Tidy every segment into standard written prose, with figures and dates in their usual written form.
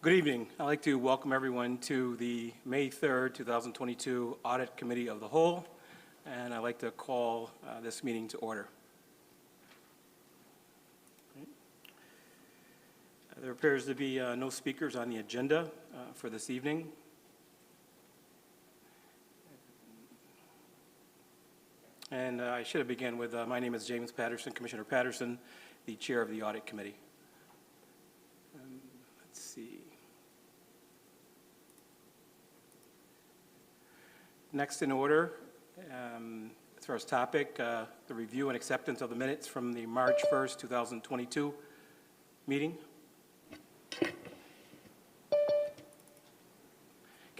Good evening. I'd like to welcome everyone to the May 3rd, 2022 Audit Committee of the Whole, and I'd like to call this meeting to order. There appears to be no speakers on the agenda for this evening. And I should have begun with, my name is James Patterson, Commissioner Patterson, the Chair of the Audit Committee. Let's see. Next in order, as far as topic, the review and acceptance of the minutes from the March 1st, 2022 meeting. Can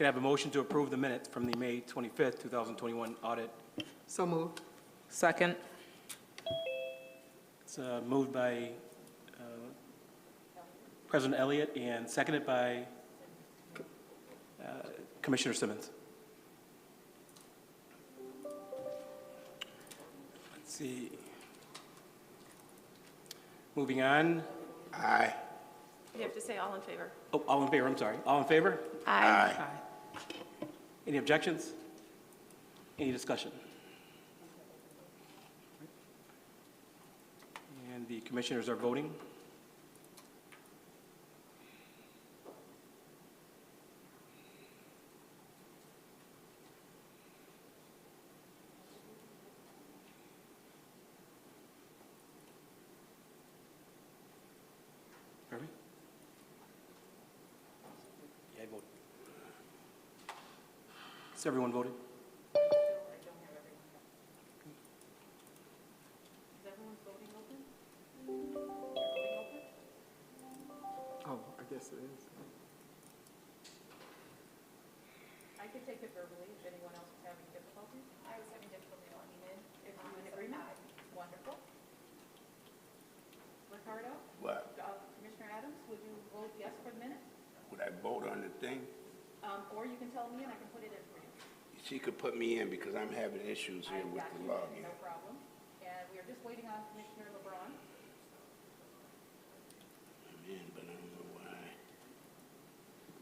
I have a motion to approve the minutes from the May 25th, 2021 audit? So moved. Second. It's moved by President Elliott and seconded by Commissioner Simmons. Let's see. Moving on. Aye. You have to say all in favor. Oh, all in favor, I'm sorry. All in favor? Aye. Any objections? Any discussion? And the commissioners are voting. Pardon me? Yeah, I voted. Has everyone voted? Oh, I guess it is. I can take it verbally if anyone else is having difficulty. I was having difficulty logging in. If you in agreement? Wonderful. Ricardo? What? Commissioner Adams, would you vote yes for the minutes? Would I vote on the thing? Or you can tell me and I can put it in for you. She could put me in because I'm having issues here I've with got the you. login. No problem. And we are just waiting on Commissioner LeBron. I'm in, but I don't know why.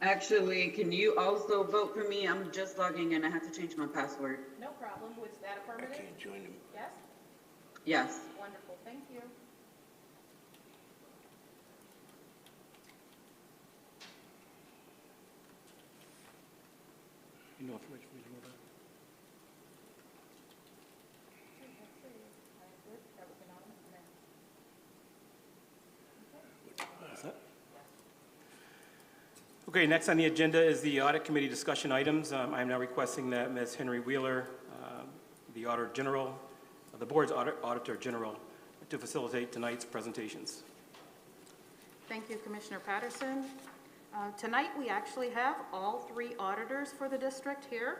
Actually, can you also vote for me? I'm just logging in. I have to change my password. No problem. Was that I affirmative? can't join them. Yes? Yes. Wonderful. Thank you. You know which one you vote on? That was anonymous. Is that? Okay, next on the agenda is the Audit Committee discussion items. I'm now requesting that Ms. Henry Wheeler, the Auditor General, the Board's Auditor General, to facilitate tonight's presentations. Thank you, Commissioner Patterson. Tonight, we actually have all three auditors for the district here.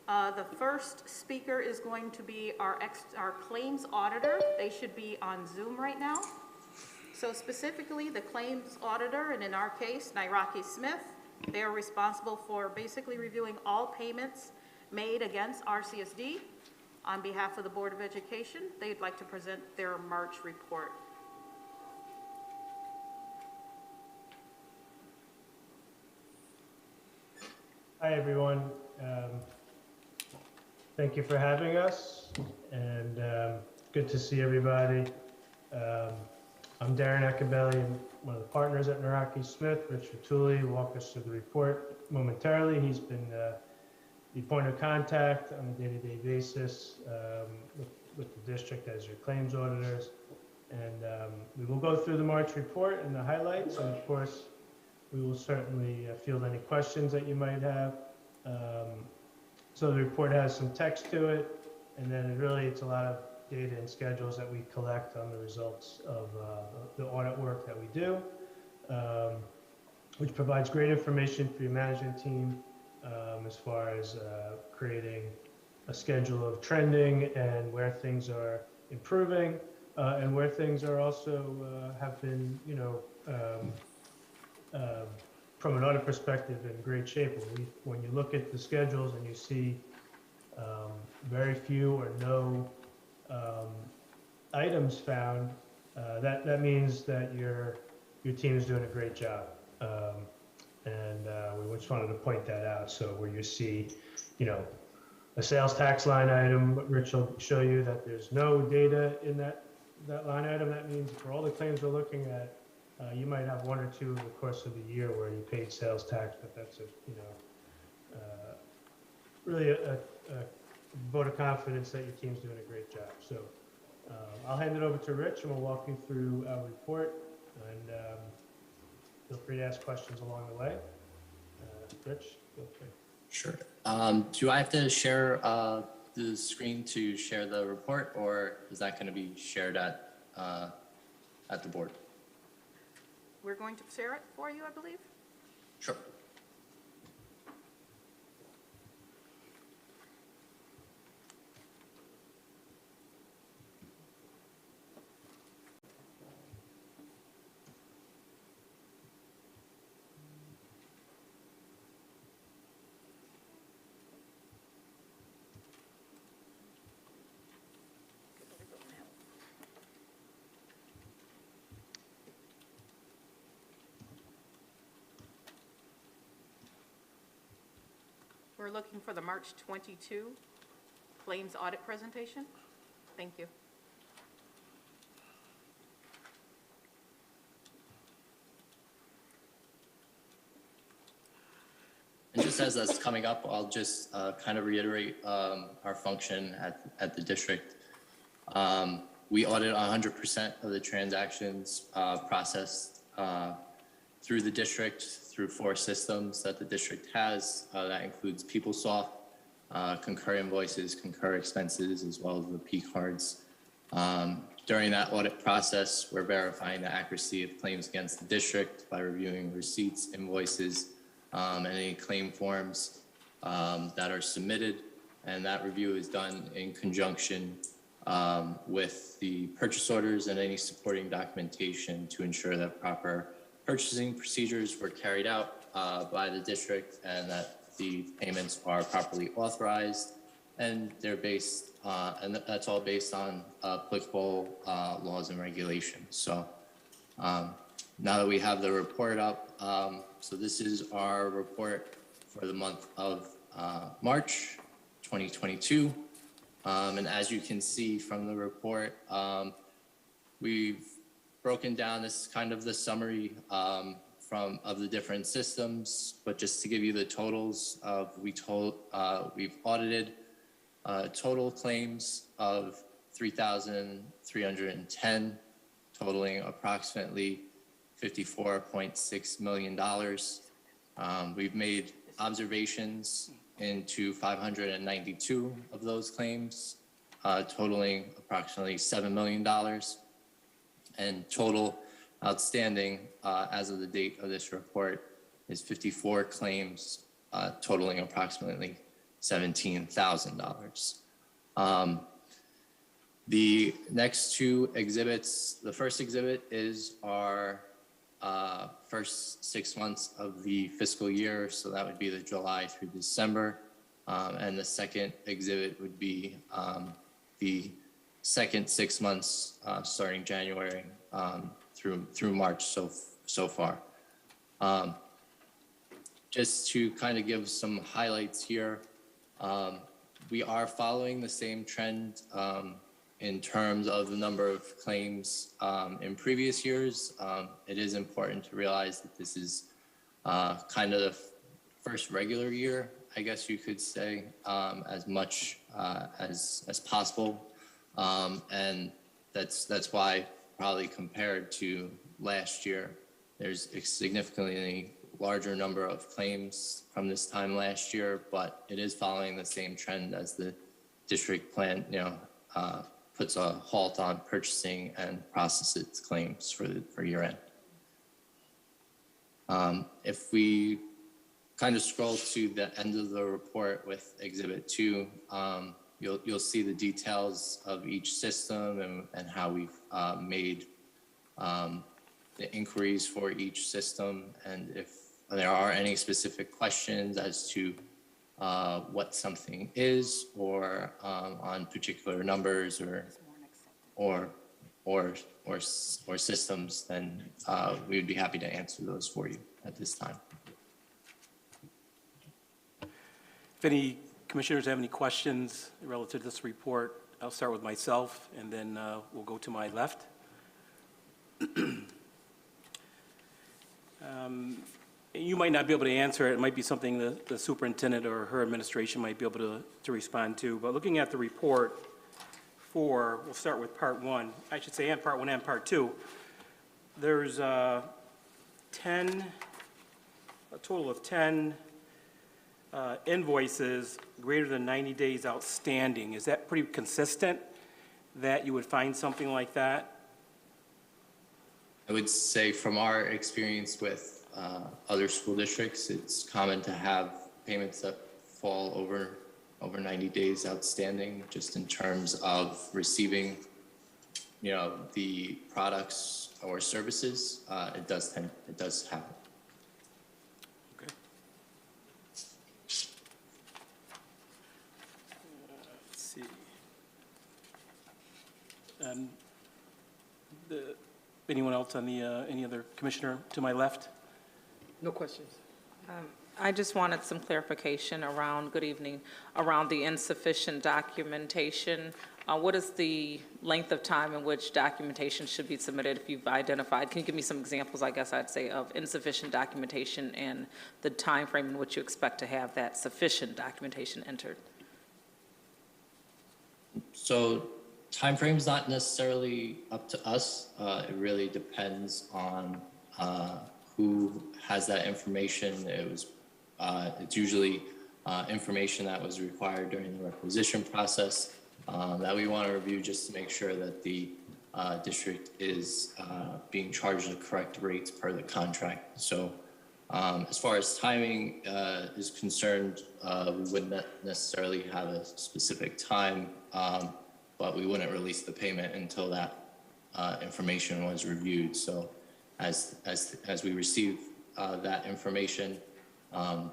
The first speaker is going to be our claims auditor. They should be on Zoom right now. So specifically, the claims auditor, and in our case, Nairaki Smith, they are responsible for basically reviewing all payments made against RCSD. On behalf of the Board of Education, they'd like to present their March report. Hi, everyone. Thank you for having us, and good to see everybody. I'm Darren Acabelli, I'm one of the partners at Nairaki Smith. Richard Tooley will walk us through the report momentarily. He's been the point of contact on a day-to-day basis with the district as your claims auditors. And we will go through the March report and the highlights, and of course, we will certainly field any questions that you might have. So the report has some text to it, and then it's a lot of data and schedules that we collect on the results of the audit work that we do, which provides great information for your management team as far as creating a schedule of trending and where things are improving and where things are also have been, from an audit perspective, in great shape. When you look at the schedules and you see very few or no items found, that means that your team is doing a great job. And we just wanted to point that out. So where you see, you know, a sales tax line item, Rich will show you that there's no data in that line item. That means for all the claims we're looking at, you might have one or two in the course of the year where you paid sales tax, but that's a, you know, really a vote of confidence that your team's doing a great job. So I'll hand it over to Rich and we'll walk you through our report, and feel free to ask questions along the way. Rich, feel free. Sure. Do I have to share the screen to share the report, or is that going to be shared at the board? We're going to share it for you, I believe. Sure. We're looking for the March 22 claims audit presentation. Thank you. And just as that's coming up, I'll just kind of reiterate our function at the district. We audit 100% of the transactions processed through the district, through 4 systems that the district has. That includes PeopleSoft, Concur Invoices, Concur Expenses, as well as the P cards. During that audit process, we're verifying the accuracy of claims against the district by reviewing receipts, invoices, and any claim forms that are submitted. And that review is done in conjunction with the purchase orders and any supporting documentation to ensure that proper purchasing procedures were carried out by the district and that the payments are properly authorized, and they're based and that's all based on applicable laws and regulations. So now that we have the report up, so this is our report for the month of March 2022. And as you can see from the report, we've broken down this kind of the summary of the different systems, but just to give you the totals of we've audited total claims of 3,310, totaling approximately $54.6 million. We've made observations into 592 of those claims, totaling approximately $7 million. And total outstanding as of the date of this report is 54 claims, totaling approximately $17,000. The next 2 exhibits, the first exhibit is our first 6 months of the fiscal year, so that would be the July through December. And the second exhibit would be the second 6 months starting January through March so far. Just to kind of give some highlights here, we are following the same trend in terms of the number of claims in previous years. It is important to realize that this is kind of the first regular year, I guess you could say, as much as possible. And that's why probably compared to last year, there's a significantly larger number of claims from this time last year, but it is following the same trend as the district plan, puts a halt on purchasing and processes its claims for year end. If we kind of scroll to the end of the report with Exhibit 2, you'll see the details of each system and how we've made the inquiries for each system, and if there are any specific questions as to what something is, or on particular numbers or systems, then we would be happy to answer those for you at this time. If any commissioners have any questions relative to this report, I'll start with myself, and then we'll go to my left. You might not be able to answer it. It might be something that the superintendent or her administration might be able to respond to. But looking at the report we'll start with part one, I should say, and part one and part two. There's a total of 10 invoices greater than 90 days outstanding. Is that pretty consistent that you would find something like that? I would say from our experience with other school districts, it's common to have payments that fall over 90 days outstanding, just in terms of receiving, the products or services. It does happen. Okay. Let's see. Anyone else on any other commissioner to my left? No questions. I just wanted some clarification around, good evening, around the insufficient documentation. What is the length of time in which documentation should be submitted if you've identified? Can you give me some examples, I guess I'd say, of insufficient documentation and the time frame in which you expect to have that sufficient documentation entered? So timeframe's not necessarily up to us. It really depends on who has that information. It's usually information that was required during the requisition process that we want to review just to make sure that the district is being charged the correct rates per the contract. So as far as timing is concerned, we wouldn't necessarily have a specific time, but we wouldn't release the payment until that information was reviewed. So as we receive that information,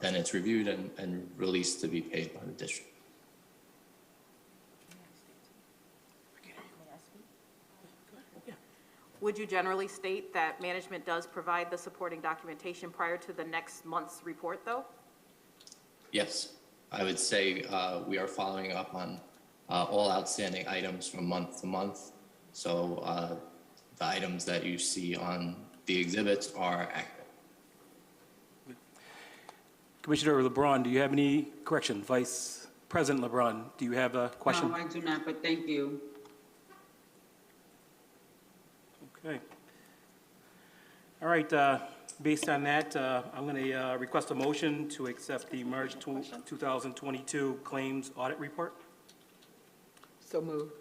then it's reviewed and released to be paid by the district. Would you generally state that management does provide the supporting documentation prior to the next month's report, though? Yes, I would say we are following up on all outstanding items from month to month. So the items that you see on the exhibits are accurate. Commissioner LeBron, do you have any correction? Vice President LeBron, do you have a question? No, I do not, but thank you. Okay. All right, based on that, I'm going to request a motion to accept the March 2022 Claims Audit Report. So moved.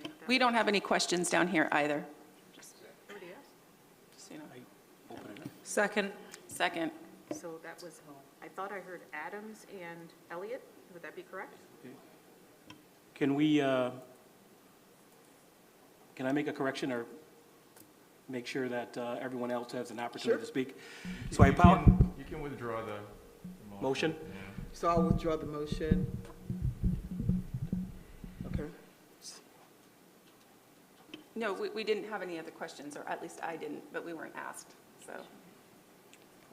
Okay, We don't have any questions down here either. everybody else? Just, you know. Open it up. Second. Second. So that was, I thought I heard Adams and Elliott. Would that be correct? Can we, can I make a correction or make sure that everyone else has an opportunity to speak? So I apologize. You can withdraw the Motion? Yeah. So I'll withdraw the motion. Okay. No, we didn't have any other questions, or at least I didn't, but we weren't asked, so.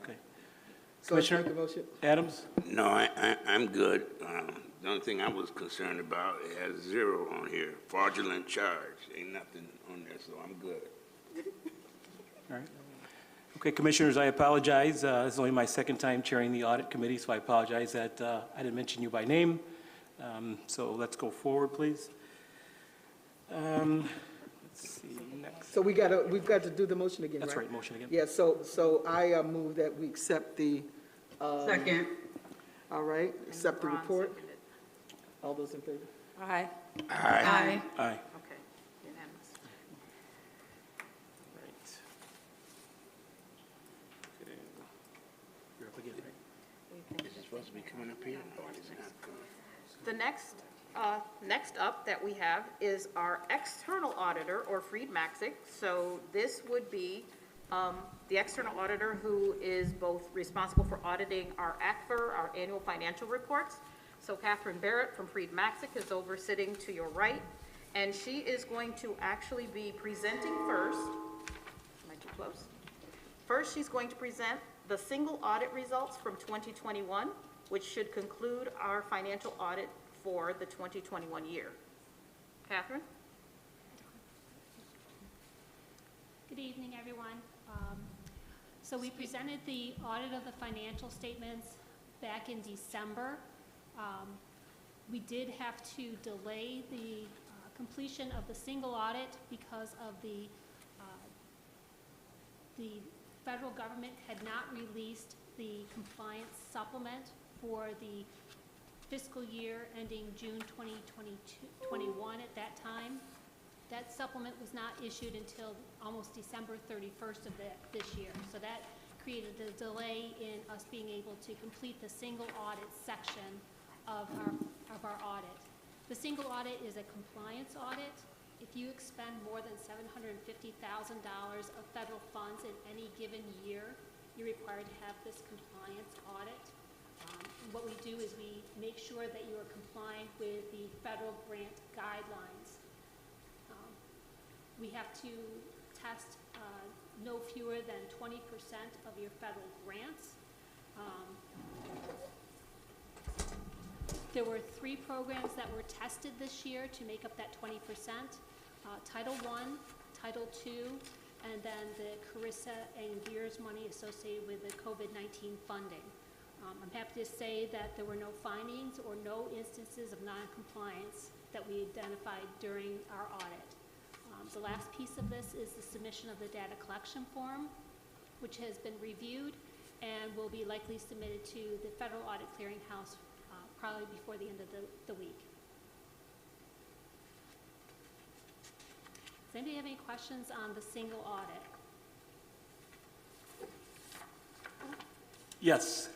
Okay. So let's Commissioner? make the motion. Adams? No, I'm good. The only thing I was concerned about, it has 0 on here, fraudulent charge. Ain't nothing on there, so I'm good. All right. Okay, Commissioners, I apologize. This is only my second time chairing the Audit Committee, so I apologize that I didn't mention you by name. So let's go forward, please. Let's see, next. So we've got to do the motion again, right? That's right, motion again. Yeah, so I move that we accept the, Second. all right, accept the Ron report. seconded. All those in favor? Aye. Aye. Aye. Okay, unanimous. Right. Okay. You're up again, right? Is it supposed to be coming up here? No, it's not coming. The next up that we have is our external auditor, or Fried Maxick. So this would be the external auditor who is both responsible for auditing our ACFR, our annual financial reports. So Catherine Barrett from Fried Maxick is over sitting to your right, and she is going to actually be presenting first. Am I too close? First, she's going to present the single audit results from 2021. which should conclude our financial audit for the 2021 year. Catherine? Good evening, everyone. So we presented the audit of the financial statements back in December. We did have to delay the completion of the single audit because of the federal government had not released the compliance supplement for the fiscal year ending June 2021 at that time. That supplement was not issued until almost December 31st of this year. So that created a delay in us being able to complete the single audit section of our audit. The single audit is a compliance audit. If you expend more than $750,000 of federal funds in any given year, you're required to have this compliance audit. What we do is we make sure that you are compliant with the federal grant guidelines. We have to test no fewer than 20% of your federal grants. There were 3 programs that were tested this year to make up that 20%. Title I, Title II, and then the Carissa and Gears money associated with the COVID-19 funding. I'm happy to say that there were no findings or no instances of non-compliance that we identified during our audit. The last piece of this is the submission of the data collection form, which has been reviewed and will be likely submitted to the Federal Audit Clearinghouse probably before the end of the week. Does anybody have any questions on the single audit? Yes.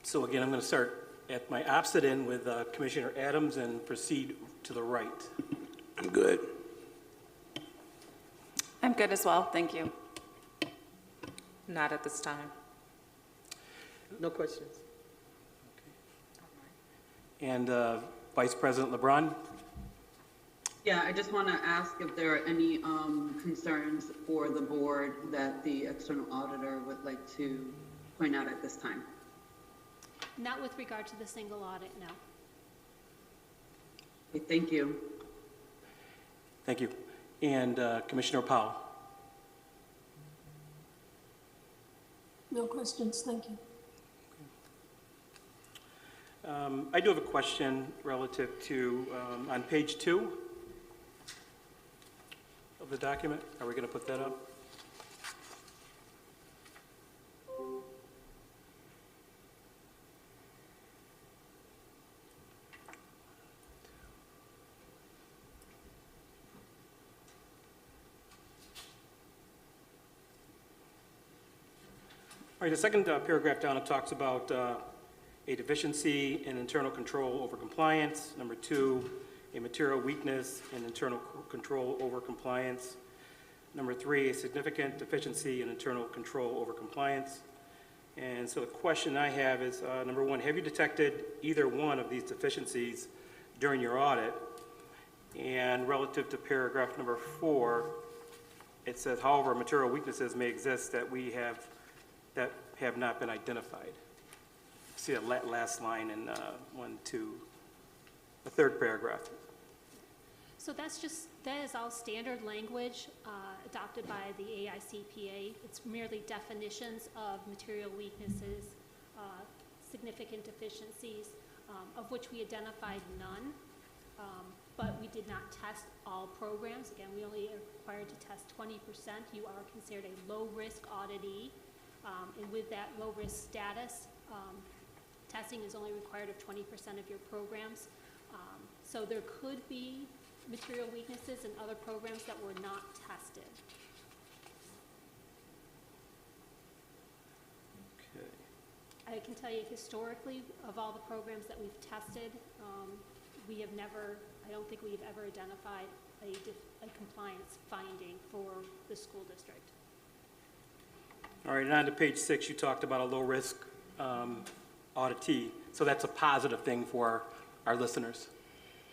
So again, I'm going to start at my opposite end with Commissioner Adams and proceed to the right. I'm good. I'm good as well, thank you. Not at this time. No questions. And Vice President LeBron? Yeah, I just want to ask if there are any concerns for the board that the external auditor would like to point out at this time. Not with regard to the single audit, no. Okay, thank you. Thank you. And Commissioner Powell? No questions, thank you. I do have a question relative to, on page 2 of the document. Are we going to put that up? All right, the second paragraph down, it talks about a deficiency in internal control over compliance. Number 2, a material weakness in internal control over compliance. Number 3, a significant deficiency in internal control over compliance. And so the question I have is, number 1, have you detected either one of these deficiencies during your audit? And relative to paragraph number 4, it says, however, material weaknesses may exist that that have not been identified. See that last line in the third paragraph. So that is all standard language adopted by the AICPA. It's merely definitions of material weaknesses, significant deficiencies, of which we identified none, but we did not test all programs. Again, we only are required to test 20%. You are considered a low-risk auditee, and with that low-risk status, testing is only required of 20% of your programs. So there could be material weaknesses in other programs that were not tested. Okay. I can tell you historically, of all the programs that we've tested, we have never, I don't think we've ever identified a compliance finding for the school district. All right, and on to page 6, you talked about a low-risk auditee. So that's a positive thing for our listeners.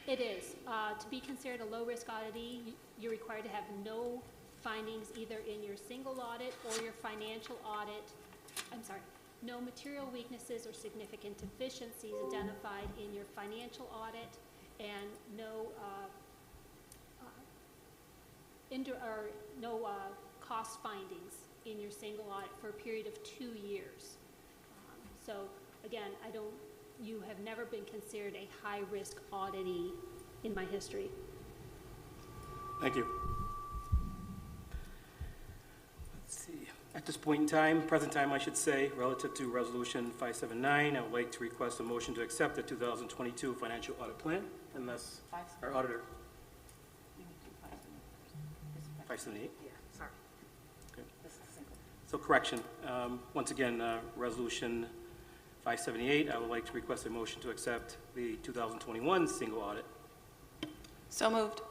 It is. To be considered a low-risk auditee, you're required to have no findings either in your single audit or your financial audit. I'm sorry, no material weaknesses or significant deficiencies identified in your financial audit, and no cost findings in your single audit for a period of 2 years. So again, you have never been considered a high-risk auditee in my history. Thank you. Let's see. At this point in time, present time, I should say, relative to Resolution 579, I would like to request a motion to accept the 2022 financial audit plan, unless our auditor. 578? Yeah, sorry. Okay. This is single. So correction, once again, Resolution 578, I would like to request a motion to accept the 2021 single audit. So moved.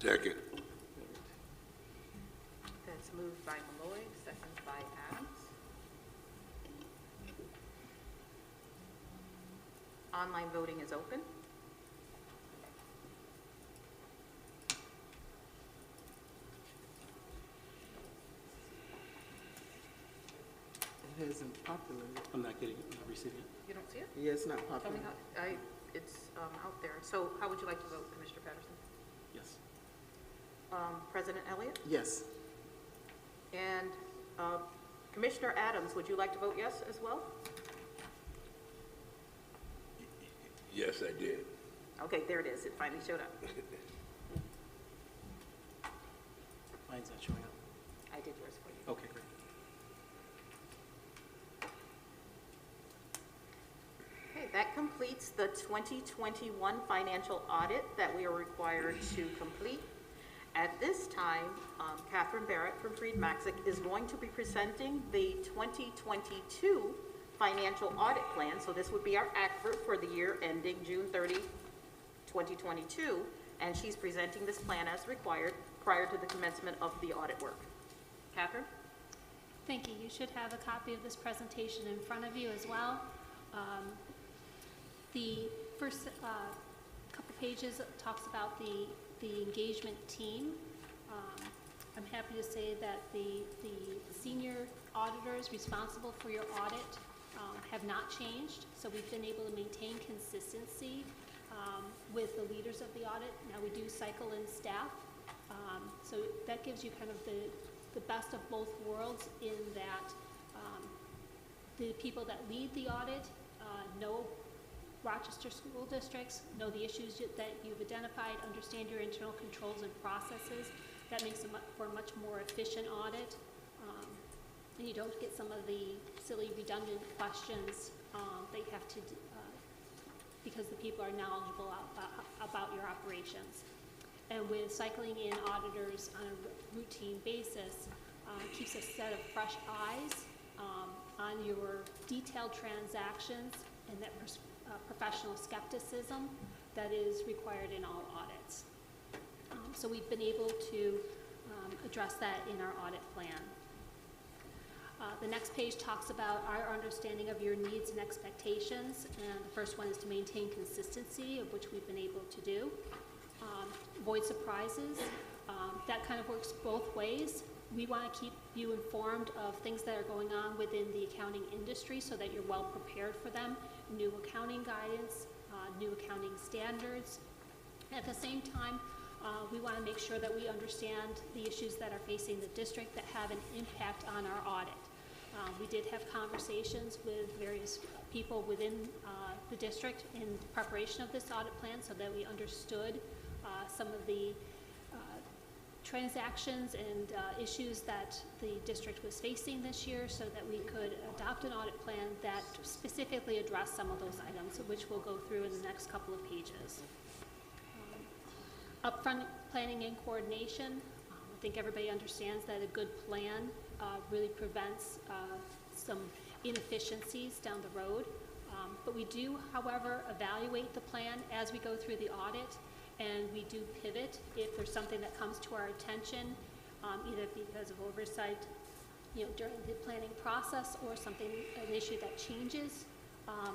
Second. That's moved by Malloy, second by Adams. Online voting is open. It isn't populated. I'm not getting it, I'm not receiving it. You don't see it? Yeah, it's not Tell me populated. how, it's out there. So how would you like to vote, Commissioner Patterson? Yes. President Elliott? Yes. And Commissioner Adams, would you like to vote yes as well? Yes, I did. Okay, there it is. It finally showed up. Mine's not showing up. I did yours for you. Okay, great. Okay, that completes the 2021 financial audit that we are required to complete. At this time, Catherine Barrett from Freed Maxick is going to be presenting the 2022 financial audit plan. So this would be our ACFR for the year ending June 30, 2022. And she's presenting this plan as required prior to the commencement of the audit work. Catherine? Thank you. You should have a copy of this presentation in front of you as well. The first couple pages talks about the engagement team. I'm happy to say that the senior auditors responsible for your audit have not changed, so we've been able to maintain consistency with the leaders of the audit. Now we do cycle in staff, so that gives you kind of the best of both worlds in that the people that lead the audit know Rochester school districts, know the issues that you've identified, understand your internal controls and processes. That makes for a much more efficient audit. And you don't get some of the silly redundant questions that you have to, because the people are knowledgeable about your operations. And with cycling in auditors on a routine basis, keeps a set of fresh eyes on your detailed transactions and that professional skepticism that is required in all audits. So we've been able to address that in our audit plan. The next page talks about our understanding of your needs and expectations, and the first one is to maintain consistency, of which we've been able to do. Avoid surprises. That kind of works both ways. We want to keep you informed of things that are going on within the accounting industry so that you're well prepared for them. New accounting guidance, new accounting standards. At the same time, we want to make sure that we understand the issues that are facing the district that have an impact on our audit. We did have conversations with various people within the district in preparation of this audit plan so that we understood some of the transactions and issues that the district was facing this year so that we could adopt an audit plan that specifically addressed some of those items, which we'll go through in the next couple of pages. Upfront planning and coordination. I think everybody understands that a good plan really prevents some inefficiencies down the road. But we do, however, evaluate the plan as we go through the audit, and we do pivot if there's something that comes to our attention, either because of oversight, during the planning process or an issue that changes,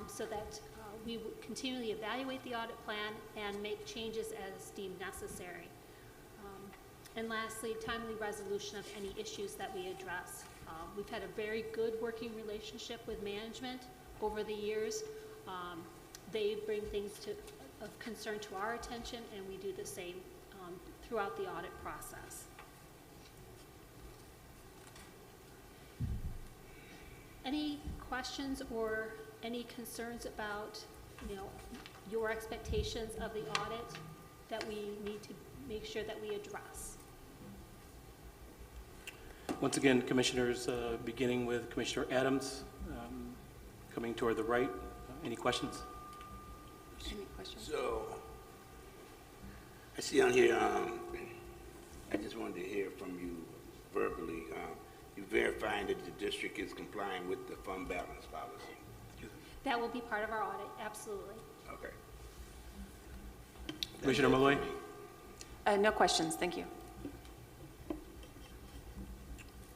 so that we would continually evaluate the audit plan and make changes as deemed necessary. And lastly, timely resolution of any issues that we address. We've had a very good working relationship with management over the years. They bring things of concern to our attention, and we do the same throughout the audit process. Any questions or any concerns about, your expectations of the audit that we need to make sure that we address? Once again, Commissioners, beginning with Commissioner Adams, coming toward the right. Any questions? Any questions? So, I see on here, I just wanted to hear from you verbally. You verifying that the district is complying with the fund balance policy? That will be part of our audit, absolutely. Okay. Commissioner Malloy? No questions, thank you.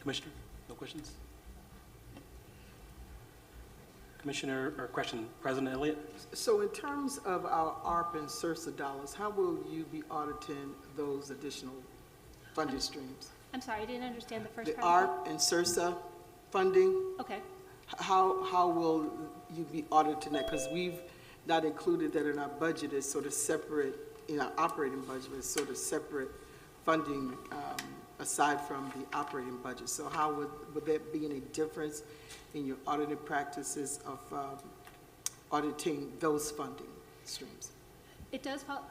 Commissioner, no questions? President Elliott? So in terms of our ARP and SRSA dollars, how will you be auditing those additional funding streams? I'm sorry, I didn't understand the first The part. ARP and SRSA funding, Okay. how will you be auditing that? Because we've not included that in our budget as sort of separate, in our operating budget, as sort of separate funding aside from the operating budget. So how would there be any difference in your auditing practices of auditing those funding streams? It does fall,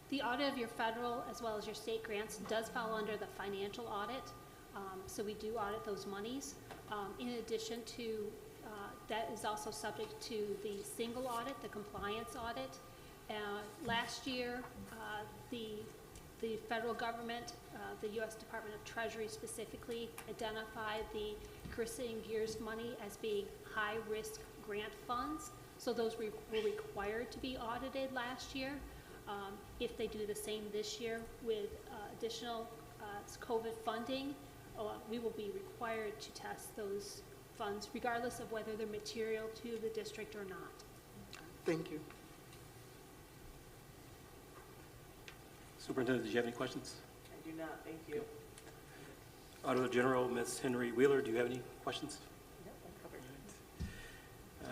the audit of your federal as well as your state grants does fall under the financial audit. So we do audit those monies. In addition to, that is also subject to the single audit, the compliance audit. Last year, the federal government, the U.S. Department of Treasury specifically, identified the CRISA and GEARS money as being high-risk grant funds. So those were required to be audited last year. If they do the same this year with additional COVID funding, we will be required to test those funds regardless of whether they're material to the district or not. Thank you. Superintendent, did you have any questions? I do not, thank you. Auditor General, Ms. Henry Wheeler, do you have any questions? Yep, I'm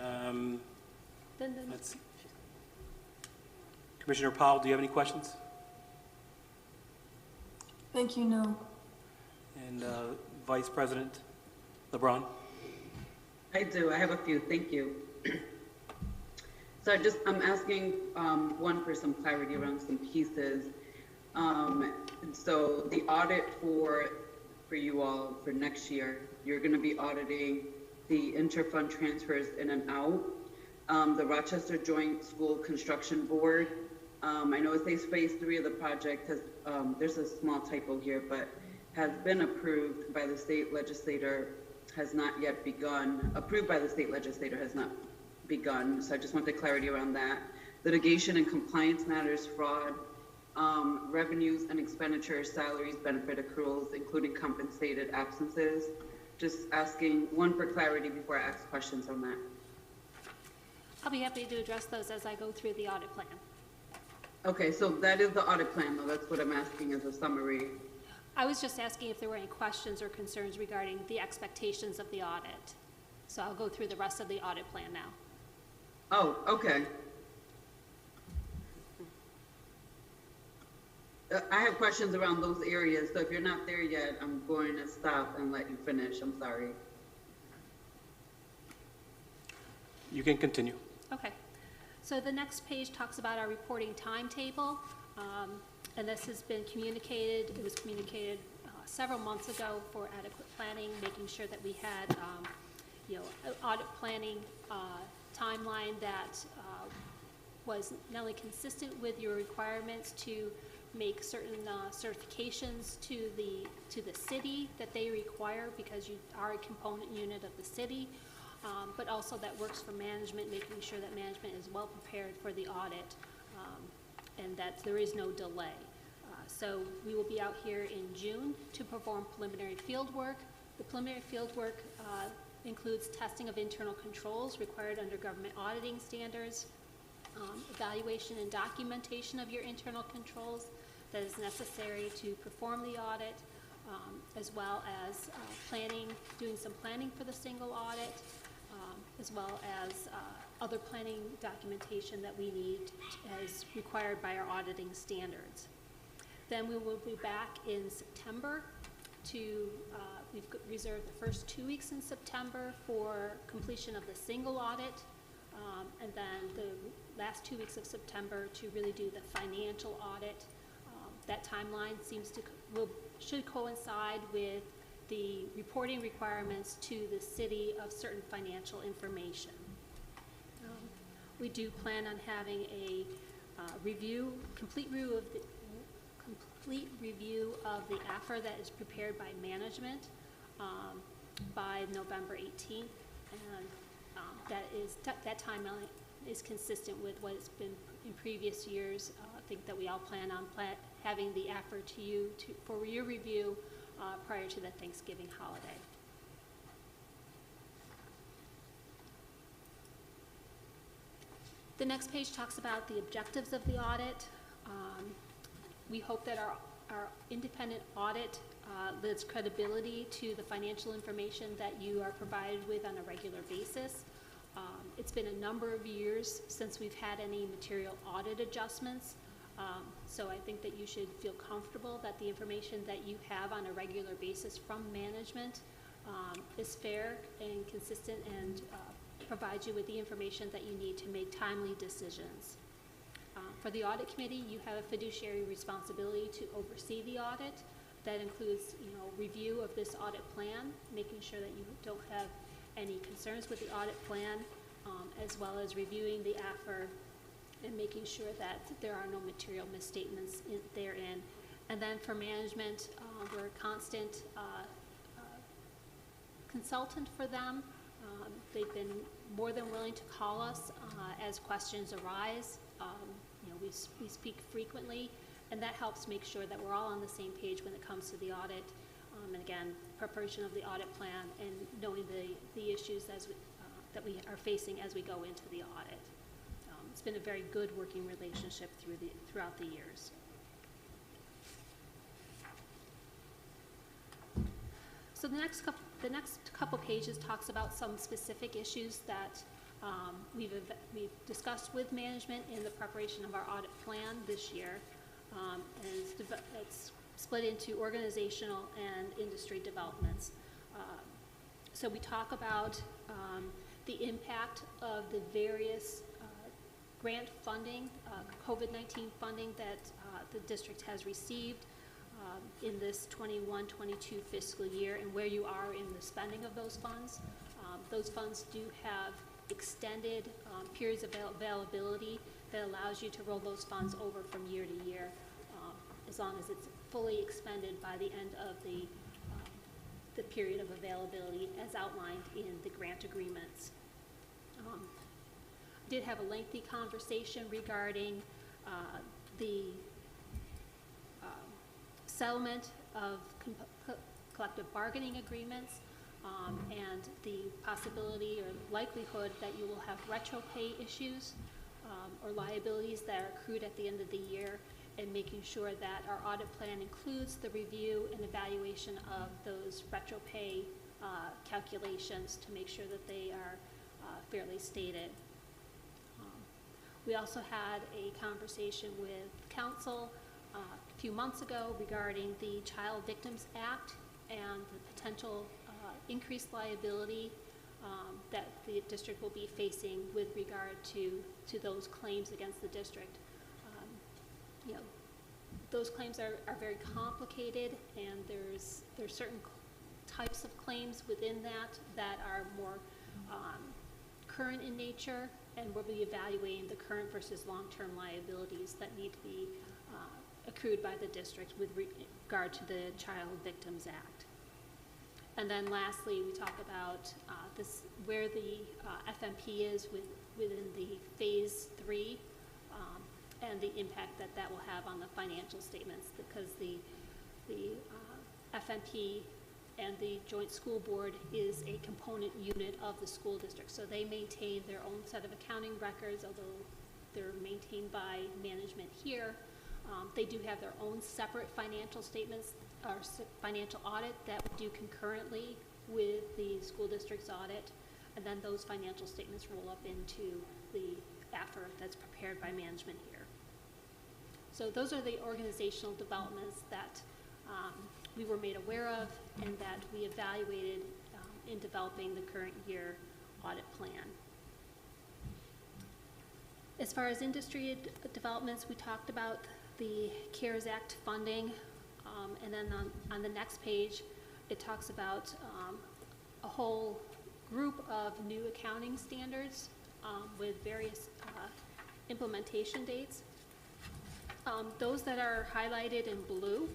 covered. Let's see. Commissioner Powell, do you have any questions? Thank you, no. And Vice President LeBron? I do. I have a few. Thank you. So I'm asking one for some clarity around some pieces. So the audit for you all for next year, you're going to be auditing the interfund transfers in and out. The Rochester Joint School Construction Board. I know it says phase 3 of the project has, there's a small typo here, but has been approved by the state legislator, has not yet begun. Approved by the state legislator has not begun. So I just want the clarity around that. Litigation and compliance matters, fraud, revenues and expenditures, salaries, benefit accruals, including compensated absences. Just asking one for clarity before I ask questions on that. I'll be happy to address those as I go through the audit plan. Okay, so that is the audit plan, though. That's what I'm asking as a summary. I was just asking if there were any questions or concerns regarding the expectations of the audit. So I'll go through the rest of the audit plan now. Oh, okay. I have questions around those areas, so if you're not there yet, I'm going to stop and let you finish. I'm sorry. You can continue. Okay. So the next page talks about our reporting timetable, and this has been communicated. It was communicated several months ago for adequate planning, making sure that we had, audit planning timeline that was not only consistent with your requirements to make certain certifications to the city that they require because you are a component unit of the city, but also that works for management, making sure that management is well prepared for the audit and that there is no delay. So we will be out here in June to perform preliminary field work. The preliminary field work includes testing of internal controls required under government auditing standards, evaluation and documentation of your internal controls that is necessary to perform the audit, as well as doing some planning for the single audit, as well as other planning documentation that we need as required by our auditing standards. Then we will be back in September we've reserved the first 2 weeks in September for completion of the single audit, and then the last 2 weeks of September to really do the financial audit. That timeline should coincide with the reporting requirements to the city of certain financial information. We do plan on having a complete review of the AFR that is prepared by management by November 18th, and that timeline is consistent with what it's been in previous years. I think that we all plan on having the AFR to you for your review prior to the Thanksgiving holiday. The next page talks about the objectives of the audit. We hope that our independent audit lends credibility to the financial information that you are provided with on a regular basis. It's been a number of years since we've had any material audit adjustments, so I think that you should feel comfortable that the information that you have on a regular basis from management is fair and consistent and provides you with the information that you need to make timely decisions. For the Audit Committee, you have a fiduciary responsibility to oversee the audit. That includes, review of this audit plan, making sure that you don't have any concerns with the audit plan, as well as reviewing the AFR and making sure that there are no material misstatements therein. And then for management, we're a constant consultant for them. They've been more than willing to call us as questions arise. We speak frequently, and that helps make sure that we're all on the same page when it comes to the audit. And again, preparation of the audit plan and knowing the issues that we are facing as we go into the audit. It's been a very good working relationship throughout the years. So the next couple pages talks about some specific issues that we've discussed with management in the preparation of our audit plan this year. And it's split into organizational and industry developments. So we talk about the impact of the various grant funding, COVID-19 funding that the district has received in this 21-22 fiscal year, and where you are in the spending of those funds. Those funds do have extended periods of availability that allows you to roll those funds over from year to year, as long as it's fully expended by the end of the period of availability as outlined in the grant agreements. I did have a lengthy conversation regarding the settlement of collective bargaining agreements and the possibility or likelihood that you will have retro pay issues or liabilities that are accrued at the end of the year, and making sure that our audit plan includes the review and evaluation of those retro pay calculations to make sure that they are fairly stated. We also had a conversation with council a few months ago regarding the Child Victims Act and the potential increased liability that the district will be facing with regard to those claims against the district. Those claims are very complicated, and there's certain types of claims within that are more current in nature, and we'll be evaluating the current versus long-term liabilities that need to be accrued by the district with regard to the Child Victims Act. And then lastly, we talk about where the FMP is within the phase 3 and the impact that will have on the financial statements, because the FMP and the Joint School Board is a component unit of the school district. So they maintain their own set of accounting records, although they're maintained by management here. They do have their own separate financial statements financial audit that we do concurrently with the school district's audit, and then those financial statements roll up into the AFR that's prepared by management here. So those are the organizational developments that we were made aware of and that we evaluated in developing the current year audit plan. As far as industry developments, we talked about the CARES Act funding, and then on the next page, it talks about a whole group of new accounting standards with various implementation dates. Those that are highlighted in blue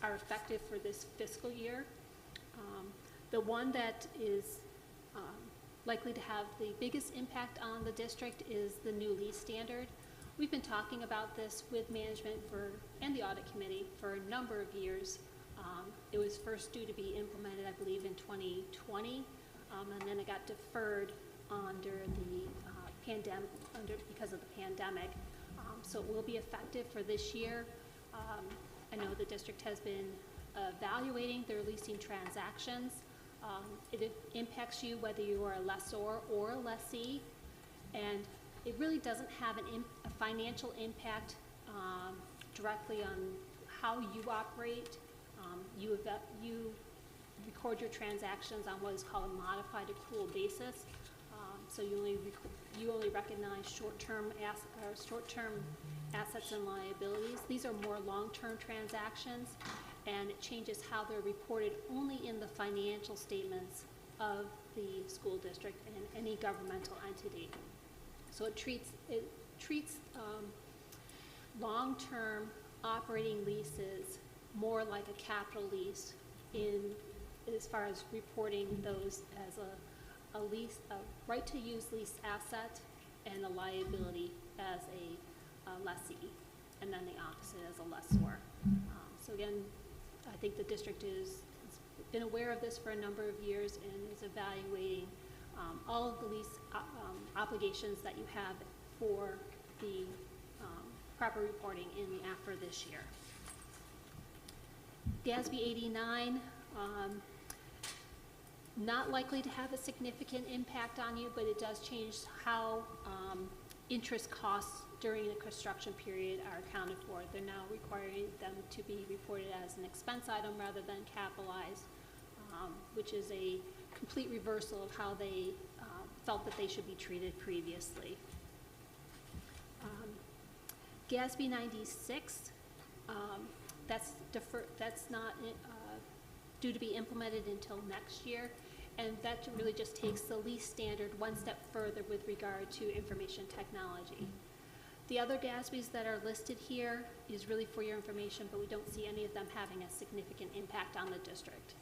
are effective for this fiscal year. The one that is likely to have the biggest impact on the district is the new lease standard. We've been talking about this with management and the audit committee for a number of years. It was first due to be implemented, I believe, in 2020, and then it got deferred under the pandemic, because of the pandemic. So it will be effective for this year. I know the district has been evaluating their leasing transactions. It impacts you whether you are a lessor or a lessee, and it really doesn't have a financial impact directly on how you operate. You record your transactions on what is called a modified accrual basis. So you only recognize short-term assets and liabilities. These are more long-term transactions, and it changes how they're reported only in the financial statements of the school district and any governmental entity. So it treats long-term operating leases more like a capital lease as far as reporting those as a lease, a right to use lease asset, and a liability as a lessee, and then the opposite as a lessor. So again, I think the district has been aware of this for a number of years and is evaluating all of the lease obligations that you have for the proper reporting in the AFR this year. GASB 89, not likely to have a significant impact on you, but it does change how interest costs during the construction period are accounted for. They're now requiring them to be reported as an expense item rather than capitalized, which is a complete reversal of how they felt that they should be treated previously. GASB 96, that's not due to be implemented until next year, and that really just takes the lease standard one step further with regard to information technology. The other GASBs that are listed here is really for your information, but we don't see any of them having a significant impact on the district.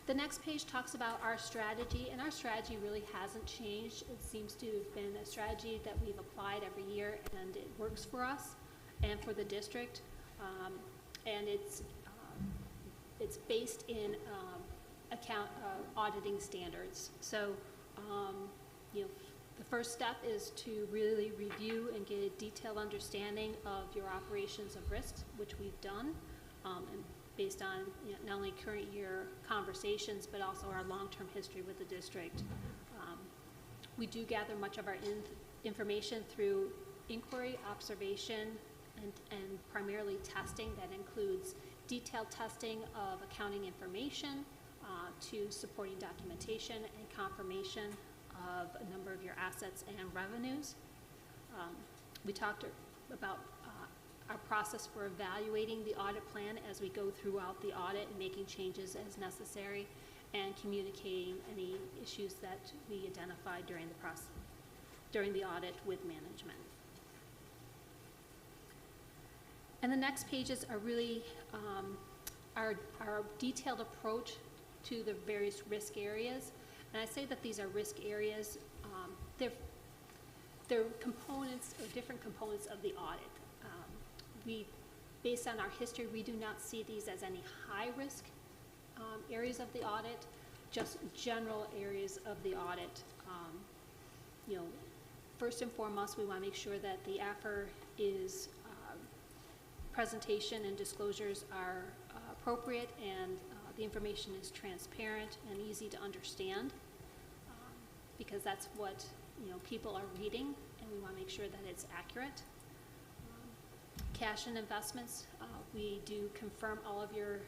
The next page talks about our strategy, and our strategy really hasn't changed. It seems to have been a strategy that we've applied every year, and it works for us and for the district. And it's based in auditing standards. So, the first step is to really review and get a detailed understanding of your operations of risks, which we've done, and based on not only current year conversations, but also our long-term history with the district. We do gather much of our information through inquiry, observation, and primarily testing that includes detailed testing of accounting information to supporting documentation and confirmation of a number of your assets and revenues. We talked about our process for evaluating the audit plan as we go throughout the audit and making changes as necessary, and communicating any issues that we identified during the audit with management. And the next pages are really our detailed approach to the various risk areas. And I say that these are risk areas. They're components or different components of the audit. Based on our history, we do not see these as any high-risk areas of the audit, just general areas of the audit. first and foremost, we want to make sure that the AFR is, presentation and disclosures are appropriate and the information is transparent and easy to understand, because that's what, people are reading, and we want to make sure that it's accurate. Cash and investments, we do confirm all of your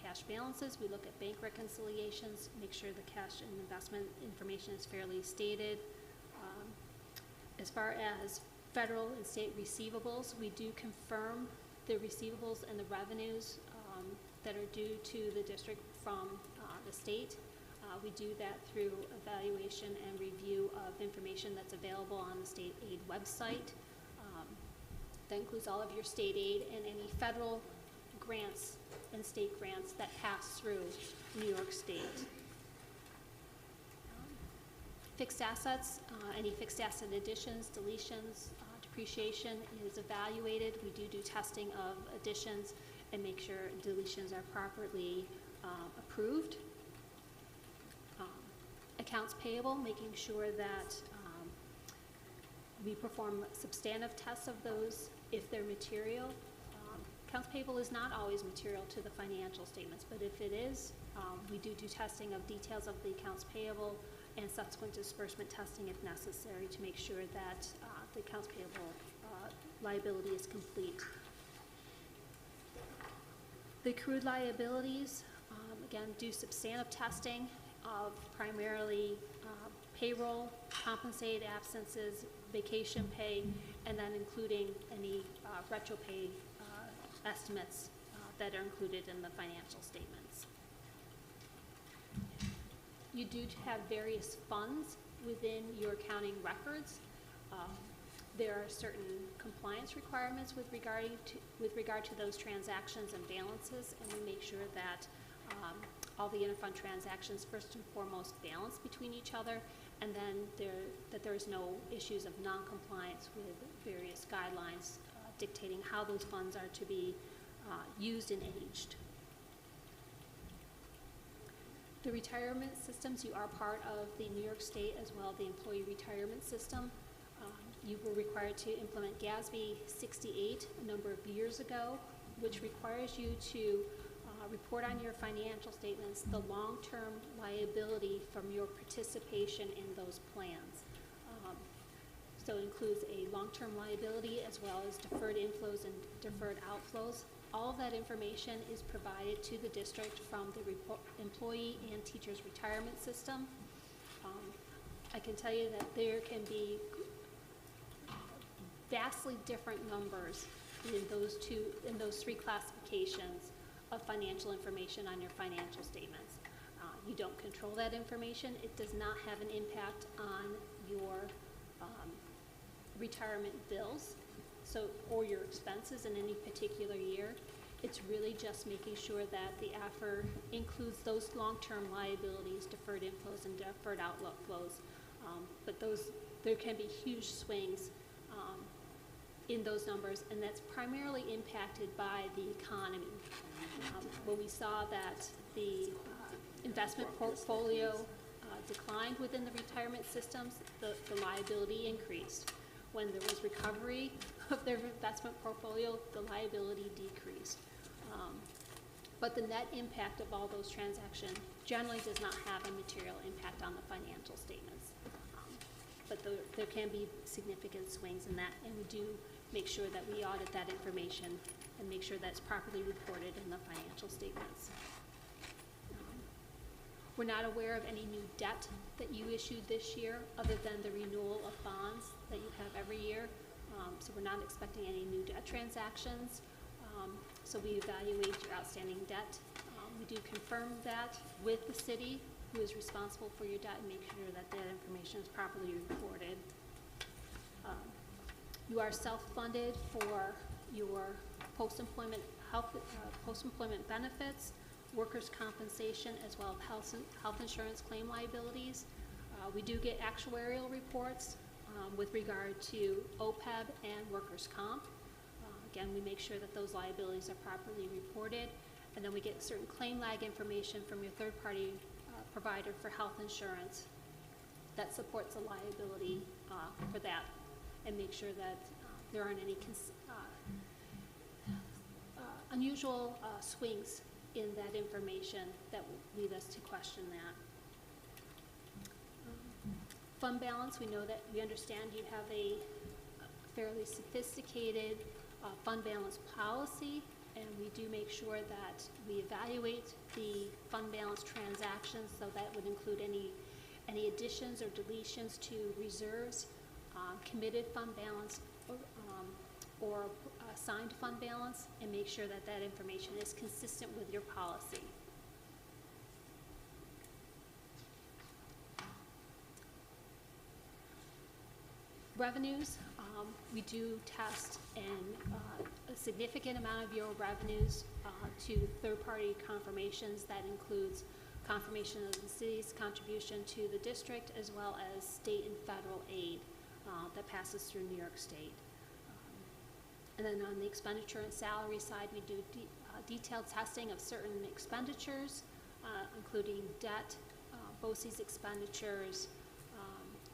cash balances. We look at bank reconciliations, make sure the cash and investment information is fairly stated. As far as federal and state receivables, we do confirm the receivables and the revenues that are due to the district from the state. We do that through evaluation and review of information that's available on the state aid website. That includes all of your state aid and any federal grants and state grants that pass through New York State. Fixed assets, any fixed asset additions, deletions, depreciation is evaluated. We do testing of additions and make sure deletions are properly approved. Accounts payable, making sure that we perform substantive tests of those if they're material. Accounts payable is not always material to the financial statements, but if it is, we do testing of details of the accounts payable and subsequent disbursement testing if necessary to make sure that the accounts payable liability is complete. The accrued liabilities, again, do substantive testing of primarily payroll, compensated absences, vacation pay, and then including any retro pay estimates that are included in the financial statements. You do have various funds within your accounting records. There are certain compliance requirements with regard to those transactions and balances, and we make sure that all the interfund transactions first and foremost balance between each other, and then there is no issues of non-compliance with various guidelines dictating how those funds are to be used and aged. The retirement systems, you are part of the New York State as well, the employee retirement system. You were required to implement GASB 68 a number of years ago, which requires you to report on your financial statements the long-term liability from your participation in those plans. So it includes a long-term liability as well as deferred inflows and deferred outflows. All of that information is provided to the district from the employee and teachers retirement system. I can tell you that there can be vastly different numbers in those three classifications of financial information on your financial statements. You don't control that information. It does not have an impact on your retirement bills, or your expenses in any particular year. It's really just making sure that the AFR includes those long-term liabilities, deferred inflows and deferred outflows. But there can be huge swings in those numbers, and that's primarily impacted by the economy. When we saw that the investment portfolio declined within the retirement systems, the liability increased. When there was recovery of their investment portfolio, the liability decreased. But the net impact of all those transactions generally does not have a material impact on the financial statements. But there can be significant swings in that, and we do make sure that we audit that information and make sure that's properly reported in the financial statements. We're not aware of any new debt that you issued this year other than the renewal of bonds that you have every year. So we're not expecting any new debt transactions. So we evaluate your outstanding debt. We do confirm that with the city, who is responsible for your debt, and make sure that that information is properly reported. You are self-funded for your post-employment post-employment benefits, workers' compensation, as well as health insurance claim liabilities. We do get actuarial reports with regard to OPEB and workers' comp. Again, we make sure that those liabilities are properly reported, and then we get certain claim lag information from your third-party provider for health insurance. that supports the liability for that, and make sure that there aren't any unusual swings in that information that will lead us to question that. Fund balance, we understand you have a fairly sophisticated fund balance policy, and we do make sure that we evaluate the fund balance transactions, so that would include any additions or deletions to reserves, committed fund balance, or assigned fund balance, and make sure that that information is consistent with your policy. Revenues, we do test a significant amount of your revenues to third-party confirmations. That includes confirmation of the city's contribution to the district, as well as state and federal aid that passes through New York State. And then on the expenditure and salary side, we do detailed testing of certain expenditures, including debt, BOCES expenditures.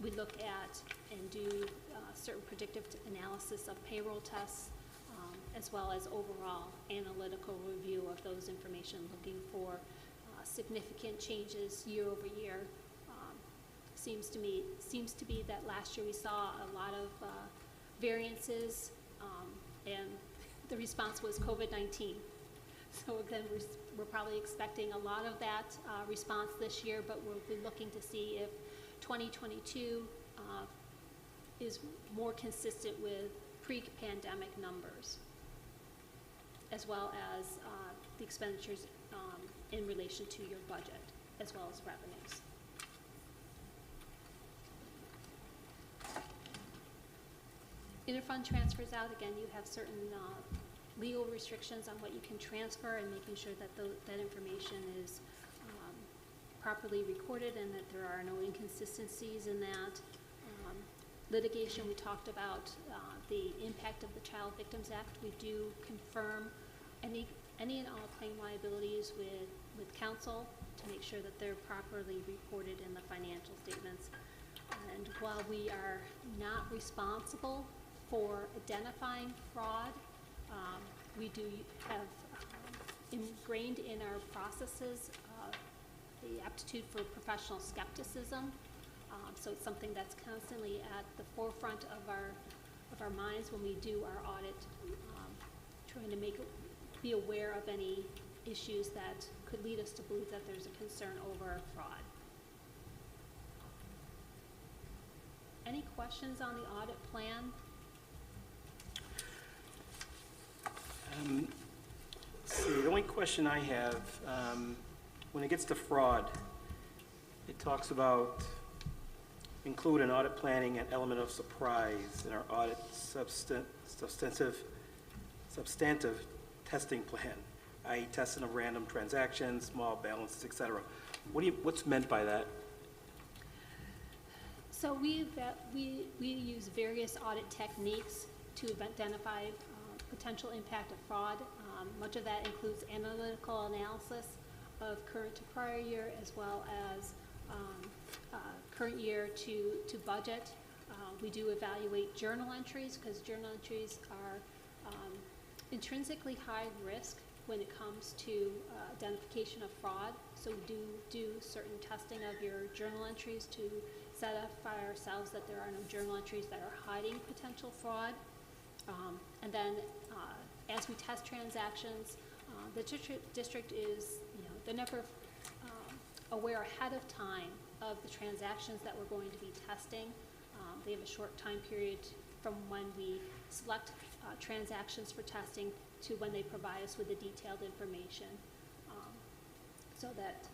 We look at and do certain predictive analysis of payroll tests, as well as overall analytical review of those information, looking for significant changes year over year. Seems to be that last year we saw a lot of variances, and the response was COVID-19. So again, we're probably expecting a lot of that response this year, but we'll be looking to see if 2022 is more consistent with pre-pandemic numbers, as well as the expenditures in relation to your budget, as well as revenues. Interfund transfers out, again, you have certain legal restrictions on what you can transfer, and making sure that that information is properly recorded and that there are no inconsistencies in that. Litigation, we talked about the impact of the Child Victims Act. We do confirm any and all claim liabilities with counsel to make sure that they're properly reported in the financial statements. And while we are not responsible for identifying fraud, we do have ingrained in our processes the aptitude for professional skepticism. So it's something that's constantly at the forefront of our minds when we do our audit, trying to be aware of any issues that could lead us to believe that there's a concern over fraud. Any questions on the audit plan? See, the only question I have, when it gets to fraud, it talks about include an audit planning and element of surprise in our audit substantive testing plan, i.e. testing of random transactions, small balances, etc. What's meant by that? So we use various audit techniques to identify potential impact of fraud. Much of that includes analytical analysis of current to prior year, as well as current year to budget. We do evaluate journal entries, because journal entries are intrinsically high risk when it comes to identification of fraud. So we do certain testing of your journal entries to satisfy ourselves that there are no journal entries that are hiding potential fraud. And then as we test transactions, the district is, they're never aware ahead of time of the transactions that we're going to be testing. They have a short time period from when we select transactions for testing to when they provide us with the detailed information, so that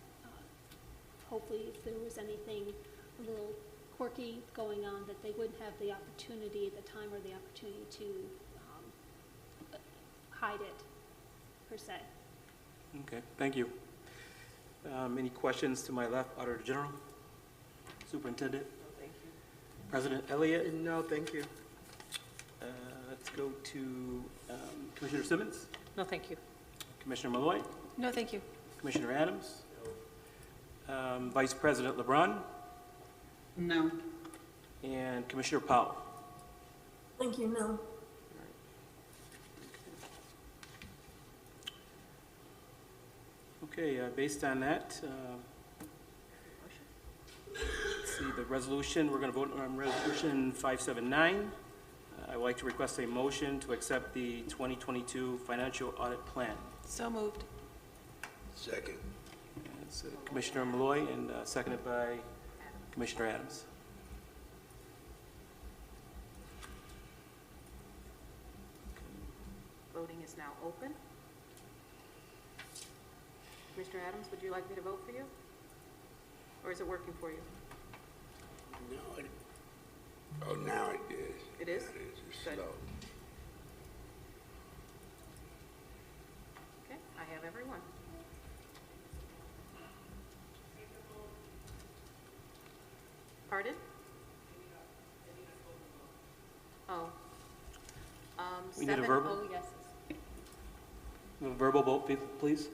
hopefully if there was anything a little quirky going on, that they wouldn't have the opportunity at the time, or the opportunity to hide it, per se. Okay, thank you. Any questions to my left? Auditor General? Superintendent? No, thank you. President Elliott? No, thank you. Let's go to Commissioner Simmons? No, thank you. Commissioner Malloy? No, thank you. Commissioner Adams? Vice President LeBron? No. And Commissioner Powell. Thank you, no. Okay, based on that, let's see, the resolution, we're going to vote on Resolution 579. I would like to request a motion to accept the 2022 Financial Audit Plan. So moved. Second. It's Commissioner Malloy and seconded by Commissioner Adams. Voting is now open. Commissioner Adams, would you like me to vote for you? Or is it working for you? No, oh, now it is. It is? Now it is. It's Good. slow. Okay, I have everyone. Pardon? Oh. We need a 7 verbal? oh yeses. A verbal vote, please.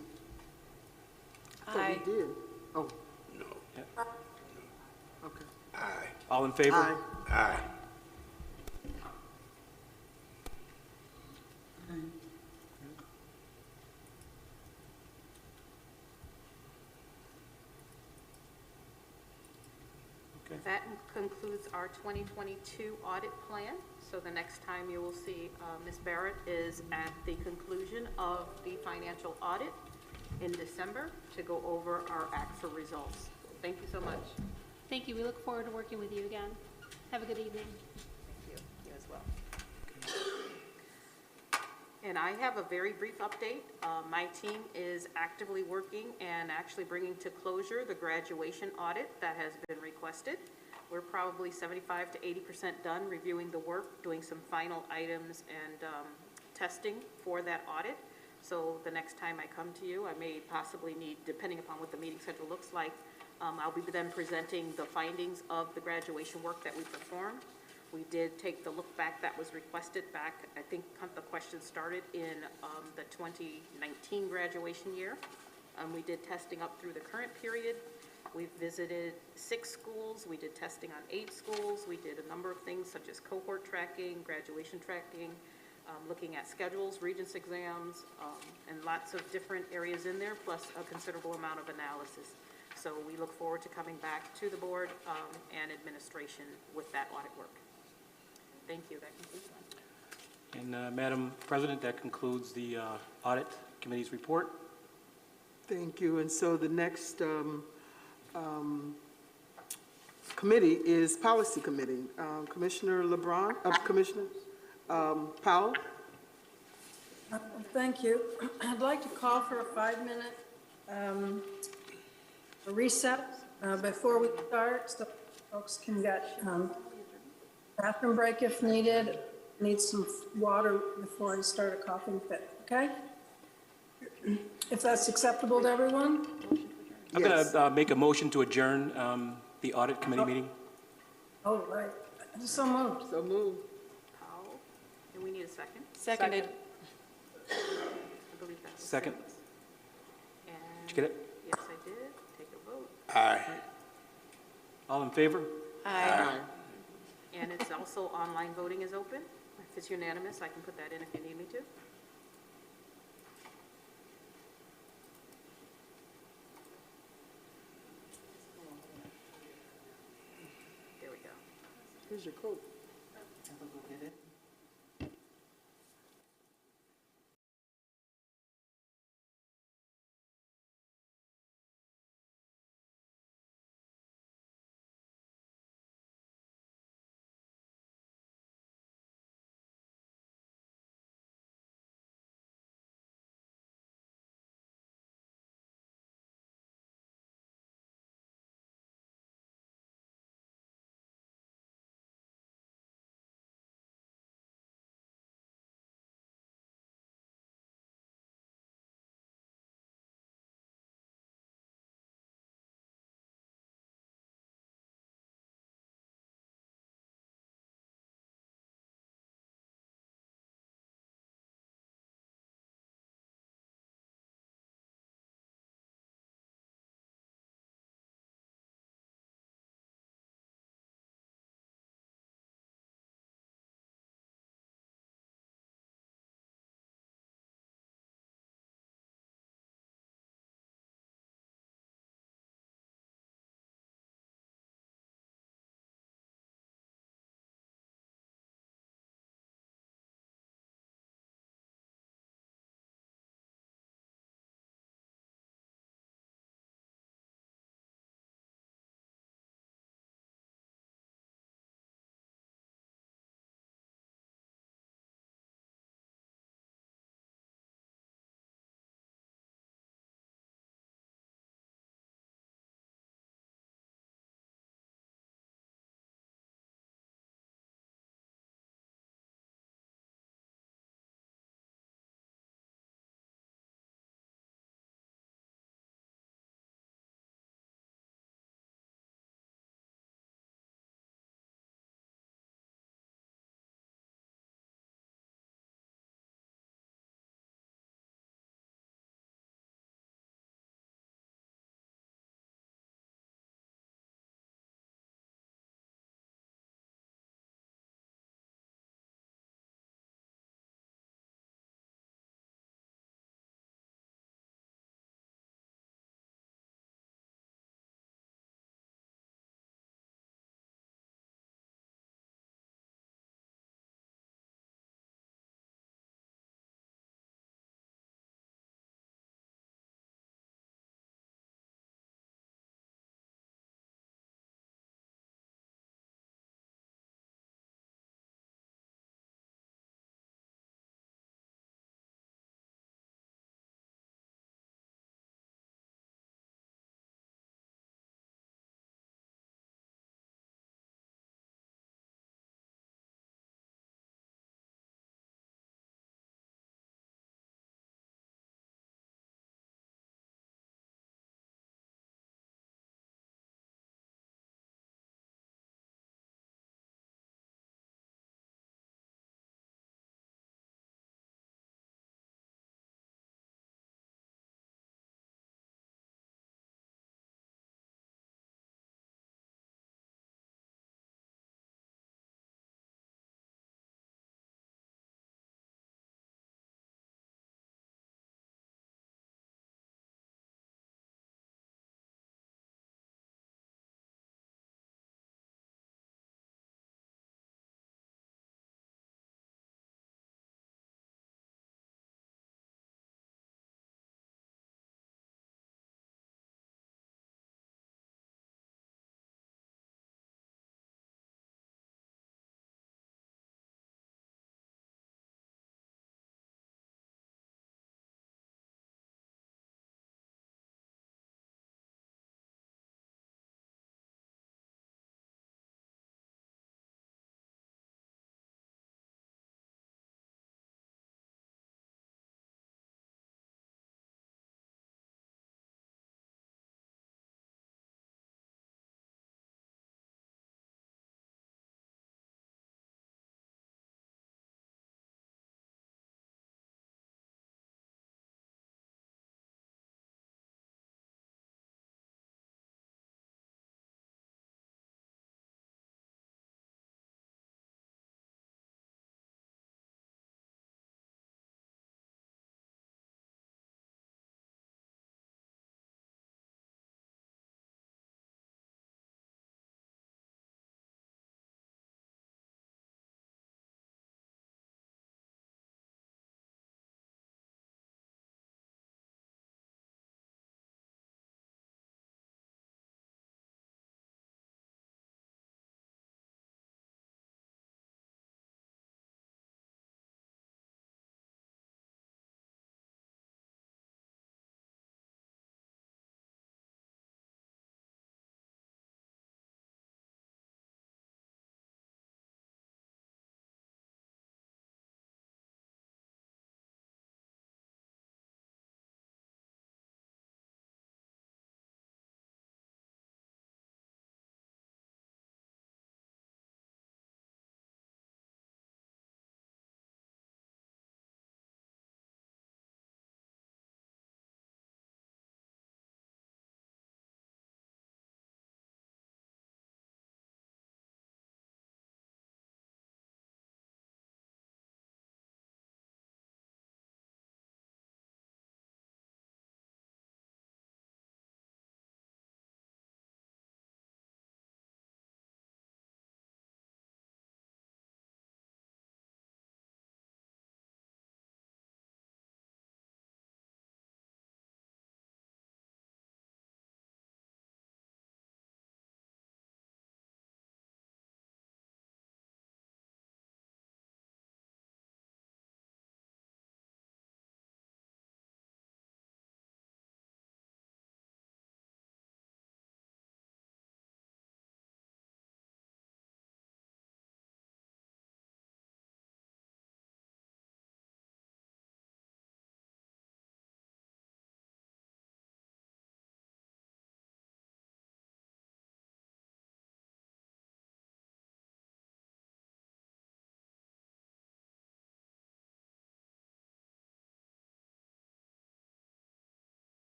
Oh, we did. Oh, No. okay. Aye. All in favor? Aye. Aye. Okay. That concludes our 2022 audit plan. So the next time you will see Ms. Barrett is at the conclusion of the financial audit in December to go over our ACFA results. Thank you so much. Thank you. We look forward to working with you again. Have a good evening. Thank you. You as well. And I have a very brief update. My team is actively working and actually bringing to closure the graduation audit that has been requested. We're probably 75 to 80% done reviewing the work, doing some final items and testing for that audit. So the next time I come to you, I may possibly need, depending upon what the meeting schedule looks like, I'll be then presenting the findings of the graduation work that we performed. We did take the look back that was requested back, I think the question started in the 2019 graduation year. We did testing up through the current period. We visited 6 schools. We did testing on 8 schools. We did a number of things such as cohort tracking, graduation tracking, looking at schedules, regents exams, and lots of different areas in there, plus a considerable amount of analysis. So we look forward to coming back to the board and administration with that audit work. Thank you. That concludes mine. And Madam President, that concludes the Audit Committee's report. Thank you. And so the next committee is Policy Committee. Commissioner Commissioner Powell? Thank you. I'd like to call for a 5-minute recess before we start, so folks can get bathroom break if needed. Need some water before I start a coughing fit, okay? If that's acceptable to everyone? I'm going to make a motion to adjourn the Audit Committee meeting. Oh, right. So moved. So moved. Powell, and we need a second. Seconded. I believe that was Second. Simmons. And Did you get it? yes, I did. Take a vote. Aye. All in favor? Aye. And it's also online voting is open. If it's unanimous, I can put that in if you need me to. There we go. Here's your coat.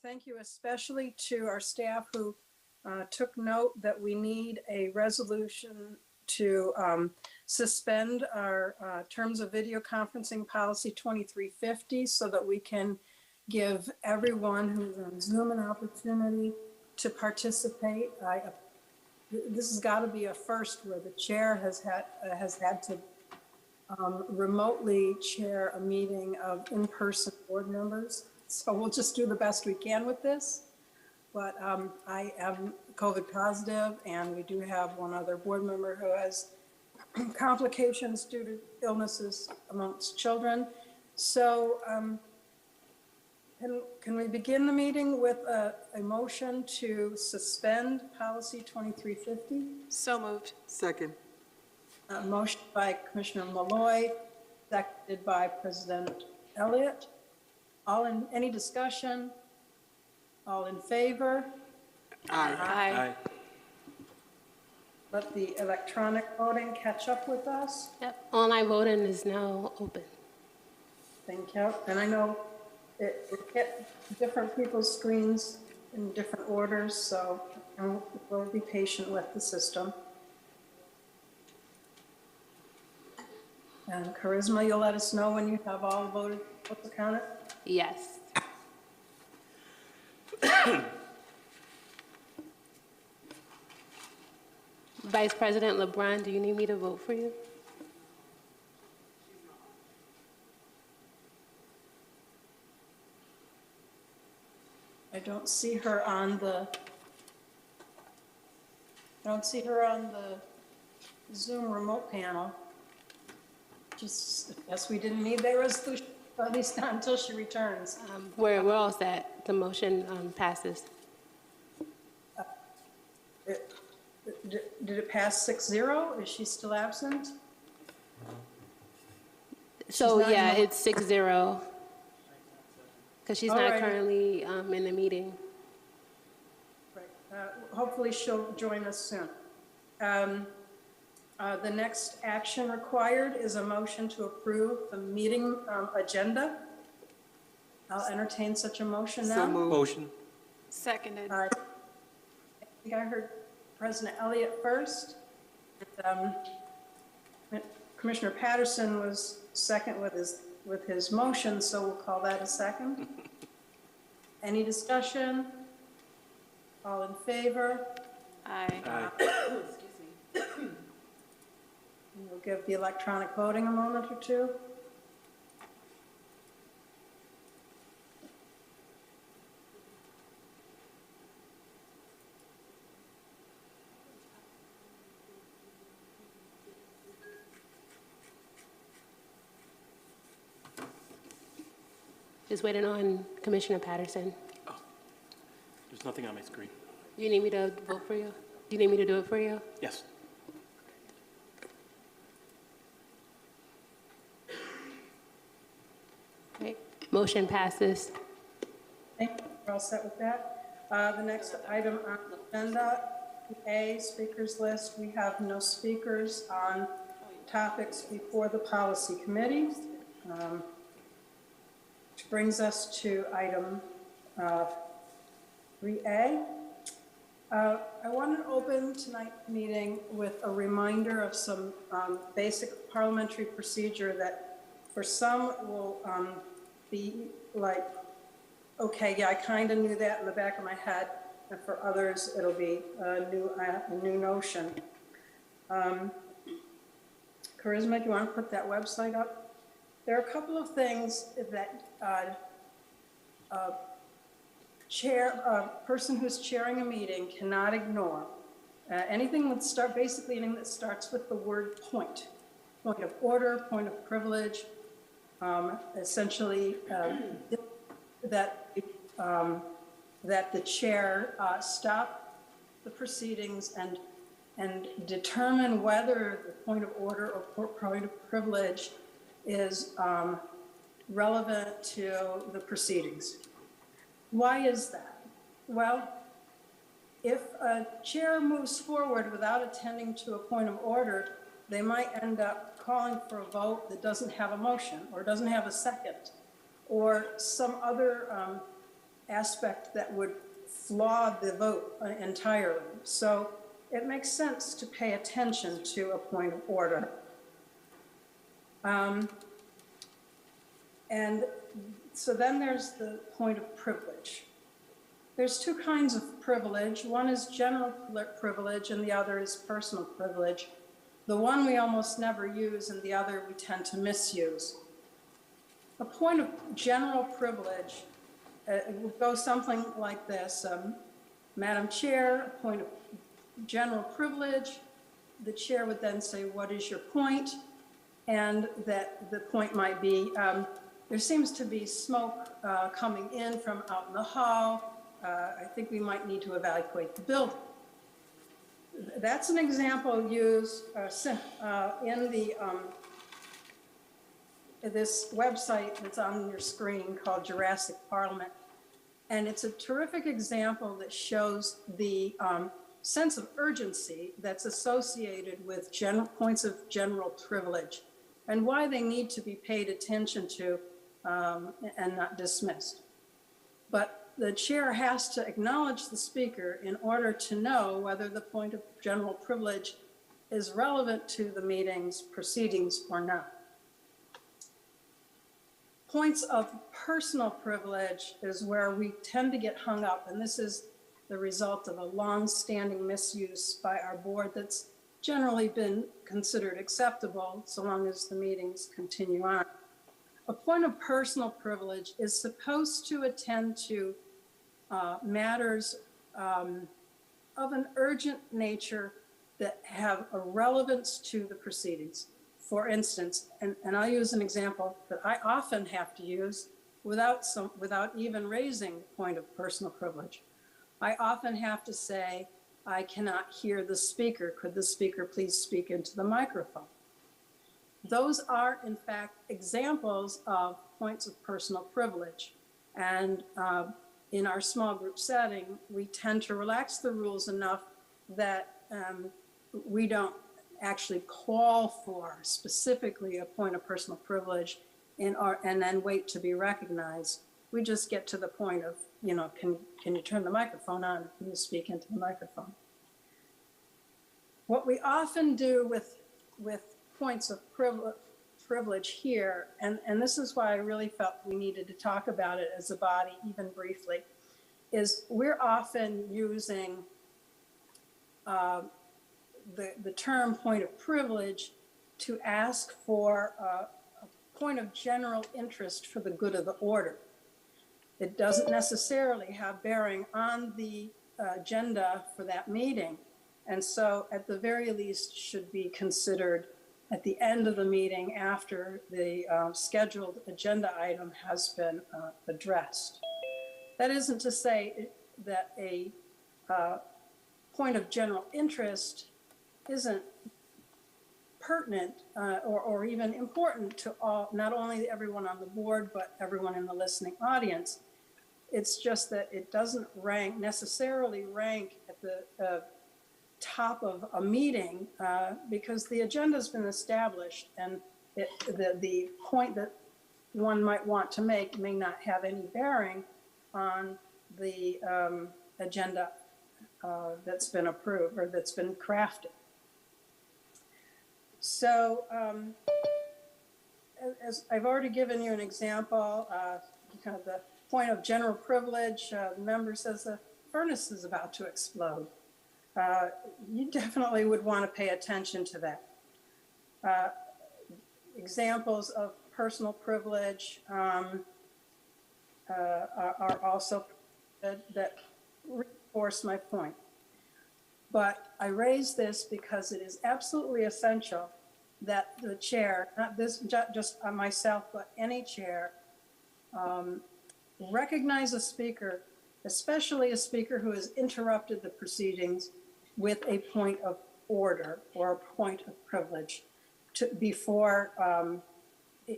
thank you especially to our staff who took note that we need a resolution to suspend our terms of video conferencing policy 2350 so that we can give everyone who's on Zoom an opportunity to participate. This has got to be a first where the chair has had to remotely chair a meeting of in-person board members. So we'll just do the best we can with this. But I am COVID positive, and we do have one other board member who has complications due to illnesses amongst children. So can we begin the meeting with a motion to suspend policy 2350? So moved. Second. A motion by Commissioner Malloy, seconded by President Elliott. Any discussion? All in favor? Aye. Let the electronic voting catch up with us. Yep, online voting is now open. Thank you. And I know it hit different people's screens in different orders, so we'll be patient with the system. And Charisma, you'll let us know when you have all voted, votes counted? Yes. Vice President LeBron, do you need me to vote for you? I don't see her on the Zoom remote panel. Just, yes, we didn't need that resolution, at least not until she returns. We're all set. The motion passes. Did it pass 6-0? Is she still absent? So not yeah, in the- it's 6-0. Because she's All not right. currently in the meeting. Right. Hopefully she'll join us soon. The next action required is a motion to approve the meeting agenda. I'll entertain such a motion now. So moved. Motion. Seconded. I think I heard President Elliott first. Commissioner Patterson was second with his motion, so we'll call that a second. Any discussion? All in favor? Aye. We'll give the electronic voting a moment or two. Just waiting on Commissioner Patterson. There's nothing on my screen. Do you need me to vote for you? Do you need me to do it for you? Yes. Okay. Motion passes. Okay, we're all set with that. The next item on the agenda, A, speakers list. We have no speakers on topics before the policy committee. Which brings us to item 3A. I want to open tonight's meeting with a reminder of some basic parliamentary procedure that for some will be like, okay, yeah, I kind of knew that in the back of my head, and for others it'll be a new notion. Charisma, do you want to put that website up? There are a couple of things that person who's chairing a meeting cannot ignore. Anything that basically anything that starts with the word point of order, point of privilege, essentially that the chair stop the proceedings and determine whether the point of order or point of privilege is relevant to the proceedings. Why is that? Well, if a chair moves forward without attending to a point of order, they might end up calling for a vote that doesn't have a motion or doesn't have a second, or some other aspect that would flaw the vote entirely. So it makes sense to pay attention to a point of order. And so then there's the point of privilege. There's two kinds of privilege. One is general privilege and the other is personal privilege. The one we almost never use and the other we tend to misuse. A point of general privilege would go something like this. Madam Chair, a point of general privilege. The chair would then say, what is your point? And that the point might be, there seems to be smoke coming in from out in the hall. I think we might need to evacuate the building. That's an example used in the this website that's on your screen called Jurassic Parliament. And it's a terrific example that shows the sense of urgency that's associated with points of general privilege and why they need to be paid attention to and not dismissed. But the chair has to acknowledge the speaker in order to know whether the point of general privilege is relevant to the meeting's proceedings or not. Points of personal privilege is where we tend to get hung up, and this is the result of a long-standing misuse by our board that's generally been considered acceptable so long as the meetings continue on. A point of personal privilege is supposed to attend to matters of an urgent nature that have a relevance to the proceedings. For instance, and I'll use an example that I often have to use without even raising the point of personal privilege. I often have to say, I cannot hear the speaker. Could the speaker please speak into the microphone? Those are, in fact, examples of points of personal privilege. And in our small group setting, we tend to relax the rules enough that we don't actually call for specifically a point of personal privilege and then wait to be recognized. We just get to the point of, can you turn the microphone on? Can you speak into the microphone? What we often do with points of privilege here, and this is why I really felt we needed to talk about it as a body, even briefly, is we're often using the term point of privilege to ask for a point of general interest for the good of the order. It doesn't necessarily have bearing on the agenda for that meeting, and so at the very least should be considered at the end of the meeting after the scheduled agenda item has been addressed. That isn't to say that a point of general interest isn't pertinent or even important to all, not only everyone on the board, but everyone in the listening audience. It's just that it doesn't necessarily rank at the top of a meeting because the agenda's been established and the point that one might want to make may not have any bearing on the agenda that's been approved or that's been crafted. So as I've already given you an example, kind of the point of general privilege, the member says the furnace is about to explode. You definitely would want to pay attention to that. Examples of personal privilege are also that reinforce my point. But I raise this because it is absolutely essential that the chair, not this just myself, but any chair, recognize a speaker, especially a speaker who has interrupted the proceedings with a point of order or a point of privilege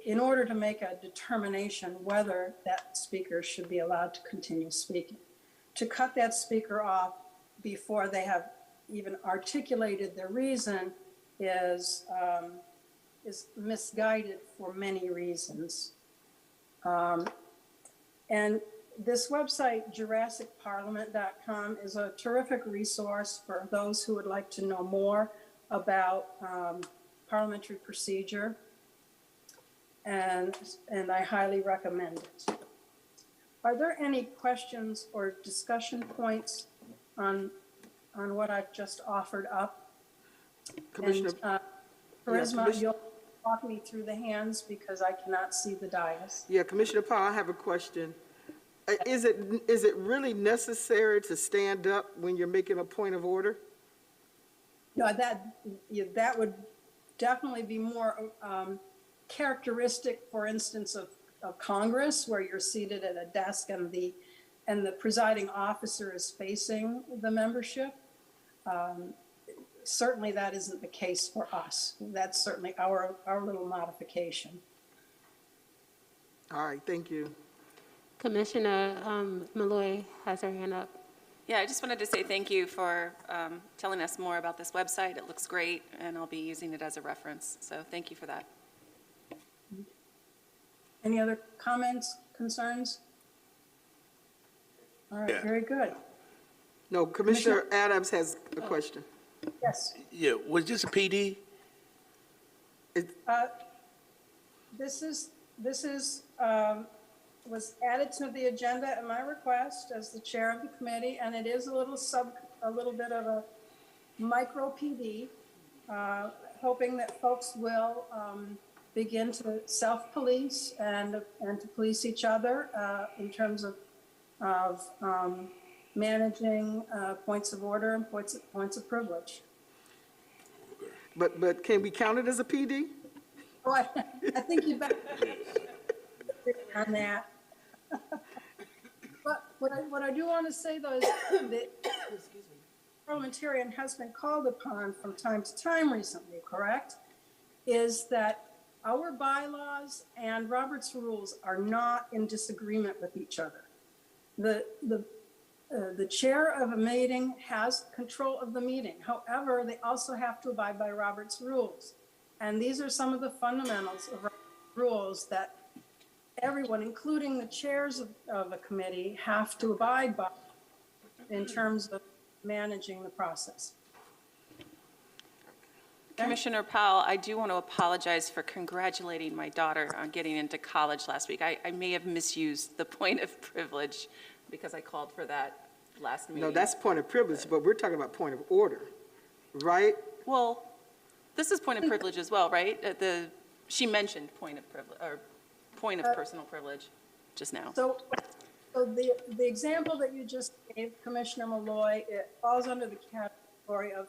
in order to make a determination whether that speaker should be allowed to continue speaking. To cut that speaker off before they have even articulated their reason is misguided for many reasons. And this website, JurassicParliament.com, is a terrific resource for those who would like to know more about parliamentary procedure, and I highly recommend it. Are there any questions or discussion points on what I've just offered up? Commissioner, And, Charisma, Commissioner- you'll walk me through the hands because I cannot see the dais. yeah, Commissioner Powell, I have a question. Is it really necessary to stand up when you're making a point of order? No, that would definitely be more characteristic, for instance, of Congress, where you're seated at a desk and the presiding officer is facing the membership. Certainly that isn't the case for us. That's certainly our little modification. All right, thank you. Commissioner Malloy has her hand up. Yeah, I just wanted to say thank you for telling us more about this website. It looks great, and I'll be using it as a reference. So thank you for that. Any other comments, concerns? All right, Yeah. very good. No, Commissioner Adams has a question. Yes. Yeah, was this a PD? Was added to the agenda at my request as the chair of the committee, and it is a little bit of a micro PD, hoping that folks will begin to self-police and to police each other in terms of managing points of order and points of privilege. But can we count it as a PD? Oh, I think you better on that. But what I do want to say, though, is that parliamentarian has been called upon from time to time recently, correct? Is that our bylaws and Robert's rules are not in disagreement with each other. The chair of a meeting has control of the meeting. However, they also have to abide by Robert's rules. And these are some of the fundamentals of rules that everyone, including the chairs of a committee, have to abide by in terms of managing the process. Commissioner Powell, I do want to apologize for congratulating my daughter on getting into college last week. I may have misused the point of privilege because I called for that last meeting. No, that's point of privilege, but we're talking about point of order, right? Well, this is point of privilege as well, right? She mentioned point of privilege, or point of personal privilege just now. So the example that you just gave, Commissioner Malloy, it falls under the category of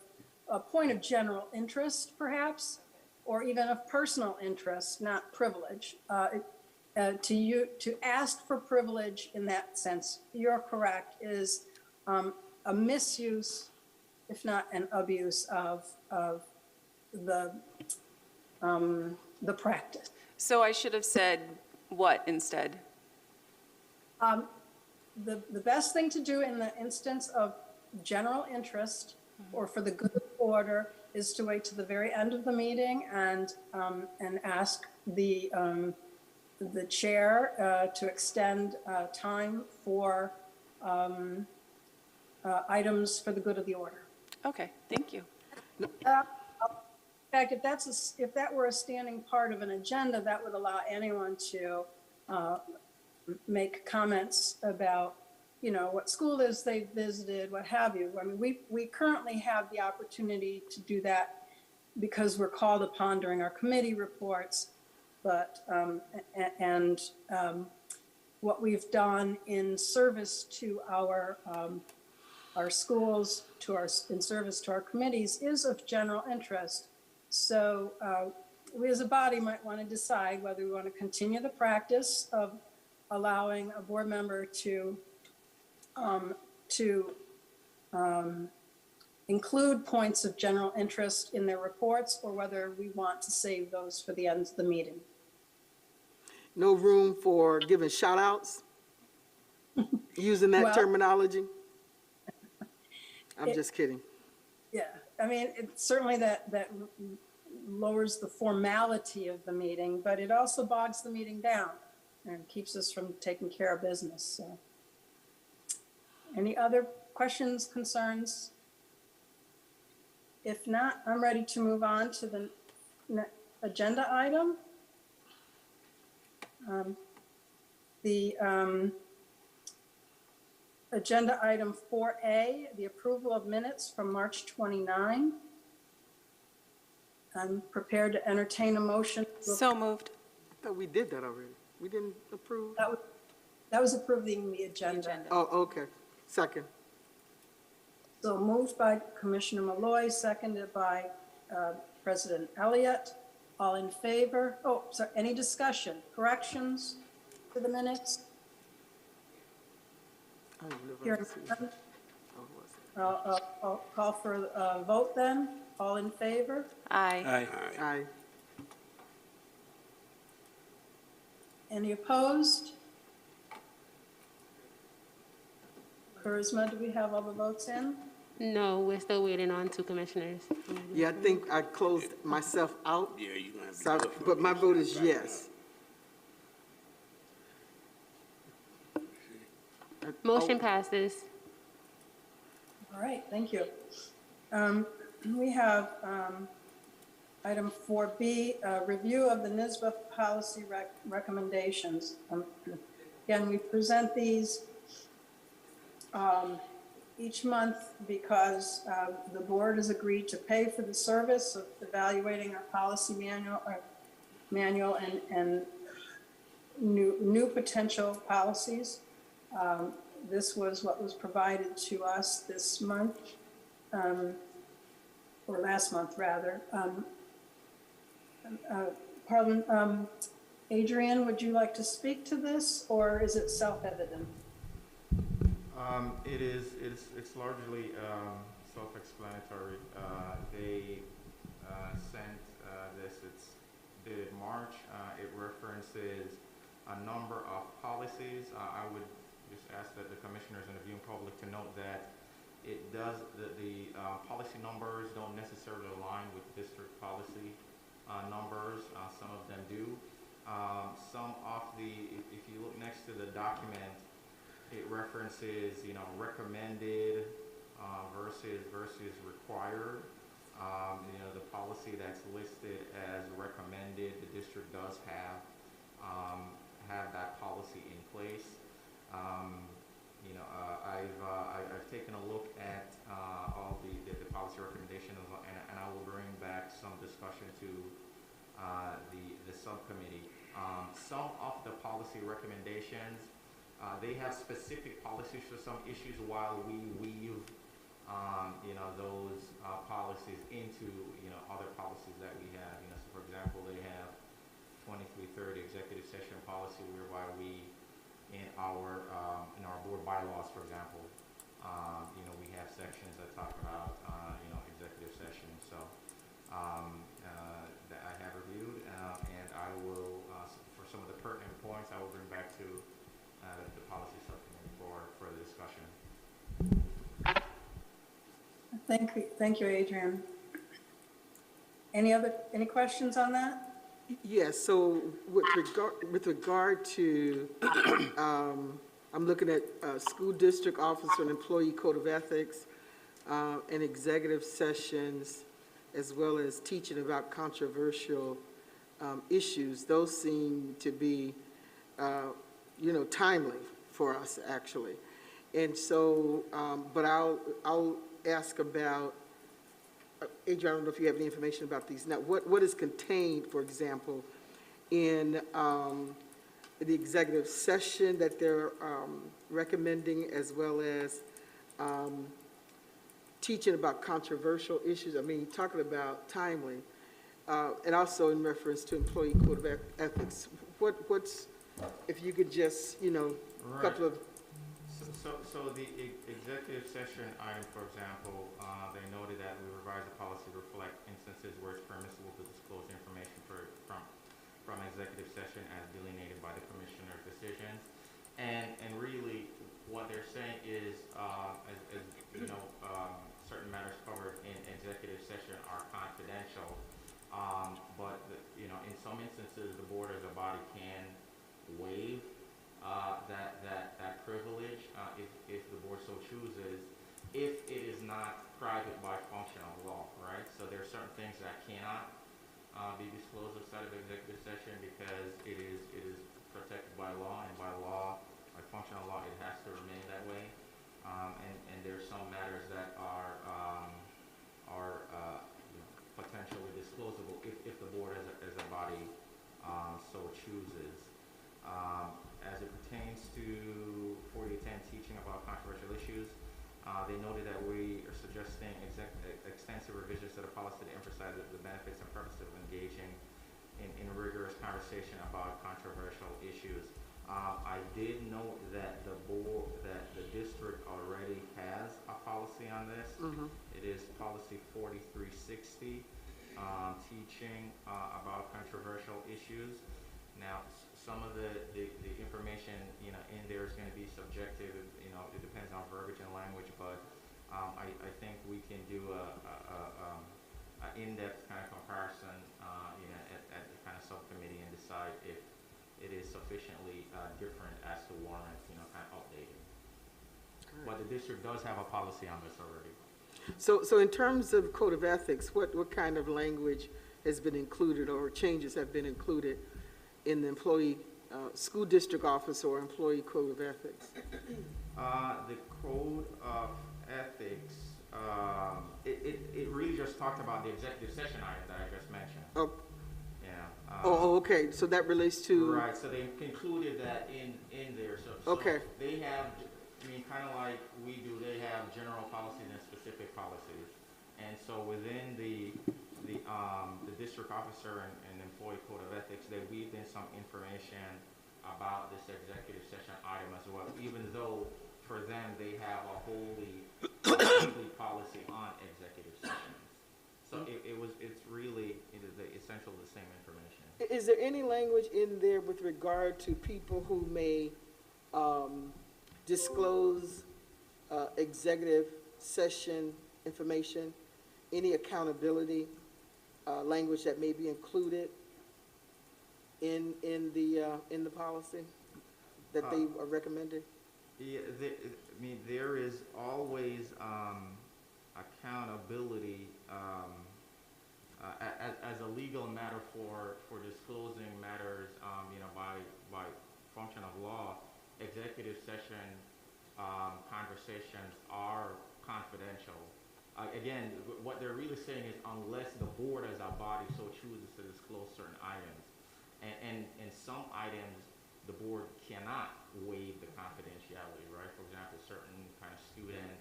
a point of general interest, perhaps, or even of personal interest, not privilege. To ask for privilege in that sense, you're correct, is a misuse, if not an abuse of the practice. So I should have said what instead? The best thing to do in the instance of general interest or for the good of order is to wait to the very end of the meeting and ask the chair to extend time for items for the good of the order. Okay, thank you. In fact, if that were a standing part of an agenda, that would allow anyone to make comments about, what school is they visited, what have you. I mean, we currently have the opportunity to do that because we're called upon during our committee reports, but what we've done in service to our schools, in service to our committees, is of general interest. So we as a body might want to decide whether we want to continue the practice of allowing a board member to include points of general interest in their reports, or whether we want to save those for the end of the meeting. No room for giving shout outs, using that terminology? I'm just kidding. Yeah, I mean, it's certainly that lowers the formality of the meeting, but it also bogs the meeting down and keeps us from taking care of business. So Any other questions, concerns? If not, I'm ready to move on to the agenda item. The agenda item 4A, the approval of minutes from March 29. I'm prepared to entertain a motion. So moved. I thought we did that already. We didn't approve? That was approving the agenda. Oh, okay. Second. So moved by Commissioner Malloy, seconded by President Elliott. All in favor? Oh, sorry, any discussion, corrections to the minutes? I don't know if I Hearing see. none, Oh, what's it? I'll call for a vote then. All in favor? Aye. Aye. Aye. Any opposed? Charisma, do we have all the votes in? No, we're still waiting on two commissioners. Yeah, I think I closed myself out, Yeah, you're gonna have to. so, do it for but my me. vote is yes. Motion passes. All right, thank you. We have item 4B, review of the Nisba policy recommendations. Again, we present these each month because the board has agreed to pay for the service of evaluating our policy manual and new potential policies. This was what was provided to us this month, or last month rather. Adrian, would you like to speak to this, or is it self-evident? It's largely self-explanatory. They sent this, it's dated March. It references a number of policies. I would just ask that the commissioners and the viewing public to note that it does, the policy numbers don't necessarily align with district policy numbers. Some of them do. Some of the, if you look next to the document, it references, recommended versus required. The policy that's listed as recommended, the district does have that policy in place. I've taken a look at all the policy recommendations, and I will bring back some discussion to the subcommittee. Some of the policy recommendations, they have specific policies for some issues, while we weave those policies into other policies that we have. So for example, they have 2330 executive session policy, whereby we in our board bylaws, for example, we have sections that talk about executive session. So that I have reviewed, and I will for some of the pertinent points, I will bring back to the policy subcommittee for further discussion. Thank you, Adrian. Any questions on that? Yes, so with regard to, I'm looking at school district officer and employee code of ethics and executive sessions, as well as teaching about controversial issues. Those seem to be, timely for us, actually. And so, but I'll ask about, Adrian, I don't know if you have any information about these. Now, what is contained, for example, in the executive session that they're recommending, as well as teaching about controversial issues? I mean, talking about timely, and also in reference to employee code of ethics. What's, if you could just, a couple of. So the executive session item, for example, they noted that we revised the policy to reflect instances where it's permissible to disclose information from executive session as delineated by the commissioner's decisions. And really, what they're saying is, certain matters covered in executive session are confidential. But in some instances, the board as a body can waive that privilege if the board so things that cannot be disclosed outside of executive session because it is protected by law, and by law, by functional law, it has to remain that way. And there's some matters that are potentially disclosable if the board as a body so chooses. As it pertains to 4010 teaching about controversial issues, they noted that we are suggesting extensive revisions to the policy to emphasize the benefits and purposes of engaging in rigorous conversation about controversial issues. I did note that the district already has a policy on this. It is policy 4360, teaching about controversial issues. Now, some of the information, in there is going to be subjective. It depends on verbiage and language, but I think we can do an in-depth kind of comparison, at the kind of subcommittee and decide if it is sufficiently different as to warrant, kind of updating. But the district does have a policy on this already. So in terms of code of ethics, what kind of language has been included or changes have been included in the employee, school district office or employee code of ethics? The code of ethics, it really just talked about the executive session item that I just mentioned. Oh, Yeah. okay, so that relates to. Right, so they included that in there, so Okay. they have, kind of like we do, they have general policies and specific policies. And so within the district officer and employee code of ethics, they weaved in some information about this executive session item as well, even though for them they have a wholly policy on executive sessions. So it's really essentially the same information. Is there any language in there with regard to people who may disclose executive session information? Any accountability language that may be included in the policy that they are recommended? Yeah, there is always accountability as a legal matter for disclosing matters, by function of law. Executive session conversations are confidential. Again, what they're really saying is unless the board as a body so chooses to disclose certain items, and some items the board cannot waive the confidentiality, right? For example, certain kind of student,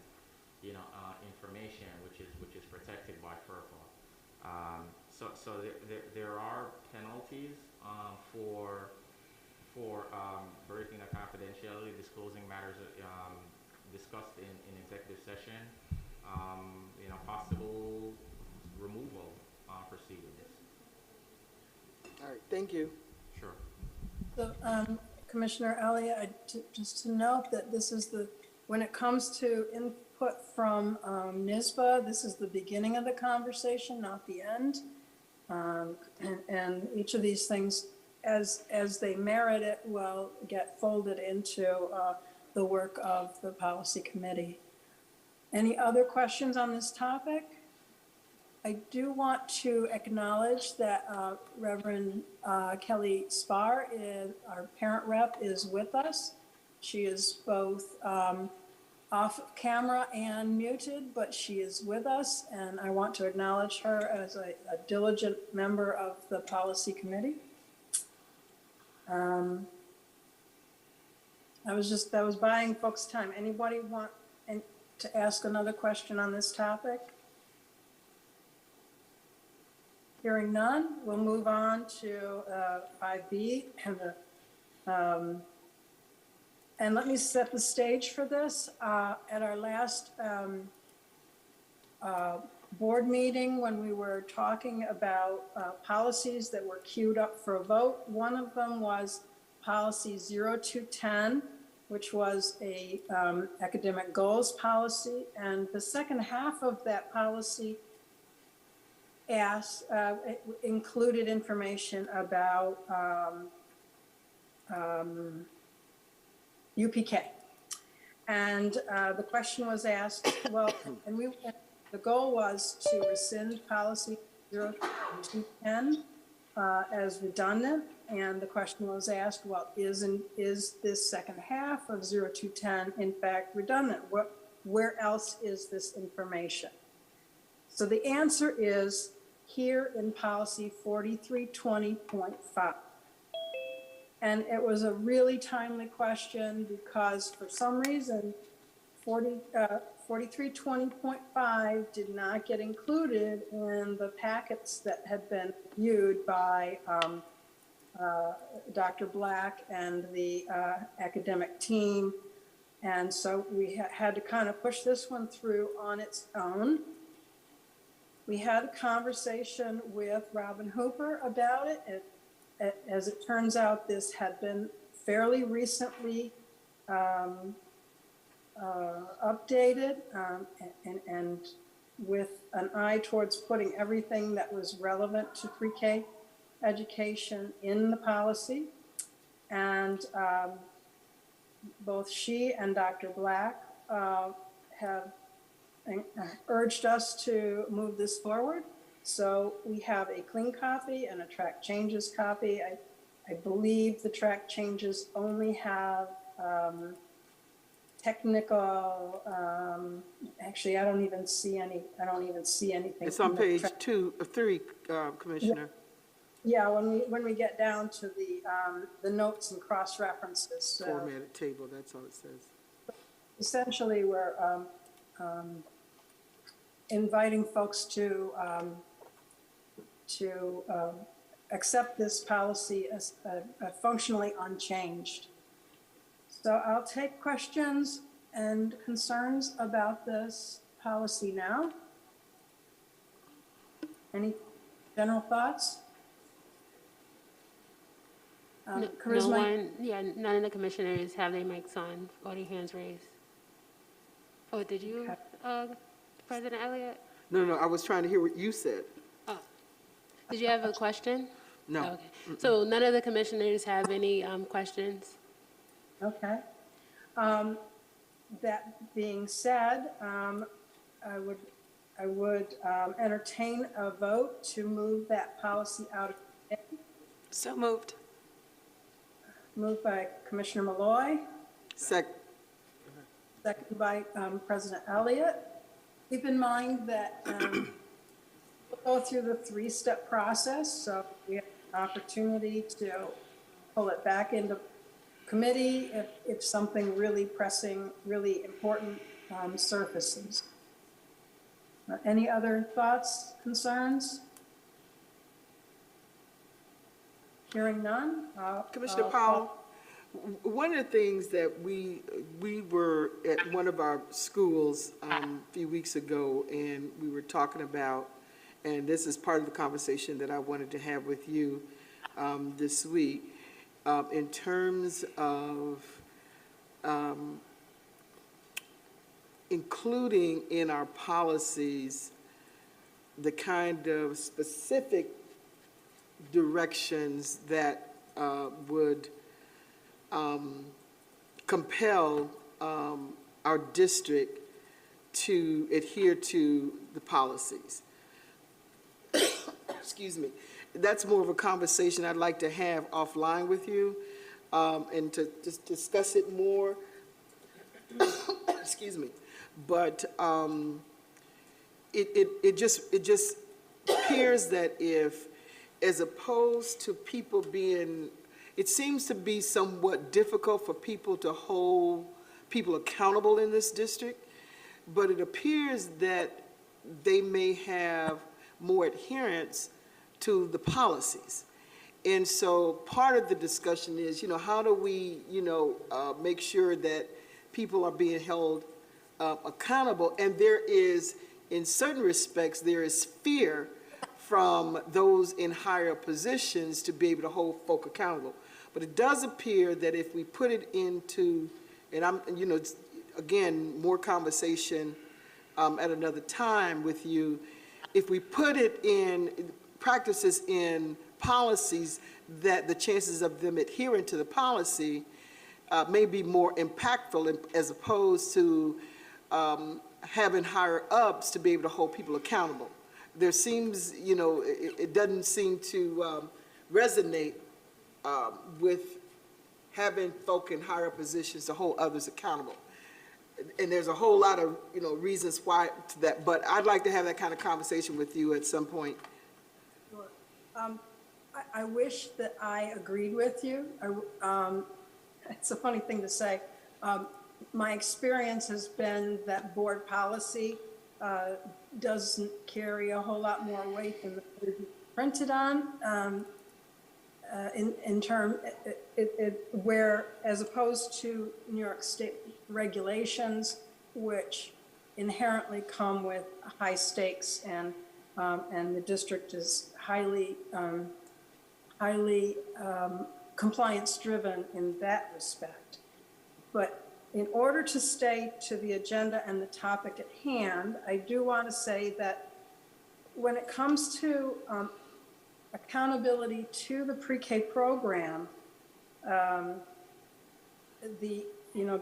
information which is protected by FERPA. So there are penalties for breaking the confidentiality, disclosing matters discussed in executive session, possible removal proceedings. All right, thank you. Sure. So, Commissioner Elliott, just to note that this is when it comes to input from Nisba, this is the beginning of the conversation, not the end. And each of these things, as they merit it, will get folded into the work of the policy committee. Any other questions on this topic? I do want to acknowledge that Reverend Kelly Spar, our parent rep, is with us. She is both off camera and muted, but she is with us, and I want to acknowledge her as a diligent member of the policy committee. I was buying folks' time. Anybody want to ask another question on this topic? Hearing none, we'll move on to 5B. And let me set the stage for this. At our last board meeting, when we were talking about policies that were queued up for a vote, one of them was policy 0210, which was a academic goals policy. And the second half of that policy it included information about UPK. And the question was asked, well, the goal was to rescind policy 0210 as redundant, and the question was asked, well, is this second half of 0210 in fact redundant? Where else is this information? So the answer is here in policy 4320.5. And it was a really timely question because for some reason, 4320.5 did not get included in the packets that had been viewed by Dr. Black and the academic team. And so we had to kind of push this one through on its own. We had a conversation with Robin Hooper about it. As it turns out, this had been fairly recently updated and with an eye towards putting everything that was relevant to pre-K education in the policy. And both she and Dr. Black have urged us to move this forward. So we have a clean copy and a track changes copy. I believe the track changes only have technical, actually, I don't even see anything. It's on page 3, Commissioner. Yeah, when we get down to the notes and cross references. Formatted table, that's all it says. Essentially, we're inviting folks to accept this policy as functionally unchanged. So I'll take questions and concerns about this policy now. Any general thoughts? No one, none of the commissioners have their mics on or their hands raised. Oh, did you, President Elliott? No, I was trying to hear what you said. Oh, did you have a question? No. Okay. So none of the commissioners have any questions? Okay. That being said, I would entertain a vote to move that policy out of committee. So moved. Moved by Commissioner Malloy, Second. seconded by President Elliott. Keep in mind that we'll go through the 3-step process, so we have an opportunity to pull it back into committee if something really pressing, really important surfaces. Any other thoughts, concerns? Hearing none. Commissioner Powell, one of the things that we were at one of our schools a few weeks ago, and we were talking about, and this is part of the conversation that I wanted to have with you this week, in terms of including in our policies the kind of specific directions that would compel our district to adhere to the policies. Excuse me. That's more of a conversation I'd like to have offline with you and to just discuss it more. Excuse me. But it just appears that if, as opposed to people being, it seems to be somewhat difficult for people to hold people accountable in this district, but it appears that they may have more adherence to the policies. And so part of the discussion is, how do we, make sure that people are being held accountable? And there is, in certain respects, there is fear from those in higher positions to be able to hold folk accountable. But it does appear that if we put it into, and it's, again, more conversation at another time with you, if we put it in practices in policies, that the chances of them adhering to the policy may be more impactful as opposed to having higher ups to be able to hold people accountable. there seems, it doesn't seem to resonate with having folk in higher positions to hold others accountable. And there's a whole lot of, reasons why to that, but I'd like to have that kind of conversation with you at some point. Sure. I wish that I agreed with you. It's a funny thing to say. My experience has been that board policy doesn't carry a whole lot more weight than the printed on. In term, where as opposed to New York State regulations, which inherently come with high stakes, and the district is highly compliance driven in that respect. But in order to stay to the agenda and the topic at hand, I do want to say that when it comes to accountability to the pre-K program,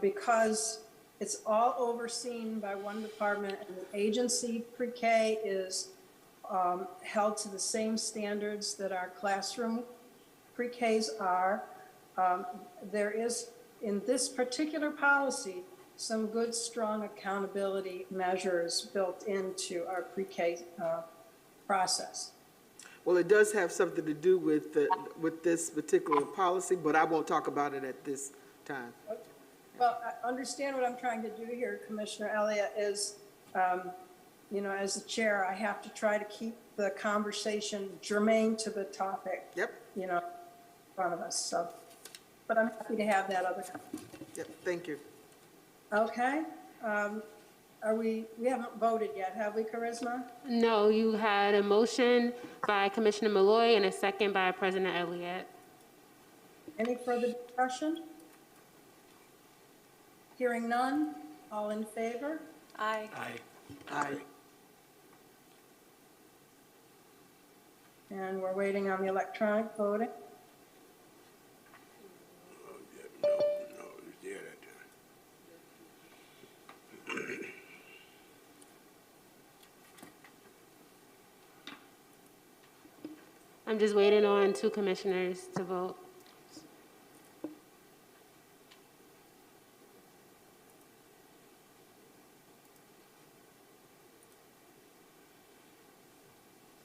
because it's all overseen by one department and the agency pre-K is held to the same standards that our classroom pre-Ks are, there is, in this particular policy, some good, strong accountability measures built into our pre-K process. Well, it does have something to do with this particular policy, but I won't talk about it at this time. Well, I understand what I'm trying to do here, Commissioner Elliott, is, as the chair, I have to try to keep the conversation germane to the topic. Yep. In front of us, so, but I'm happy to have that other time. Yep, thank you. Okay, we haven't voted yet, have we, Charisma? No, you had a motion by Commissioner Malloy and a second by President Elliott. Any further discussion? Hearing none, all in favor? Aye. Aye. And we're waiting on the electronic voting. No, it's there that time. I'm just waiting on 2 commissioners to vote.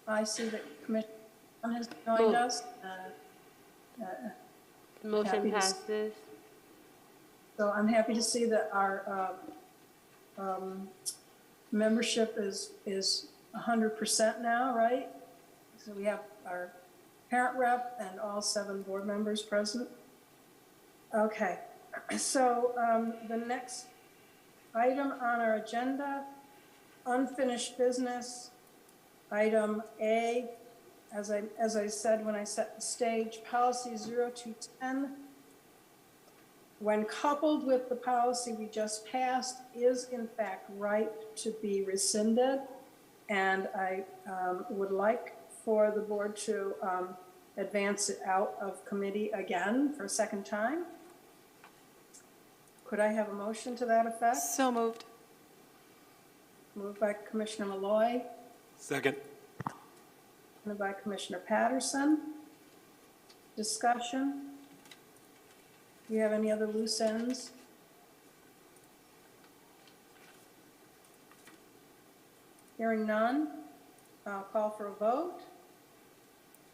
I see that Commissioner has joined us. Motion Happy to- passes. So I'm happy to see that our membership is 100% now, right? So we have our parent rep and all 7 board members present. Okay, so the next item on our agenda, unfinished business. Item A, as I said when I set the stage, policy 0210, when coupled with the policy we just passed, is in fact ripe to be rescinded. And I would like for the board to advance it out of committee again for a second time. Could I have a motion to that effect? So moved. Moved by Commissioner Malloy. Second. Seconded by Commissioner Patterson. Discussion? Do you have any other loose ends? Hearing none, I'll call for a vote.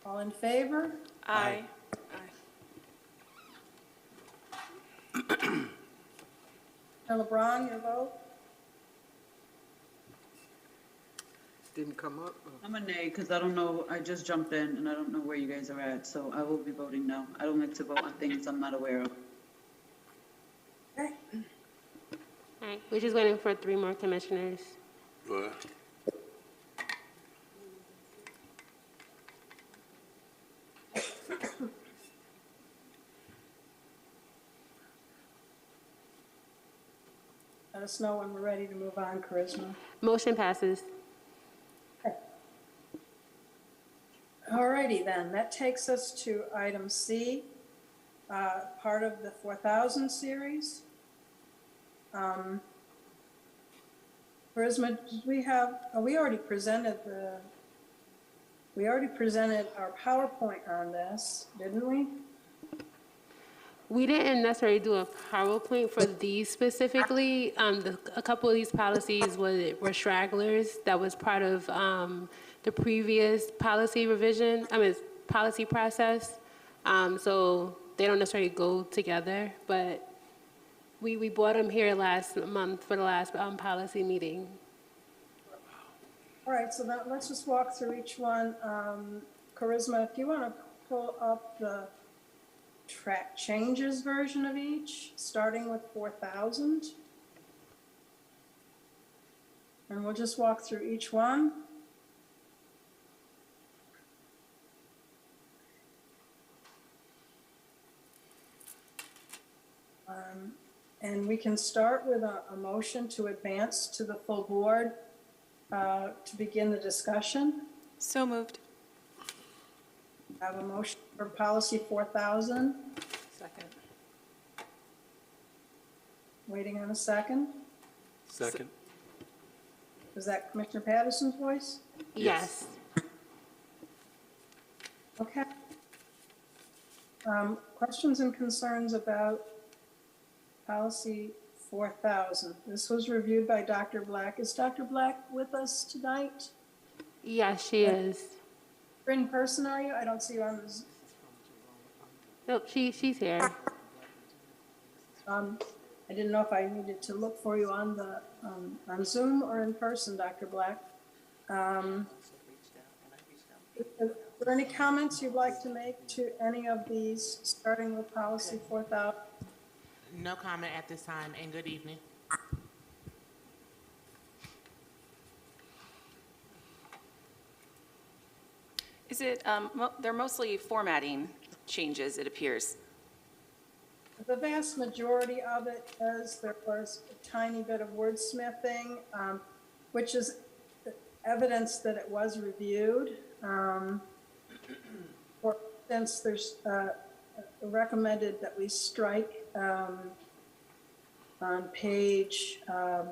All in favor? Aye. LeBron, your vote? Didn't come up. I'm a nay, because I don't know, I just jumped in and I don't know where you guys are at, so I will be voting no. I don't like to vote on things I'm not aware of. Okay. All right, we're just waiting for 3 more commissioners. What? Let us know when we're ready to move on, Charisma. Motion passes. All righty then, that takes us to item C, part of the 4000 series. Charisma, did we already presented the We already presented our PowerPoint on this, didn't we? We didn't necessarily do a PowerPoint for these specifically. A couple of these policies were stragglers that was part of the previous policy revision, policy process. So they don't necessarily go together, but we brought them here last month for the last policy meeting. All right, so now let's just walk through each one. Charisma, if you want to pull up the track changes version of each, starting with 4,000. And we'll just walk through each one. And we can start with a motion to advance to the full board to begin the discussion. So moved. I have a motion for policy 4,000. Second. Waiting on a second. Second. Was that Commissioner Patterson's voice? Yes. Okay. Questions and concerns about policy 4,000? This was reviewed by Dr. Black. Is Dr. Black with us tonight? Yes, she is. You're in person, are you? I don't see you on this. Nope, she's here. I didn't know if I needed to look for you on the on Zoom or in person, Dr. Black. Are there any comments you'd like to make to any of these, starting with policy 4,000? No comment at this time, and good evening. Is it, they're mostly formatting changes, it appears. The vast majority of it is, there was a tiny bit of wordsmithing, which is evidence that it was reviewed. For instance, there's recommended that we strike on page, I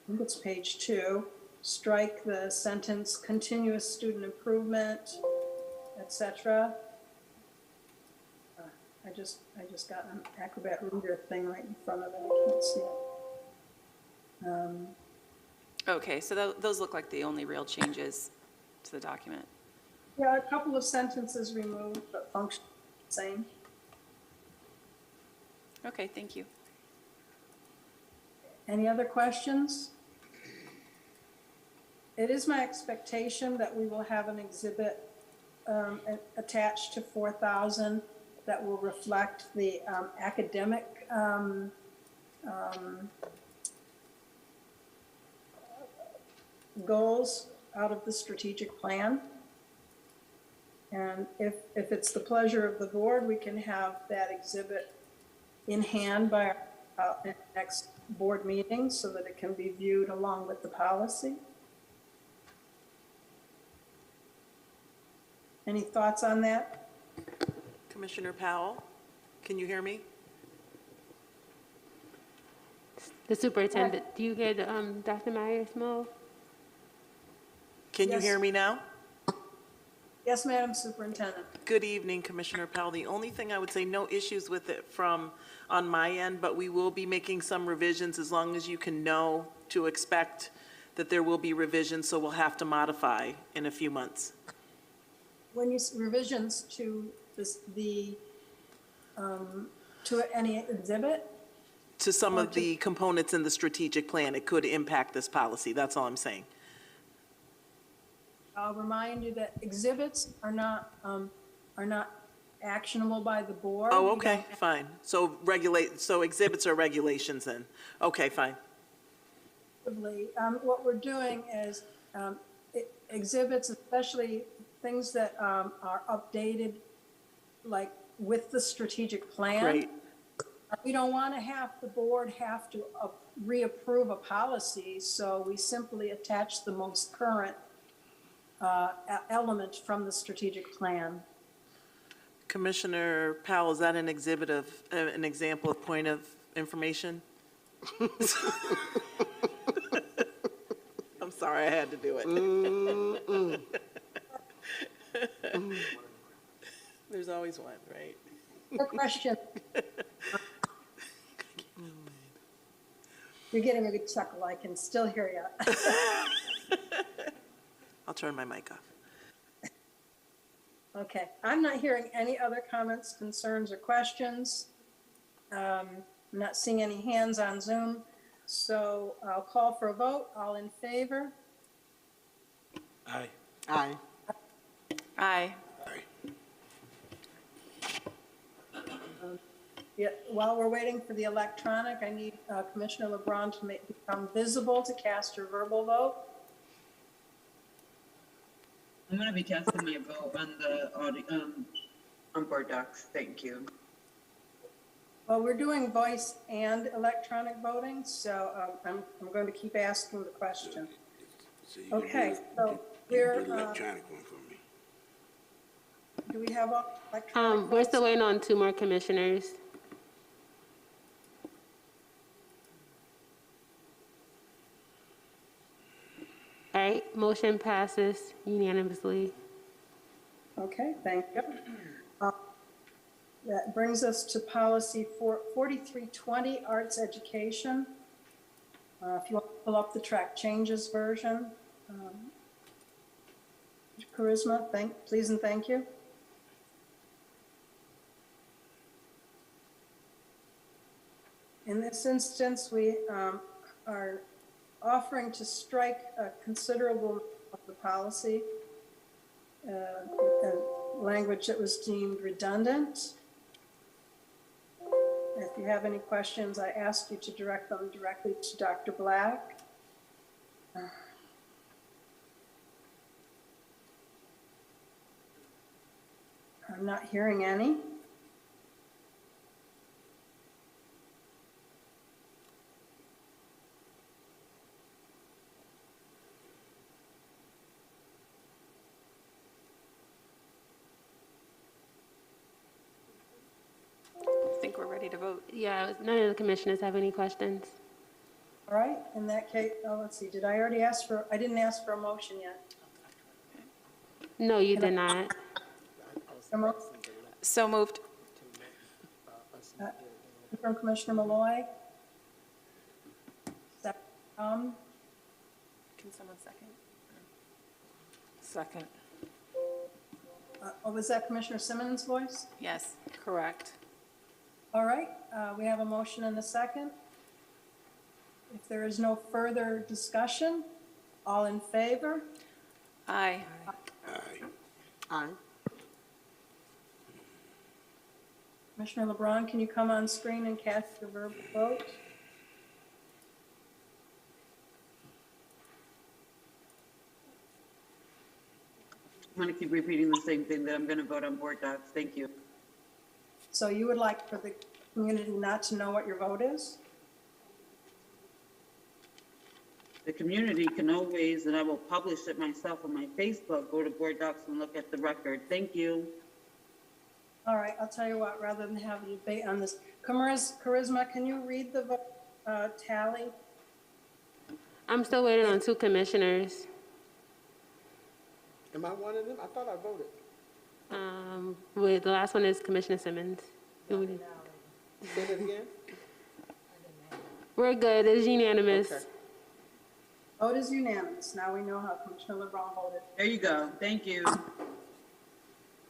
think it's page 2, strike the sentence continuous student improvement, etc. I just got an Acrobat Reader thing right in front of it. I can't see it. Okay, so those look like the only real changes to the document. Yeah, a couple of sentences removed, but function the same. Okay, thank you. Any other questions? It is my expectation that we will have an exhibit attached to 4,000 that will reflect the academic goals out of the strategic plan. And if it's the pleasure of the board, we can have that exhibit in hand by our next board meeting so that it can be viewed along with the policy. Any thoughts on that? Commissioner Powell, can you hear me? The superintendent, do you hear Dr. Myers-Mo? Can you Yes. hear me now? Yes, Madam Superintendent. Good evening, Commissioner Powell. The only thing I would say, no issues with it on my end, but we will be making some revisions as long as you can know to expect that there will be revisions, so we'll have to modify in a few months. When you revisions to to any exhibit? To some of the components in the strategic plan, it could impact this policy. That's all I'm saying. I'll remind you that exhibits are not actionable by the board. Oh, okay, fine. So exhibits are regulations then. Okay, fine. What we're doing is exhibits, especially things that are updated, like with the strategic plan. Great. We don't want to have the board have to reapprove a policy, so we simply attach the most current element from the strategic plan. Commissioner Powell, is that an exhibit of, an example of point of information? I'm sorry, I had to do it. There's always one, right? Quick question. You're getting a good chuckle. I can still hear you. I'll turn my mic off. Okay, I'm not hearing any other comments, concerns, or questions. I'm not seeing any hands on Zoom, so I'll call for a vote. All in favor? Aye. Aye. Aye. Yeah, while we're waiting for the electronic, I need Commissioner LeBron to become visible to cast your verbal vote. I'm going to be casting my vote on the on board docs. Thank you. Well, we're doing voice and electronic voting, so I'm going to keep asking the question. So you can Okay, do- so you we're, can do the electronic one for me. do we have electronic? We're still waiting on 2 more commissioners. All right, motion passes unanimously. Okay, thank you. That brings us to policy 4320, arts education. If you want to pull up the track changes version. Charisma, please and thank you. In this instance, we are offering to strike a considerable of the policy, language that was deemed redundant. If you have any questions, I ask you to direct them directly to Dr. Black. I'm not hearing any. I think we're ready to vote. Yeah, none of the commissioners have any questions. All right, in that case, let's see, did I already ask for, I didn't ask for a motion yet. No, you did not. So moved. From Commissioner Malloy. Second, Can someone second? Second. was that Commissioner Simmons' voice? Yes. Correct. All right, we have a motion and a second. If there is no further discussion, all in favor? Aye. Aye. Aye. Commissioner LeBron, can you come on screen and cast your verbal vote? I'm going to keep repeating the same thing, that I'm going to vote on board docs. Thank you. So you would like for the community not to know what your vote is? The community can always, and I will publish it myself on my Facebook, go to board docs and look at the record. Thank you. All right, I'll tell you what, rather than have a debate on this, Charisma, can you read the vote tally? I'm still waiting on 2 commissioners. Am I one of them? I thought I voted. Wait, the last one is Commissioner Simmons. Say it again? We're good, it's unanimous. Okay. Vote is unanimous. Now we know how Commissioner LeBron voted. There you go. Thank you.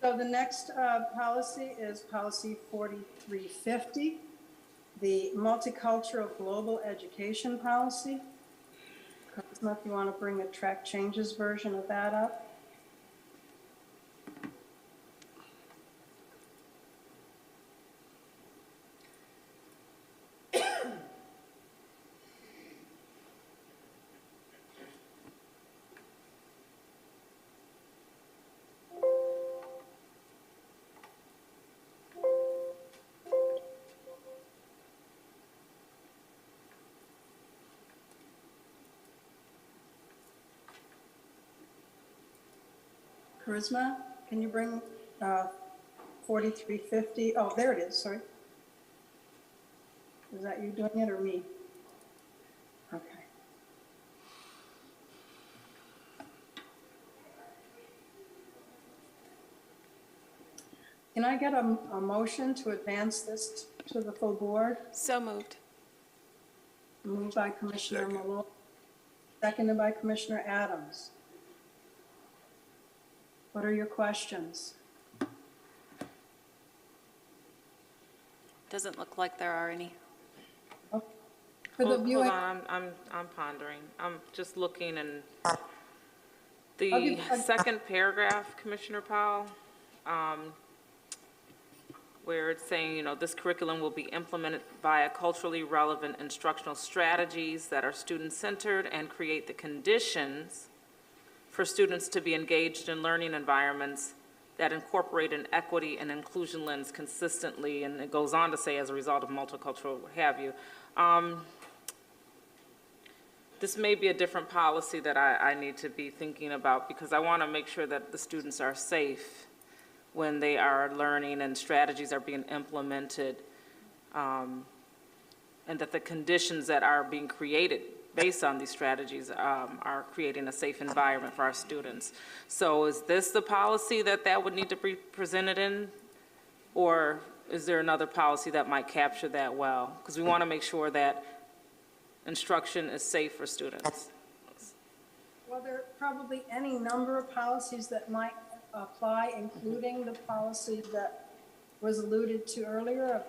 So the next policy is policy 4350, the multicultural global education policy. Charisma, if you want to bring a track changes version of that up. Charisma, can you bring 4350? Oh, there it is, sorry. Is that you doing it or me? Okay. Can I get a motion to advance this to the full board? So moved. Moved by Commissioner Second. Malone, seconded by Commissioner Adams. What are your questions? Doesn't look like there are any. For the Hold viewing, on, I'm pondering. I'm just looking and I'll the give- second paragraph, Commissioner Powell, where it's saying, you know, this curriculum will be implemented via culturally relevant instructional strategies that are student-centered and create the conditions for students to be engaged in learning environments that incorporate an equity and inclusion lens consistently, and it goes on to say as a result of multicultural, what have you. This may be a different policy that I need to be thinking about, because I want to make sure that the students are safe when they are learning and strategies are being implemented, and that the conditions that are being created based on these strategies are creating a safe environment for our students. So is this the policy that would need to be presented in? Or is there another policy that might capture that well? Because we want to make sure that instruction is safe for students. well, there are probably any number of policies that might apply, including the policy that was alluded to earlier,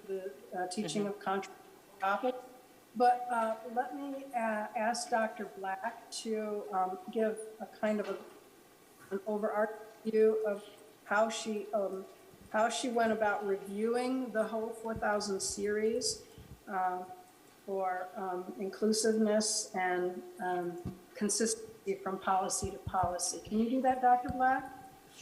the teaching of controversial topics. But let me ask Dr. Black to give a kind of an overarching view of how she went about reviewing the whole 4,000 series for inclusiveness and consistency from policy to policy. Can you do that, Dr. Black?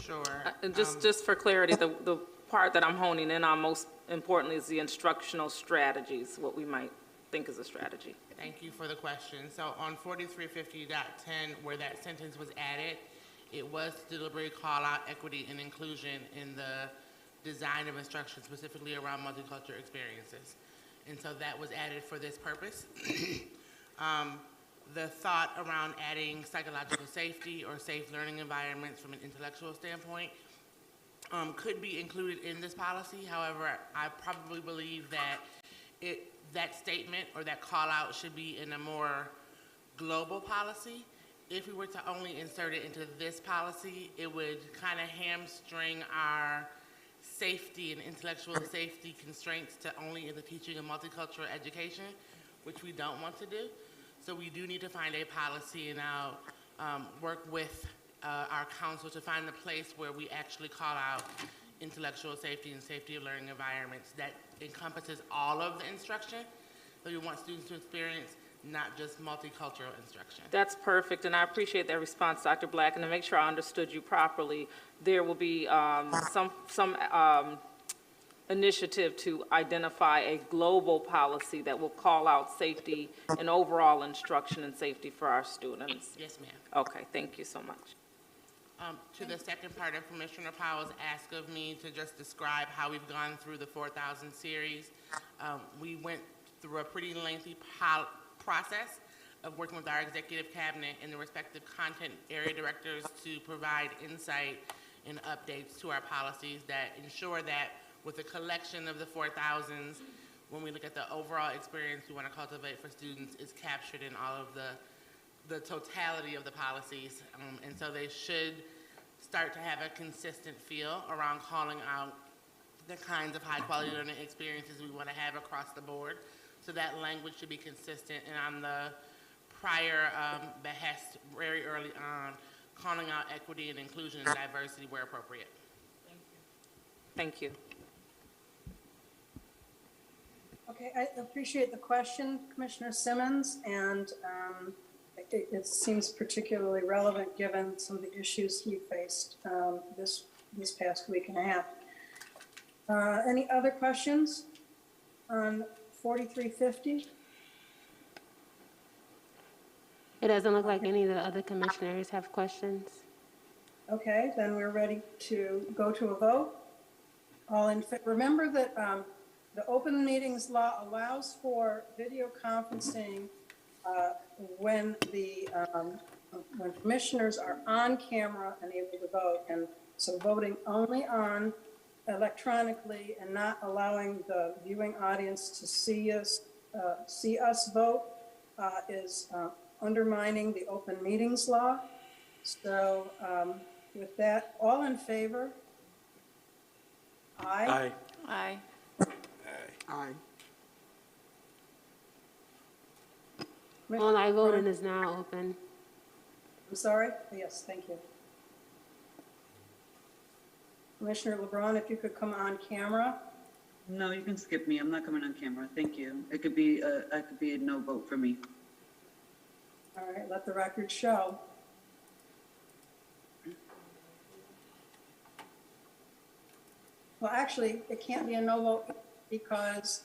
Sure. And just for clarity, the part that I'm honing in on most importantly is the instructional strategies, what we might think is a strategy. Thank you for the question. So on 4350.10, where that sentence was added, it was to deliberately call out equity and inclusion in the design of instruction, specifically around multicultural experiences. And so that was added for this purpose. The thought around adding psychological safety or safe learning environments from an intellectual standpoint could be included in this policy. However, I probably believe that that statement or that call out should be in a more global policy. If we were to only insert it into this policy, it would kind of hamstring our safety and intellectual safety constraints to only in the teaching of multicultural education, which we don't want to do. So we do need to find a policy, and I'll work with our council to find the place where we actually call out intellectual safety and safety of learning environments that encompasses all of the instruction that we want students to experience, not just multicultural instruction. That's perfect, and I appreciate that response, Dr. Black. And to make sure I understood you properly, there will be some initiative to identify a global policy that will call out safety and overall instruction and safety for our students. Yes, ma'am. Okay, thank you so much. To the second part of Commissioner Powell's ask of me to just describe how we've gone through the 4,000 series, we went through a pretty lengthy process of working with our executive cabinet and the respective content area directors to provide insight and updates to our policies that ensure that with the collection of the 4,000s, when we look at the overall experience we want to cultivate for students, is captured in all of the totality of the policies. And so they should start to have a consistent feel around calling out the kinds of high-quality learning experiences we want to have across the board. So that language should be consistent, and on the prior behest very early on, calling out equity and inclusion and diversity where appropriate. Thank you. Okay, I appreciate the question, Commissioner Simmons, and it seems particularly relevant given some of the issues he faced this past week and a half. Any other questions on 4350? It doesn't look like any of the other commissioners have questions. Okay, then we're ready to go to a vote. All in remember that the open meetings law allows for video conferencing when commissioners are on camera and able to vote. And So voting only on electronically and not allowing the viewing audience to see us vote is undermining the open meetings law. So with that, all in favor? Aye. Aye. Aye. Aye. Online voting is now open. I'm sorry? Yes, thank you. Commissioner LeBron, if you could come on camera. No, you can skip me. I'm not coming on camera. Thank you. It could be a no vote for me. All right, let the record show. Well, actually, it can't be a no vote because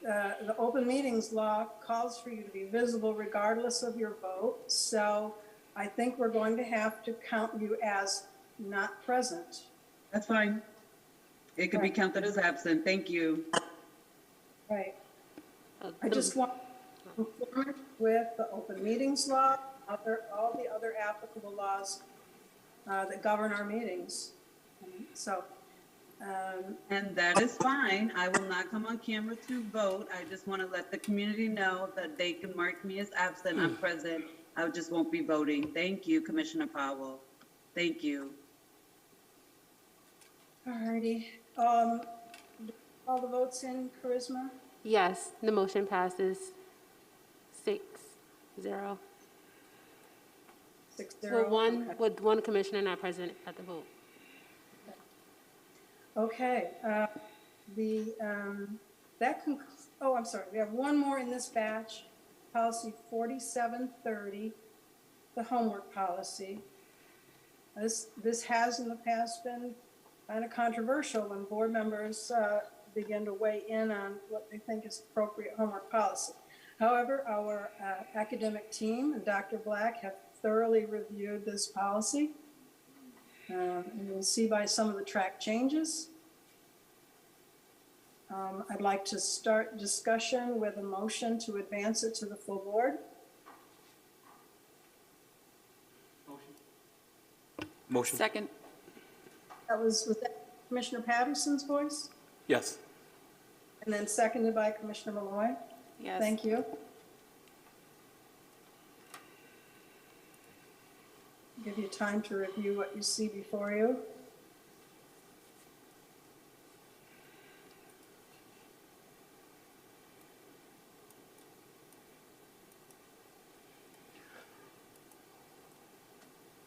the open meetings law calls for you to be visible regardless of your vote. So I think we're going to have to count you as not present. That's fine. It could be counted as absent. Thank you. Right. I just want to conform with the open meetings law, all the other applicable laws that govern our meetings. So. And that is fine. I will not come on camera to vote. I just want to let the community know that they can mark me as absent. I'm present. I just won't be voting. Thank you, Commissioner Powell. Thank you. All righty. All the votes in, Charisma? Yes, the motion passes 6-0. 6-0. With one commissioner not present at the vote. Okay, that concludes, oh, I'm sorry, we have one more in this batch, policy 4730, the homework policy. This has in the past been kind of controversial when board members begin to weigh in on what they think is appropriate homework policy. However, our academic team and Dr. Black have thoroughly reviewed this policy. And you'll see by some of the track changes. I'd like to start discussion with a motion to advance it to the full board. Motion. Second. Was that Commissioner Patterson's voice? Yes. And then seconded by Commissioner Malloy? Yes. Thank you. Give you time to review what you see before you.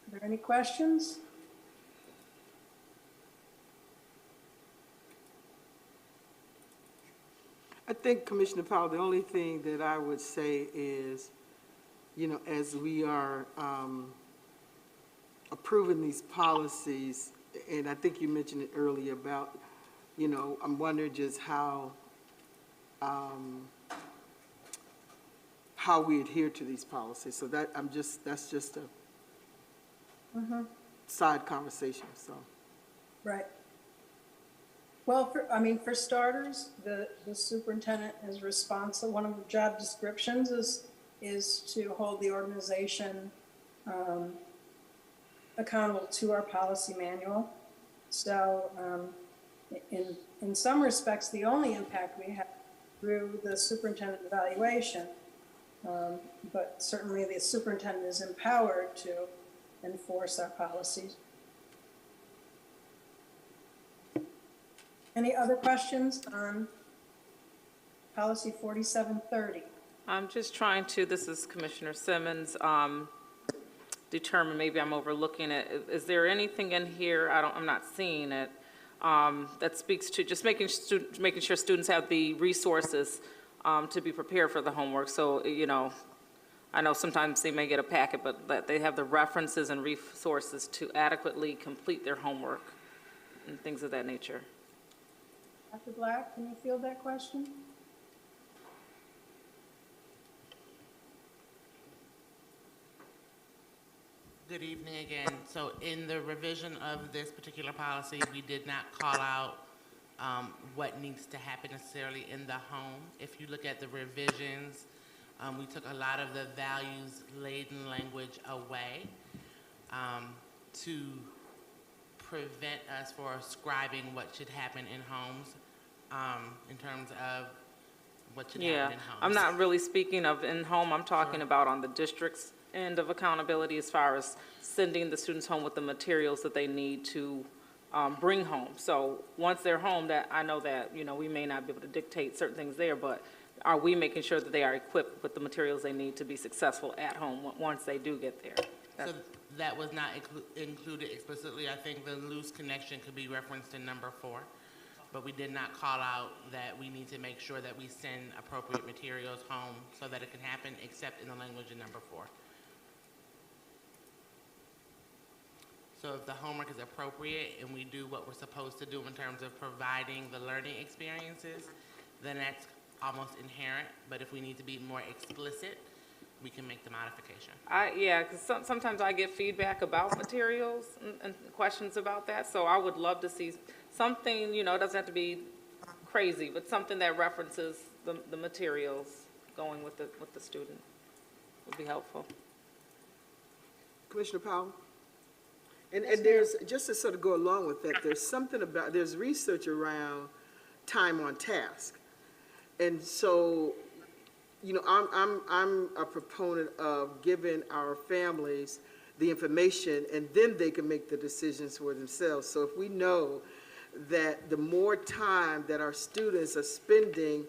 Are there any questions? I think, Commissioner Powell, the only thing that I would say is, you know, as we are approving these policies, and I think you mentioned it earlier about, you know, I'm wondering just how we adhere to these policies. So that that's just a side conversation, so. Right. Well, for starters, the superintendent is responsible. One of the job descriptions is to hold the organization accountable to our policy manual. So in some respects, the only impact we have through the superintendent evaluation, but certainly the superintendent is empowered to enforce our policies. Any other questions on policy 4730? I'm just trying to, this is Commissioner Simmons, determine, maybe I'm overlooking it. Is there anything in here, I'm not seeing it, that speaks to just making sure students have the resources to be prepared for the homework? So, you know, I know sometimes they may get a packet, but that they have the references and resources to adequately complete their homework and things of that nature. Dr. Black, can you field that question? Good evening again. So in the revision of this particular policy, we did not call out what needs to happen necessarily in the home. If you look at the revisions, we took a lot of the values-laden language away to prevent us for scribing what should happen in homes, in terms of what should Yeah, happen in homes. I'm not really speaking of in-home, I'm talking about on the district's end of accountability as far as sending the students home with the materials that they need to bring home. So once they're home, that, I know that, you know, we may not be able to dictate certain things there, but are we making sure that they are equipped with the materials they need to be successful at home once they do get there? So that was not included explicitly. I think the loose connection could be referenced in number 4, but we did not call out that we need to make sure that we send appropriate materials home so that it can happen, except in the language in number 4. So if the homework is appropriate and we do what we're supposed to do in terms of providing the learning experiences, then that's almost inherent. But if we need to be more explicit, we can make the modification. Yeah, because sometimes I get feedback about materials and questions about that, so I would love to see something, you know, it doesn't have to be crazy, but something that references the materials going with the student would be helpful. Commissioner Powell? And there's, just to sort of go along with that, there's something about, there's research around time on task. And so, you know, I'm a proponent of giving our families the information, and then they can make the decisions for themselves. So if we know that the more time that our students are spending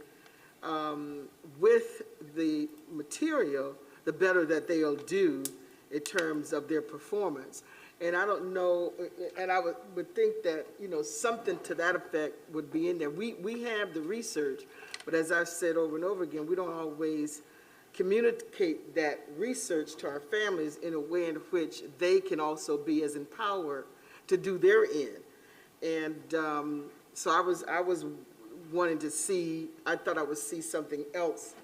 with the material, the better that they'll do in terms of their performance. And I don't know, and I would think that, you know, something to that effect would be in there. We have the research, but as I've said over and over again, we don't always communicate that research to our families in a way in which they can also be as empowered to do their end. And so I was wanting to see, I thought I would see something else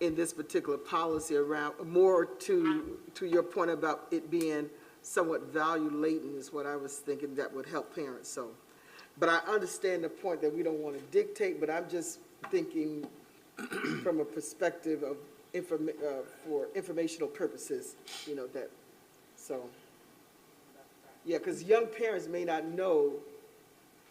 in this particular policy around, more to your point about it being somewhat value laden is what I was thinking that would help parents. So, but I understand the point that we don't want to dictate, but I'm just thinking from a perspective of for informational purposes, you know, that, so. Yeah, because young parents may not know,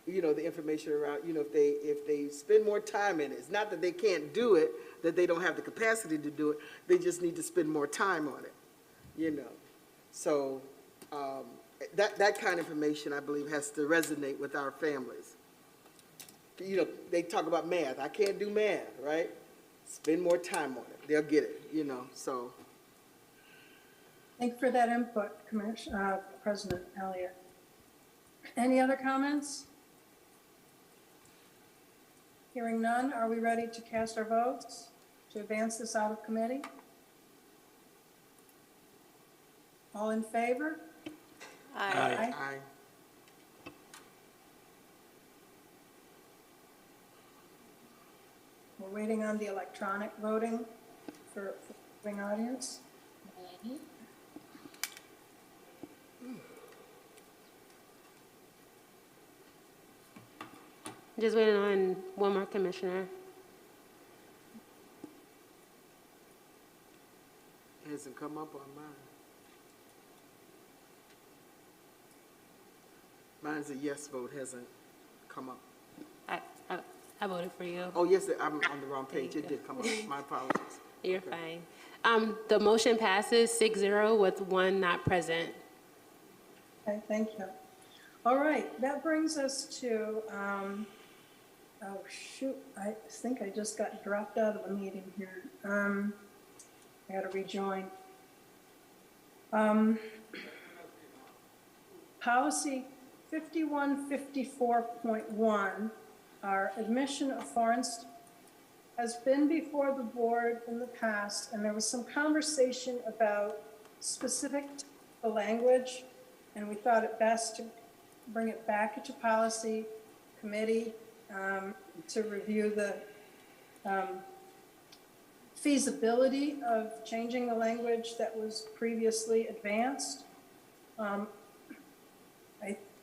you know, the information around, you know, if they spend more time in it. It's not that they can't do it, that they don't have the capacity to do it. They just need to spend more time on it, you know. So that kind of information, I believe, has to resonate with our families. You know, they talk about math. I can't do math, right? Spend more time on it. They'll get it, you know, so. Thank you for that input, President Elliott. Any other comments? Hearing none, are we ready to cast our votes to advance this out of committee? All in favor? Aye. We're waiting on the electronic voting for the viewing audience. Just waiting on one more commissioner. It hasn't come up on mine. Mine's a yes vote, hasn't come up. I voted for you. Oh, yes, I'm on the wrong page. It did come up. My apologies. You're fine. The motion passes 6-0 with one not present. Okay, thank you. All right, that brings us to, oh shoot, I think I just got dropped out of the meeting here. I gotta rejoin. Policy 5154.1, our admission of foreign has been before the board in the past, and there was some conversation about specific to the language, and we thought it best to bring it back into policy committee to review the feasibility of changing the language that was previously advanced.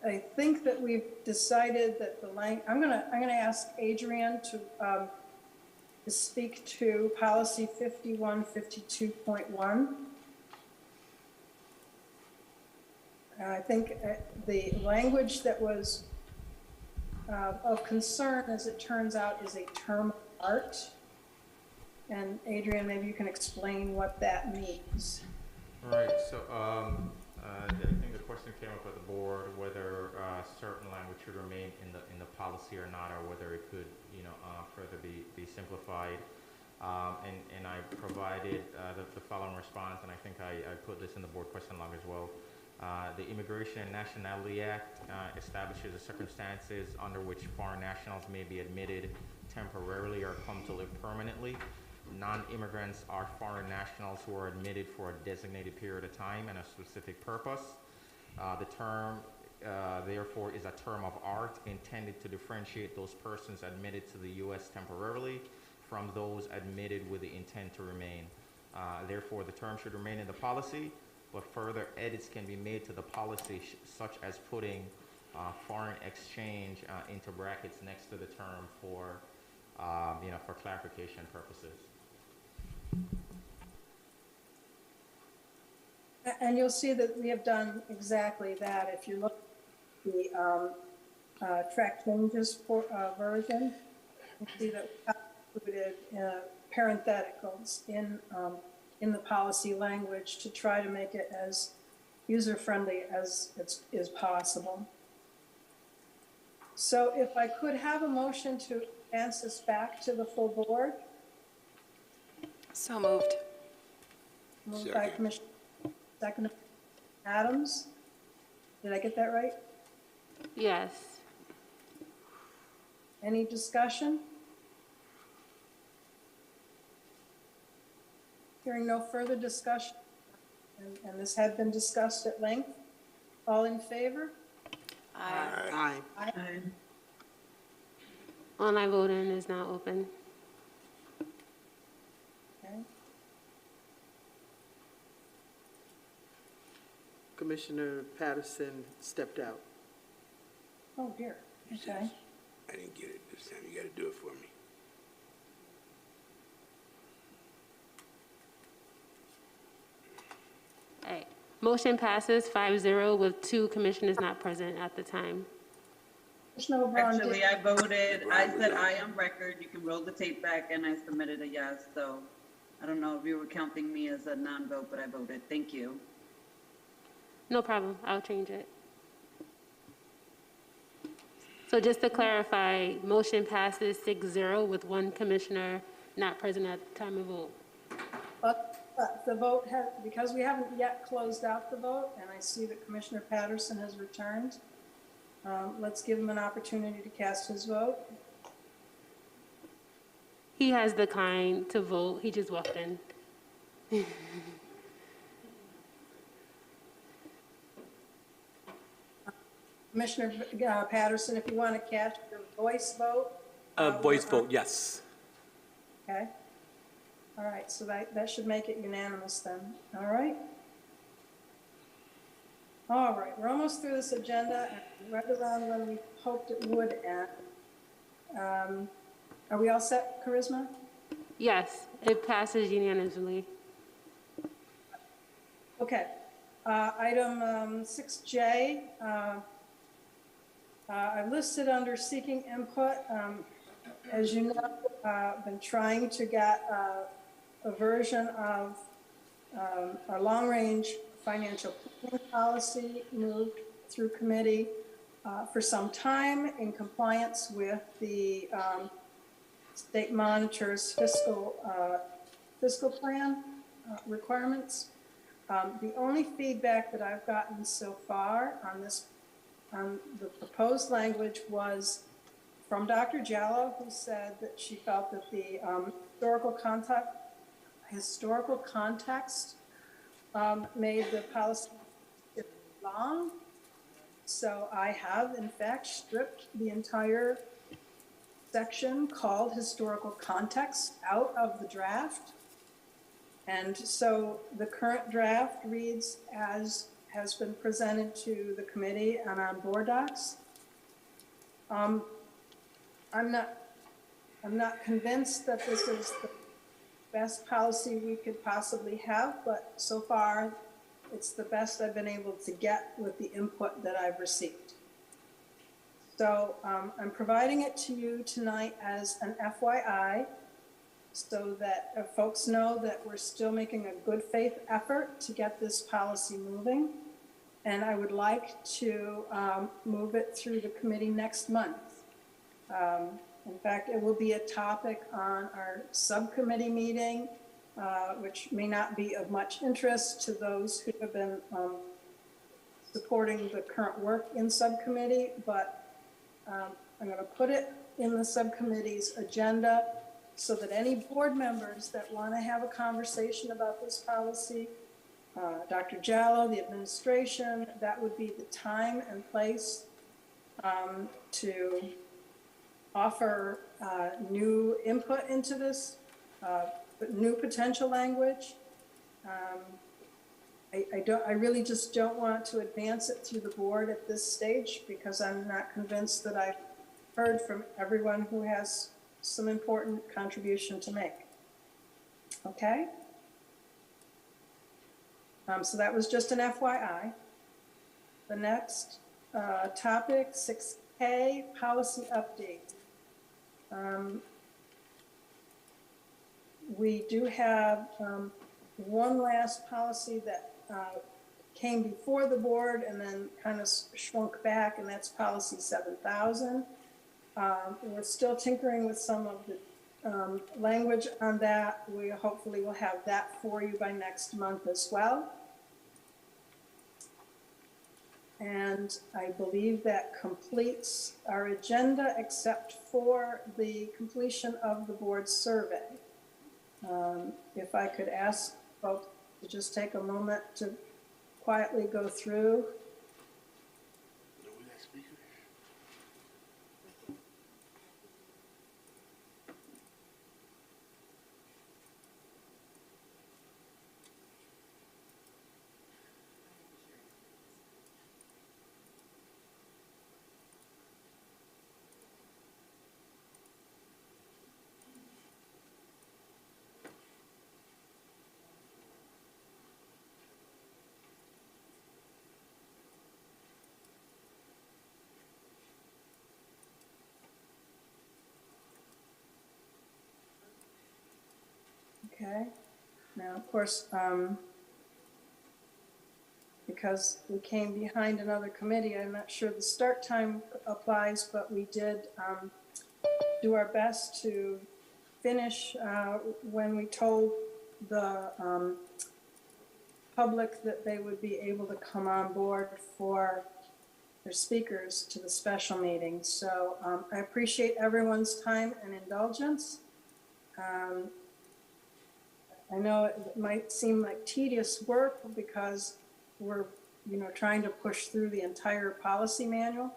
I think that we've decided that the I'm gonna ask Adrienne to speak to policy 5152.1. And I think the language that was of concern, as it turns out, is a term of art. And Adrian, maybe you can explain what that means. Right, so I think the question came up at the board whether certain language should remain in the policy or not, or whether it could, further be simplified. And I provided the following response, and I think I put this in the board question log as well. The Immigration and Nationality Act establishes the circumstances under which foreign nationals may be admitted temporarily or come to live permanently. Non-immigrants are foreign nationals who are admitted for a designated period of time and a specific purpose. The term, therefore, is a term of art intended to differentiate those persons admitted to the U.S. temporarily from those admitted with the intent to remain. Therefore, the term should remain in the policy, but further edits can be made to the policy, such as putting foreign exchange into brackets next to the term for clarification purposes. And you'll see that we have done exactly that. If you look at the track changes for version, you see that we included parentheticals in the policy language to try to make it as user-friendly as is possible. So if I could have a motion to advance this back to the full board. So moved. Moved by Commissioner, second Adams. Did I get that right? Yes. Any discussion? Hearing no further discussion, and this had been discussed at length. All in favor? Aye. Aye. Online voting is now open. Okay. Commissioner Patterson stepped out. Oh dear, okay. I didn't get it this time. You got to do it for me. All right. Motion passes 5-0 with 2 commissioners not present at the time. Commissioner LeBron did- Actually, I voted, I said aye on record. You can roll the tape back, and I submitted a yes. So I don't know if you were counting me as a non-vote, but I voted. Thank you. No problem. I'll change it. So just to clarify, motion passes 6-0 with 1 commissioner not present at the time of vote. But the vote has, because we haven't yet closed out the vote, and I see that Commissioner Patterson has returned, let's give him an opportunity to cast his vote. He has declined to vote. He just walked in. Commissioner Patterson, if you want to cast your voice vote. Voice vote, yes. Okay. All right, so that should make it unanimous then. All right. All right, we're almost through this agenda, and right around when we hoped it would end. Are we all set, Charisma? Yes, it passes unanimously. Okay. Item 6J, I've listed under seeking input. As you know, I've been trying to get a version of our long-range financial planning policy moved through committee for some time in compliance with the state monitor's fiscal plan requirements. The only feedback that I've gotten so far on the proposed language was from Dr. Jallo, who said that she felt that the historical context made the policy long. So I have, in fact, stripped the entire section called historical context out of the draft. And so the current draft reads as has been presented to the committee and on board docs. I'm not convinced that this is the best policy we could possibly have, but so far It's the best I've been able to get with the input that I've received. So I'm providing it to you tonight as an FYI, so that folks know that we're still making a good faith effort to get this policy moving. And I would like to move it through the committee next month. In fact, it will be a topic on our subcommittee meeting, which may not be of much interest to those who have been supporting the current work in subcommittee, but I'm going to put it in the subcommittee's agenda so that any board members that want to have a conversation about this policy, Dr. Jallo, the administration, that would be the time and place to offer new input into this, new potential language. I really just don't want to advance it through the board at this stage because I'm not convinced that I've heard from everyone who has some important contribution to make. Okay? So that was just an FYI. The next topic, 6K, policy update. We do have one last policy that came before the board and then kind of shrunk back, and that's policy 7000. We're still tinkering with some of the language on that. We hopefully will have that for you by next month as well. And I believe that completes our agenda except for the completion of the board survey. If I could ask folks to just take a moment to quietly go through. Okay, now, of course, because we came behind another committee, I'm not sure the start time applies, but we did do our best to finish when we told the public that they would be able to come on board for their speakers to the special meeting. So I appreciate everyone's time and indulgence. I know it might seem like tedious work because we're, trying to push through the entire policy manual,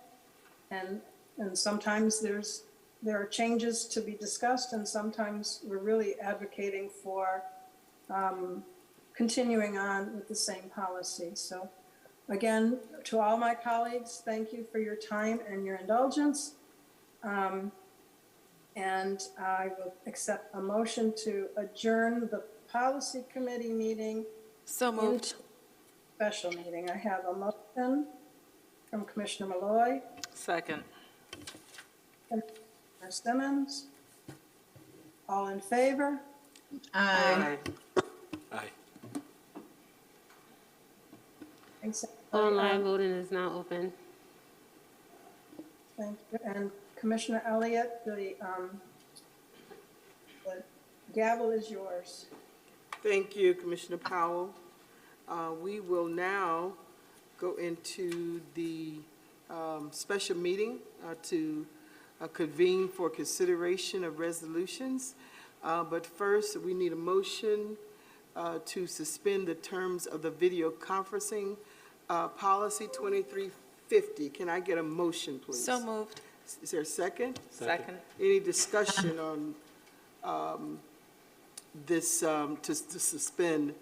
and sometimes there are changes to be discussed, and sometimes we're really advocating for continuing on with the same policy. So, again, to all my colleagues, thank you for your time and your indulgence. And I will accept a motion to adjourn the policy committee meeting. So moved. Special meeting. I have a motion from Commissioner Malloy. Second. Commissioner Simmons. All in favor? Aye. Aye. Thanks. Online voting is now open. Thank you. And Commissioner Elliott, the gavel is yours. Thank you, Commissioner Powell. We will now go into the special meeting to convene for consideration of resolutions. But first, we need a motion to suspend the terms of the video conferencing policy 2350. Can I get a motion, please? So moved. Is there a second? Second. Any discussion on this, to suspend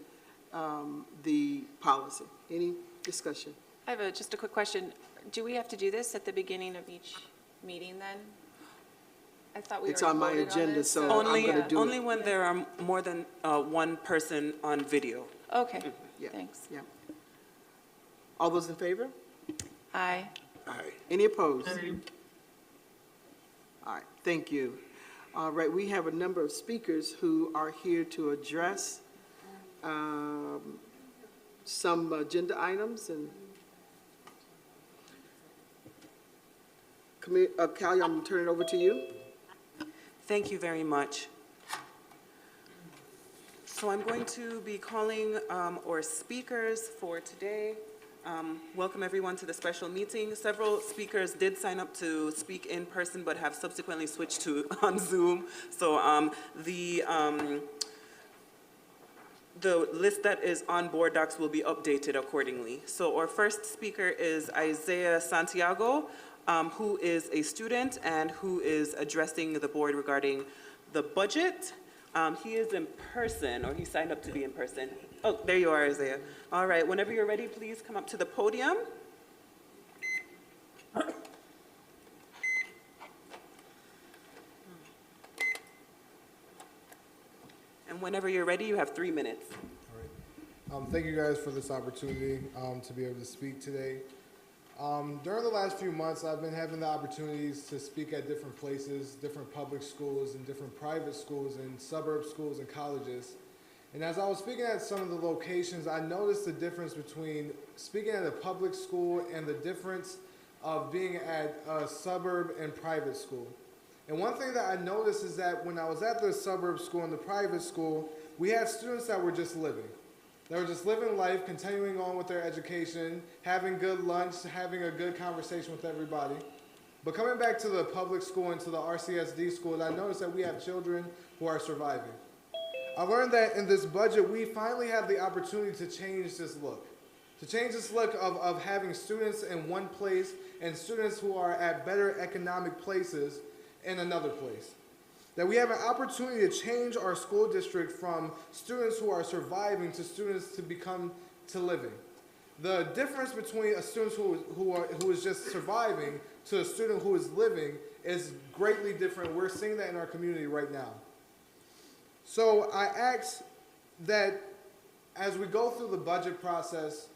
the policy? Any discussion? I have just a quick question. Do we have to do this at the beginning of each meeting then? I thought we It's already on my voted agenda, this, so I'm going to do it. Only when there are more than one person on video. Okay, Yeah. thanks. Yeah. All those in favor? Aye. Aye. Any opposed? All right, thank you. All right, we have a number of speakers who are here to address some agenda items and Callie, I'm gonna turn it over to you. Thank you very much. So I'm going to be calling our speakers for today. Welcome everyone to the special meeting. Several speakers did sign up to speak in person but have subsequently switched to on Zoom. So the list that is on board docs will be updated accordingly. So our first speaker is Isaiah Santiago, who is a student and who is addressing the board regarding the budget. He is in person, or he signed up to be in person. Oh, there you are, Isaiah. All right, whenever you're ready, please come up to the podium. And whenever you're ready, you have 3 minutes. All right. Thank you guys for this opportunity to be able to speak today. During the last few months, I've been having the opportunities to speak at different places, different public schools and different private schools and suburb schools and colleges. And as I was speaking at some of the locations, I noticed the difference between speaking at a public school and the difference of being at a suburb and private school. And one thing that I noticed is that when I was at the suburb school and the private school, we had students that were just living. They were just living life, continuing on with their education, having good lunch, having a good conversation with everybody. But coming back to the public school and to the RCSD schools, I noticed that we have children who are surviving. I learned that in this budget, we finally have the opportunity to change this look. To change this look of having students in one place and students who are at better economic places in another place. That we have an opportunity to change our school district from students who are surviving to students to become to living. The difference between a student who is just surviving to a student who is living is greatly different. We're seeing that in our community right now. So I ask that as we go through the budget process,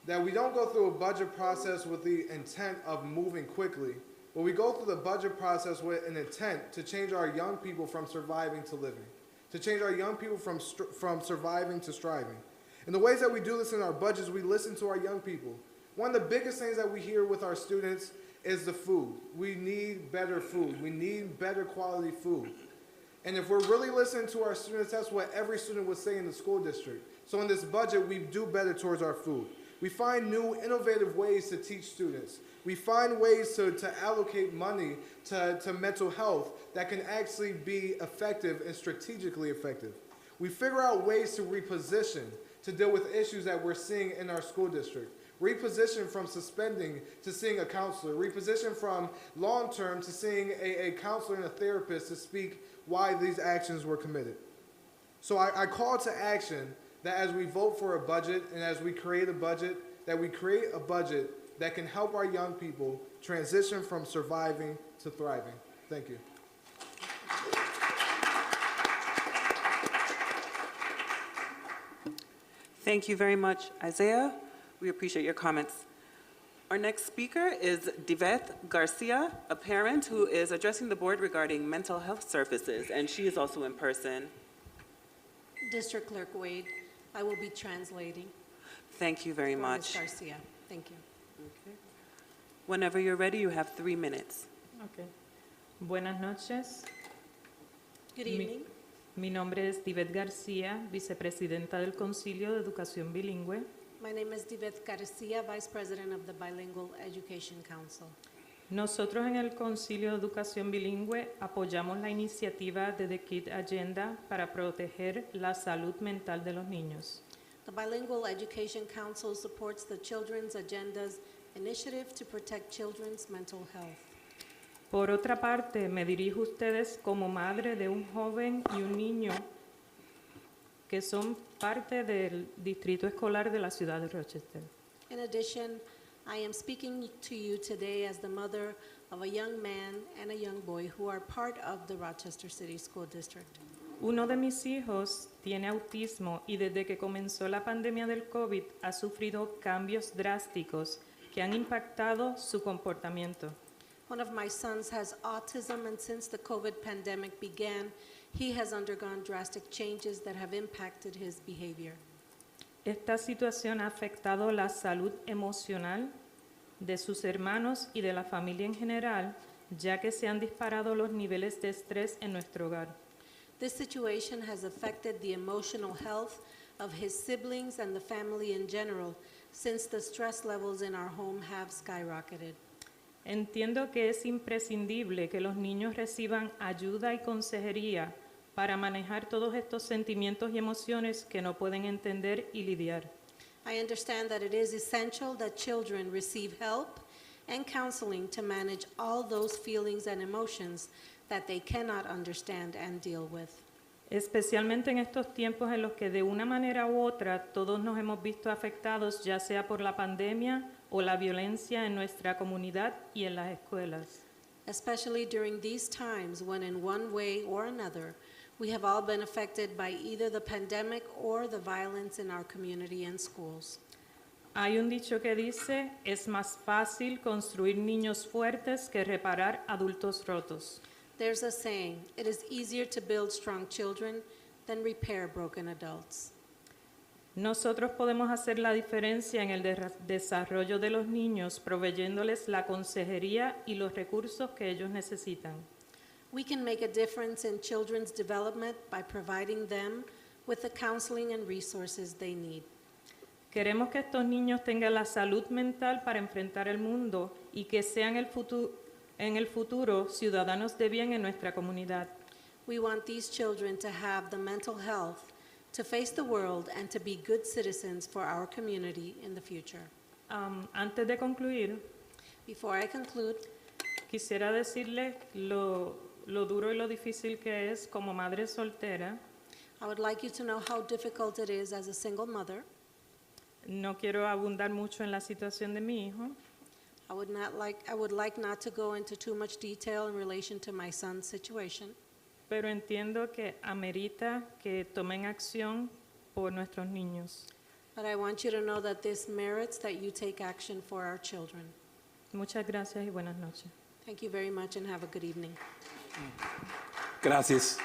that we don't go through a budget process with the intent of moving quickly, but we go through the budget process with an intent to change our young people from surviving to living, to change our young people from surviving to striving. And the ways that we do this in our budgets, we listen to our young people. One of the biggest things that we hear with our students is the food. We need better food. We need better quality food. And if we're really listening to our students, that's what every student would say in the school district. So in this budget, we do better towards our food. We find new, innovative ways to teach students. We find ways to allocate money to mental health that can actually be effective and strategically effective. We figure out ways to reposition to deal with issues that we're seeing in our school district. Reposition from suspending to seeing a counselor. Reposition from long-term to seeing a counselor and a therapist to speak why these actions were committed. So I call to action that as we vote for a budget and as we create a budget, that we create a budget that can help our young people transition from surviving to thriving. Thank you. Thank you very much, Isaiah. We appreciate your comments. Our next speaker is Diveth Garcia, a parent who is addressing the board regarding mental health services, and she is also in person. District Clerk Wade, I will be translating. Thank you very for much. Ms. Garcia. Thank you. Okay. Whenever you're ready, you have 3 minutes. Okay. Buenas noches. Good evening. Mi nombre es Diveth García, vicepresidenta del Concilio de Educación Bilingüe. My name is Diveth Garcia, Vice President of the Bilingual Education Council. Nosotros en el Concilio de Educación Bilingüe apoyamos la iniciativa de The Kid Agenda para proteger la salud mental de los niños. The Bilingual Education Council supports the Children's Agenda's initiative to protect children's mental health. Por otra parte, me dirijo a ustedes como madre de un joven y un niño que son parte del distrito escolar de la ciudad de Rochester. In addition, I am speaking to you today as the mother of a young man and a young boy who are part of the Rochester City School District. Uno de mis hijos tiene autismo y desde que comenzó la pandemia del COVID ha sufrido cambios drásticos que han impactado su comportamiento. One of my sons has autism, and since the COVID pandemic began, he has undergone drastic changes that have impacted his behavior. Esta situación ha afectado la salud emocional de sus hermanos y de la familia en general, ya que se han disparado los niveles de estrés en nuestro hogar. This situation has affected the emotional health of his siblings and the family in general, since the stress levels in our home have skyrocketed. Entiendo que es imprescindible que los niños reciban ayuda y consejería para manejar todos estos sentimientos y emociones que no pueden entender y lidiar. I understand that it is essential that children receive help and counseling to manage all those feelings and emotions that they cannot understand and deal with. Especialmente en estos tiempos en los que de una manera u otra todos nos hemos visto afectados, ya sea por la pandemia o la violencia en nuestra comunidad y en las escuelas. Especially during these times when in one way or another, we have all been affected by either the pandemic or the violence in our community and schools. Hay un dicho que dice, es más fácil construir niños fuertes que reparar adultos rotos. There's a saying, it is easier to build strong children than repair broken adults. Nosotros podemos hacer la diferencia en el desarrollo de los niños, proveyéndoles la consejería y los recursos que ellos necesitan. We can make a difference in children's development by providing them with the counseling and resources they need. Queremos que estos niños tengan la salud mental para enfrentar el mundo y que sean en el futuro ciudadanos de bien en nuestra comunidad. We want these children to have the mental health to face the world and to be good citizens for our community in the future. Antes de concluir, Before I conclude, quisiera decirle lo duro y lo difícil que es como madre soltera. I would like you to know how difficult it is as a single mother. No quiero abundar mucho en la situación de mi hijo, I would like not to go into too much detail in relation to my son's situation, pero entiendo que amerita que tomen acción por nuestros niños. but I want you to know that this merits that you take action for our children. Muchas gracias y buenas noches. Thank you very much and have a good evening. Gracias.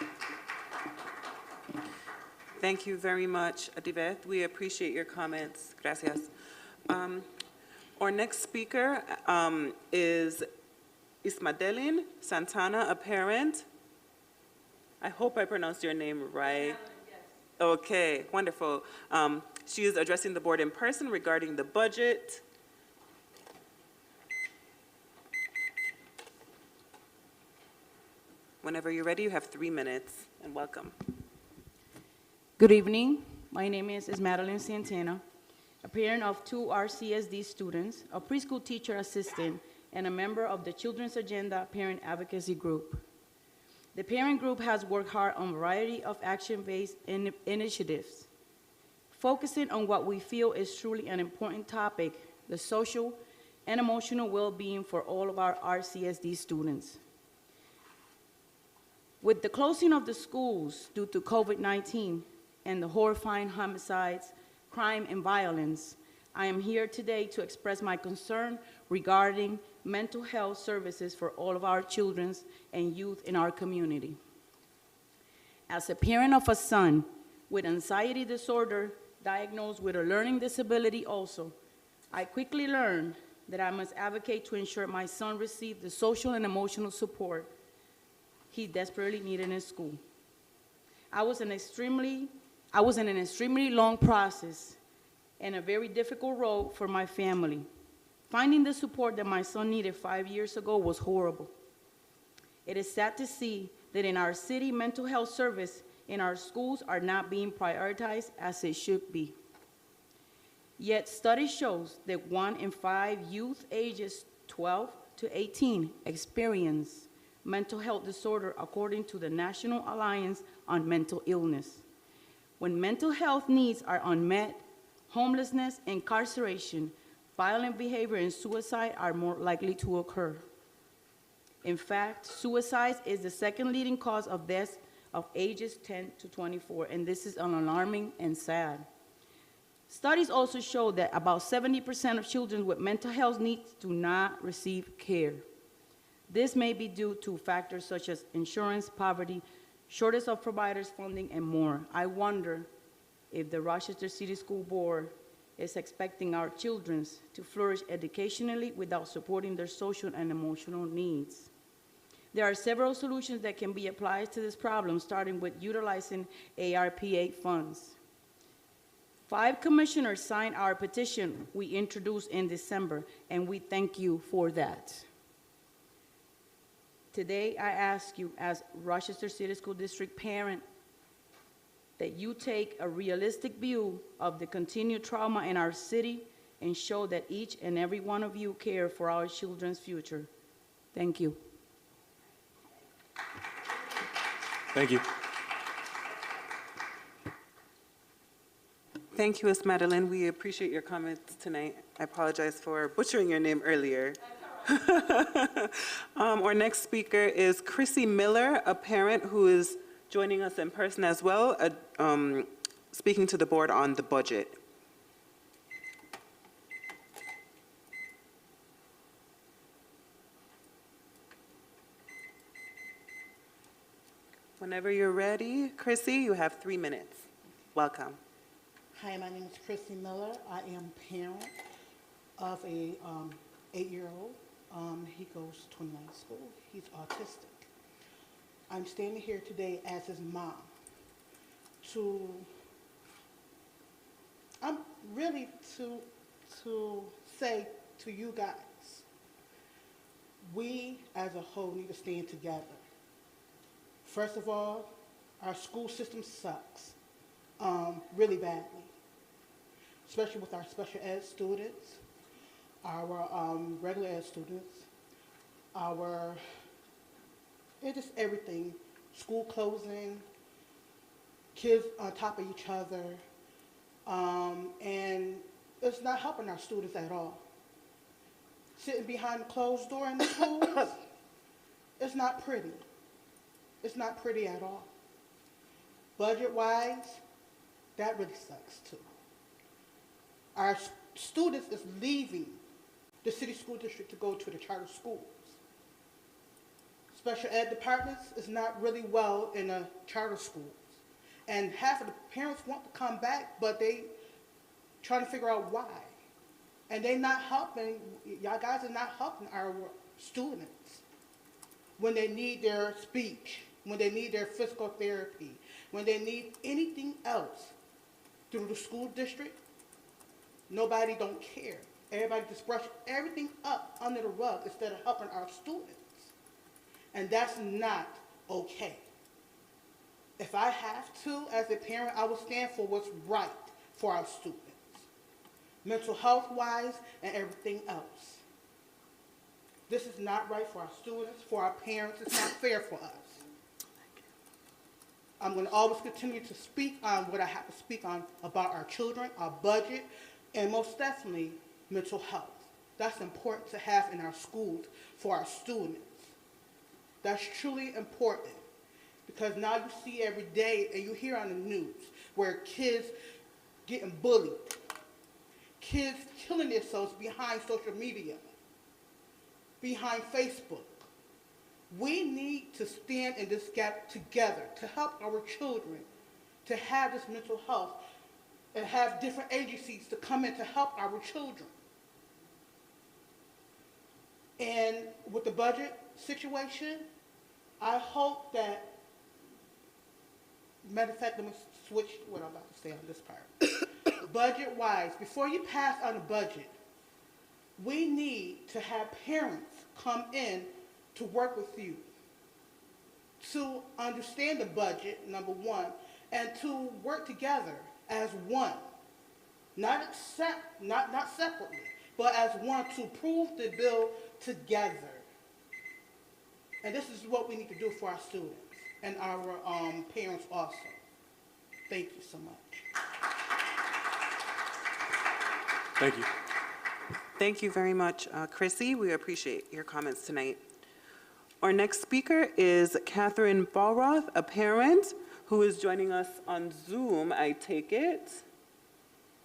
Thank you very much, Adivet. We appreciate your comments. Gracias. Our next speaker is Ismadelin Santana, a parent. I hope I pronounced your name right. Okay, wonderful. She is addressing the board in person regarding the budget. Whenever you're ready, you have 3 minutes, and welcome. Good evening. My name is Madeline Santana, a parent of 2 RCSD students, a preschool teacher assistant, and a member of the Children's Agenda Parent Advocacy Group. The parent group has worked hard on a variety of action-based initiatives, focusing on what we feel is truly an important topic, the social and emotional well-being for all of our RCSD students. With the closing of the schools due to COVID-19 and the horrifying homicides, crime, and violence, I am here today to express my concern regarding mental health services for all of our children and youth in our community. As a parent of a son with anxiety disorder diagnosed with a learning disability also, I quickly learned that I must advocate to ensure my son receive the social and emotional support he desperately needed in school. I was in an extremely long process and a very difficult road for my family. Finding the support that my son needed 5 years ago was horrible. It is sad to see that in our city, mental health service in our schools are not being prioritized as it should be. Yet study shows that 1 in 5 youth ages 12 to 18 experience mental health disorder according to the National Alliance on Mental Illness. When mental health needs are unmet, homelessness, incarceration, violent behavior, and suicide are more likely to occur. In fact, suicide is the second leading cause of death of ages 10 to 24, and this is alarming and sad. Studies also show that about 70% of children with mental health needs do not receive care. This may be due to factors such as insurance, poverty, shortage of providers, funding, and more. I wonder if the Rochester City School Board is expecting our children to flourish educationally without supporting their social and emotional needs. There are several solutions that can be applied to this problem, starting with utilizing ARPA funds. 5 commissioners signed our petition we introduced in December, and we thank you for that. Today, I ask you, as Rochester City School District parent, that you take a realistic view of the continued trauma in our city and show that each and every one of you care for our children's future. Thank you. Thank you. Thank you, Ms. Madeline. We appreciate your comments tonight. I apologize for butchering your name earlier. Our next speaker is Chrissy Miller, a parent who is joining us in person as well, speaking to the board on the budget. Whenever you're ready, Chrissy, you have 3 minutes. Welcome. Hi, my name is Chrissy Miller. I am parent of a 8-year-old. He goes to 29th school. He's autistic. I'm standing here today as his mom I'm really to say to you guys, we as a whole need to stand together. First of all, our school system sucks really badly, especially with our special ed students, our regular ed students, it's just everything. School closing, kids on top of each other, and it's not helping our students at all. Sitting behind the closed door in the schools, it's not pretty. It's not pretty at all. Budget-wise, that really sucks too. Our students is leaving the city school district to go to the charter schools. Special ed departments is not really well in the charter schools. And half of the parents want to come back, but they trying to figure out why. And they not helping, y'all guys are not helping our students when they need their speech, when they need their physical therapy, when they need anything else through the school district. Nobody don't care. Everybody just brush everything up under the rug instead of helping our students. And that's not okay. If I have to, as a parent, I will stand for what's right for our students, mental health-wise and everything else. This is not right for our students, for our parents. It's not fair for us. I'm going to always continue to speak on what I have to speak on about our children, our budget, and most definitely mental health. That's important to have in our schools for our students. That's truly important, because now you see every day and you hear on the news where kids getting bullied, kids killing themselves behind social media, behind Facebook. We need to stand in this gap together to help our children to have this mental health and have different agencies to come in to help our children. And with the budget situation, I hope that, matter of fact, let me switch what I'm about to say on this part. Budget-wise, before you pass on a budget, we need to have parents come in to work with you, to understand the budget, number one, and to work together as one, not separately, but as one to prove the bill together. And this is what we need to do for our students and our parents also. Thank you so much. Thank you. Thank you very much, Chrissy. We appreciate your comments tonight. Our next speaker is Catherine Ballroth, a parent who is joining us on Zoom, I take it.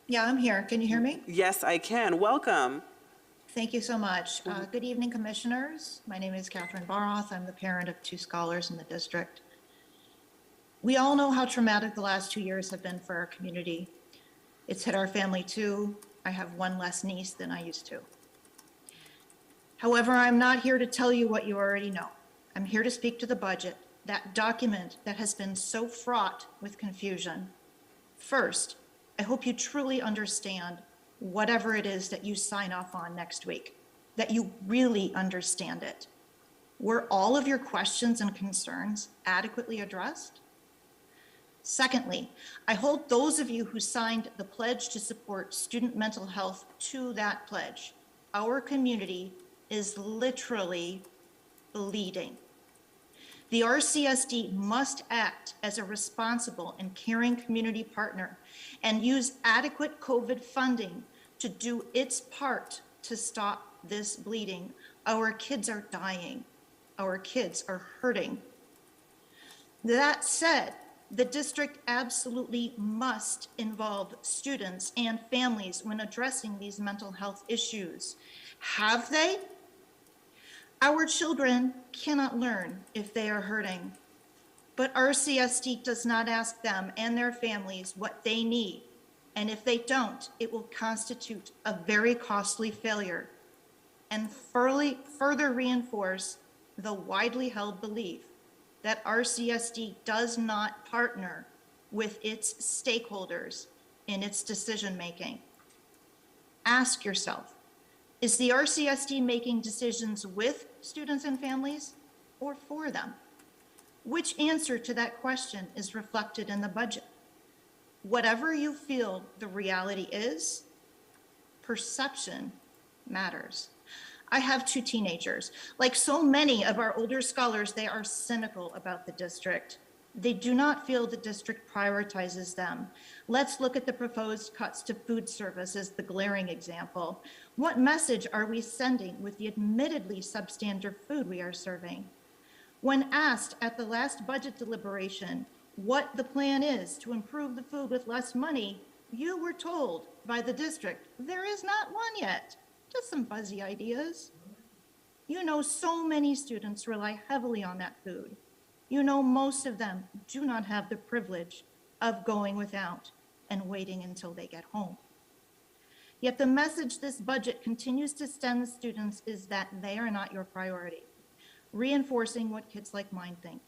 Yeah, I'm here. Can you hear me? Yes, I can. Welcome. Thank you so much. Good evening, commissioners. My name is Catherine Baroth. I'm the parent of 2 scholars in the district. We all know how traumatic the last 2 years have been for our community. It's hit our family too. I have 1 less niece than I used to. However, I'm not here to tell you what you already know. I'm here to speak to the budget, that document that has been so fraught with confusion. First, I hope you truly understand whatever it is that you sign off on next week, that you really understand it. Were all of your questions and concerns adequately addressed? Secondly, I hold those of you who signed the pledge to support student mental health to that pledge. Our community is literally bleeding. The RCSD must act as a responsible and caring community partner and use adequate COVID funding to do its part to stop this bleeding. Our kids are dying. Our kids are hurting. That said, the district absolutely must involve students and families when addressing these mental health issues. Have they? Our children cannot learn if they are hurting, but RCSD does not ask them and their families what they need. And if they don't, it will constitute a very costly failure and further reinforce the widely held belief that RCSD does not partner with its stakeholders in its decision-making. Ask yourself, is the RCSD making decisions with students and families or for them? Which answer to that question is reflected in the budget? Whatever you feel the reality is, perception matters. I have 2 teenagers. Like so many of our older scholars, they are cynical about the district. They do not feel the district prioritizes them. Let's look at the proposed cuts to food service as the glaring example. What message are we sending with the admittedly substandard food we are serving? When asked at the last budget deliberation what the plan is to improve the food with less money, you were told by the district, there is not one yet. Just some fuzzy ideas. You know, so many students rely heavily on that food. You know, most of them do not have the privilege of going without and waiting until they get home. Yet the message this budget continues to send students is that they are not your priority, reinforcing what kids like mine think.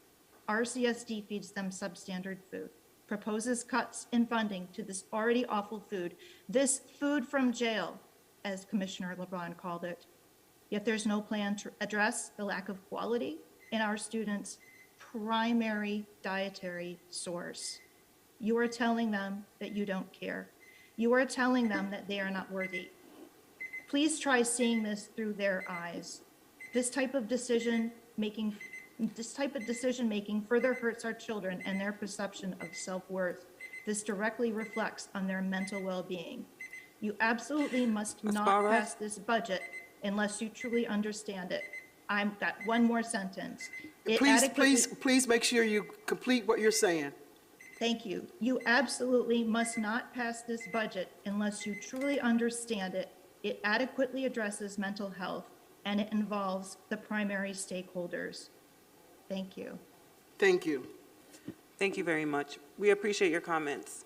RCSD feeds them substandard food, proposes cuts in funding to this already awful food, this food from jail, as Commissioner LeBron called it. Yet there's no plan to address the lack of quality in our students' primary dietary source. You are telling them that you don't care. You are telling them that they are not worthy. Please try seeing this through their eyes. This type of decision making further hurts our children and their perception of self-worth. This directly reflects on their mental well-being. You absolutely must not pass this budget unless you truly understand it. I've got one more sentence. Please make sure you complete what you're saying. Thank you. You absolutely must not pass this budget unless you truly understand it. It adequately addresses mental health and it involves the primary stakeholders. Thank you. Thank you. Thank you very much. We appreciate your comments.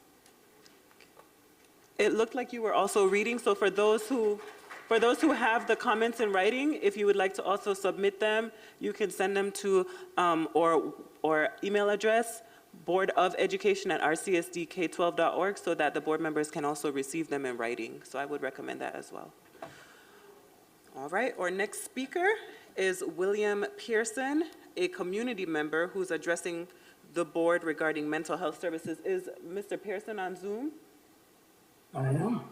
It looked like you were also reading, so for those who have the comments in writing, if you would like to also submit them, you can send them to or email address boardofelducation@rcsdk12.org so that the board members can also receive them in writing. So I would recommend that as well. All right, our next speaker is William Pearson, a community member who's addressing the board regarding mental health services. Is Mr. Pearson on Zoom? I am.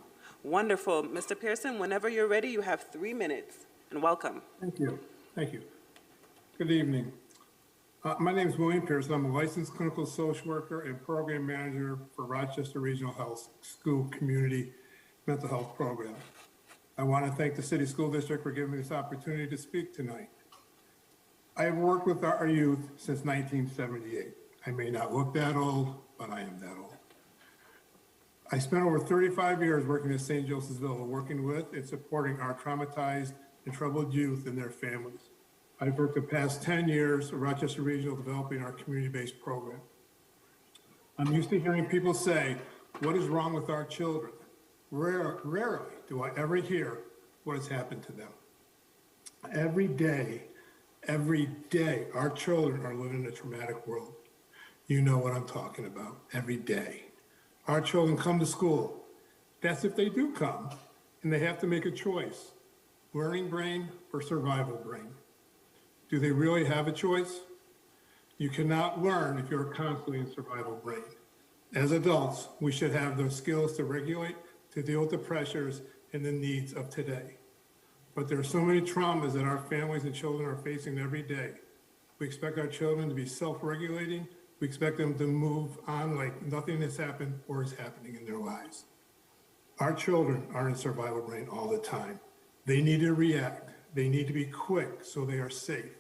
Wonderful. Mr. Pearson, whenever you're ready, you have 3 minutes, and welcome. Thank you. Thank you. Good evening. My name is William Pearson. I'm a licensed clinical social worker and program manager for Rochester Regional Health School Community Mental Health Program. I want to thank the City School District for giving me this opportunity to speak tonight. I have worked with our youth since 1978. I may not look that old, but I am that old. I spent over 35 years working at St. Josephsville, working with and supporting our traumatized and troubled youth and their families. I've worked the past 10 years at Rochester Regional developing our community-based program. I'm used to hearing people say, what is wrong with our children? Rarely do I ever hear what has happened to them. Every day, our children are living in a traumatic world. You know what I'm talking about, every day. Our children come to school. That's if they do come, and they have to make a choice, learning brain or survival brain. Do they really have a choice? You cannot learn if you're constantly in survival brain. As adults, we should have those skills to regulate, to deal with the pressures and the needs of today. But there are so many traumas that our families and children are facing every day. We expect our children to be self-regulating. We expect them to move on like nothing has happened or is happening in their lives. Our children are in survival brain all the time. They need to react. They need to be quick so they are safe.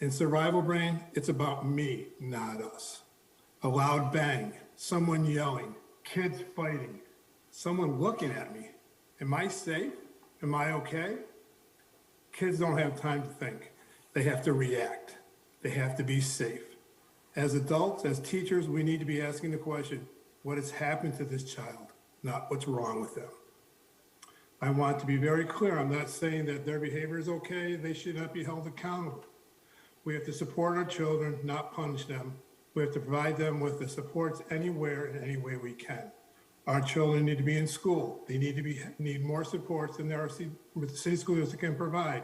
In survival brain, it's about me, not us. A loud bang, someone yelling, kids fighting, someone looking at me. Am I safe? Am I okay? Kids don't have time to think. They have to react. They have to be safe. As adults, as teachers, we need to be asking the question, what has happened to this child, not what's wrong with them. I want to be very clear. I'm not saying that their behavior is okay. They should not be held accountable. We have to support our children, not punish them. We have to provide them with the supports anywhere and any way we can. Our children need to be in school. They need more supports than the city school district can provide.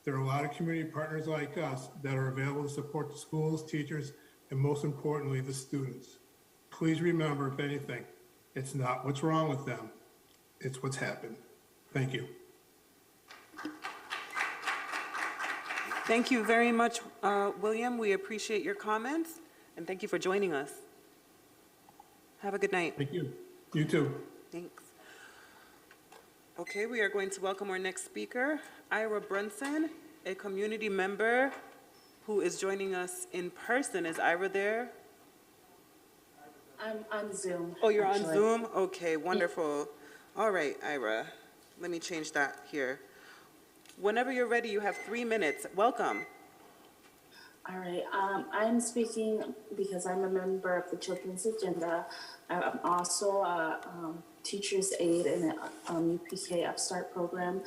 There are a lot of community partners like us that are available to support the schools, teachers, and most importantly, the students. Please remember, if anything, it's not what's wrong with them, it's what's happened. Thank you. Thank you very much, William. We appreciate your comments, and thank you for joining us. Have a good night. Thank you. You too. Thanks. Okay, we are going to welcome our next speaker, Ira Brunson, a community member who is joining us in person. Is Ira there? I'm on Zoom. Oh, you're actually. on Zoom? Okay, wonderful. All right, Ira, let me change that here. Whenever you're ready, you have 3 minutes. Welcome. All right. I'm speaking because I'm a member of the Children's Agenda. I'm also a teacher's aide in the UPK Upstart program.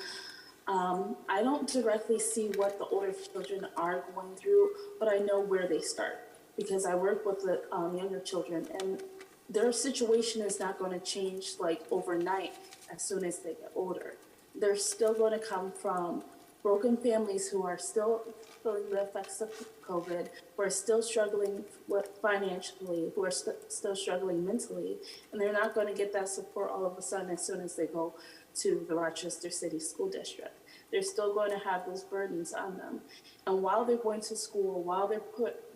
I don't directly see what the older children are going through, but I know where they start because I work with the younger children, and their situation is not going to change like overnight as soon as they get older. They're still going to come from broken families who are still feeling the effects of COVID, who are still struggling financially, who are still struggling mentally, and they're not going to get that support all of a sudden as soon as they go to the Rochester City School District. They're still going to have those burdens on them. And while they're going to school, while they're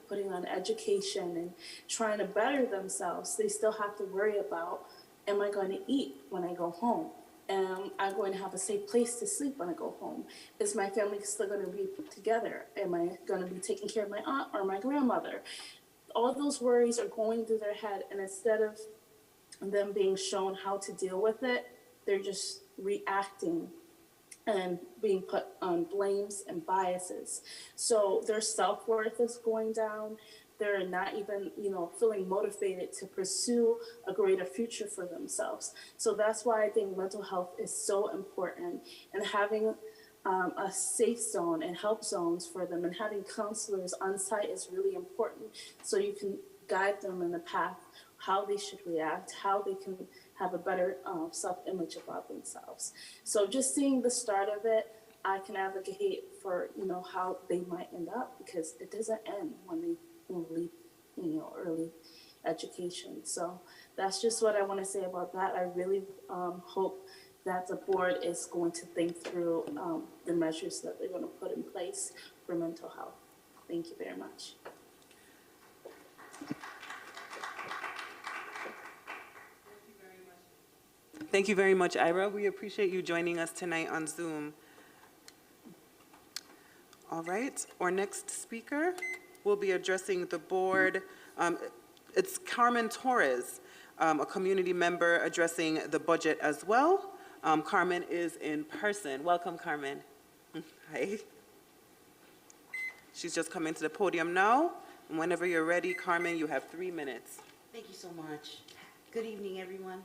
putting on education and trying to better themselves, they still have to worry about, am I going to eat when I go home? Am I going to have a safe place to sleep when I go home? Is my family still going to be put together? Am I going to be taking care of my aunt or my grandmother? All those worries are going through their head, and instead of them being shown how to deal with it, they're just reacting and being put on blames and biases. So their self-worth is going down. They're not even, feeling motivated to pursue a greater future for themselves. So that's why I think mental health is so important, and having a safe zone and help zones for them and having counselors on site is really important, so you can guide them in the path, how they should react, how they can have a better self-image about themselves. So just seeing the start of it, I can advocate for, how they might end up, because it doesn't end when they leave, early education. So that's just what I want to say about that. I really hope that the board is going to think through the measures that they're going to put in place for mental health. Thank you very much. Thank you very much, Ira. We appreciate you joining us tonight on Zoom. All right, our next speaker will be addressing the board. It's Carmen Torres, a community member addressing the budget as well. Carmen is in person. Welcome, Carmen. Hi. She's just coming to the podium now. And whenever you're ready, Carmen, you have 3 minutes. Thank you so much. Good evening, everyone.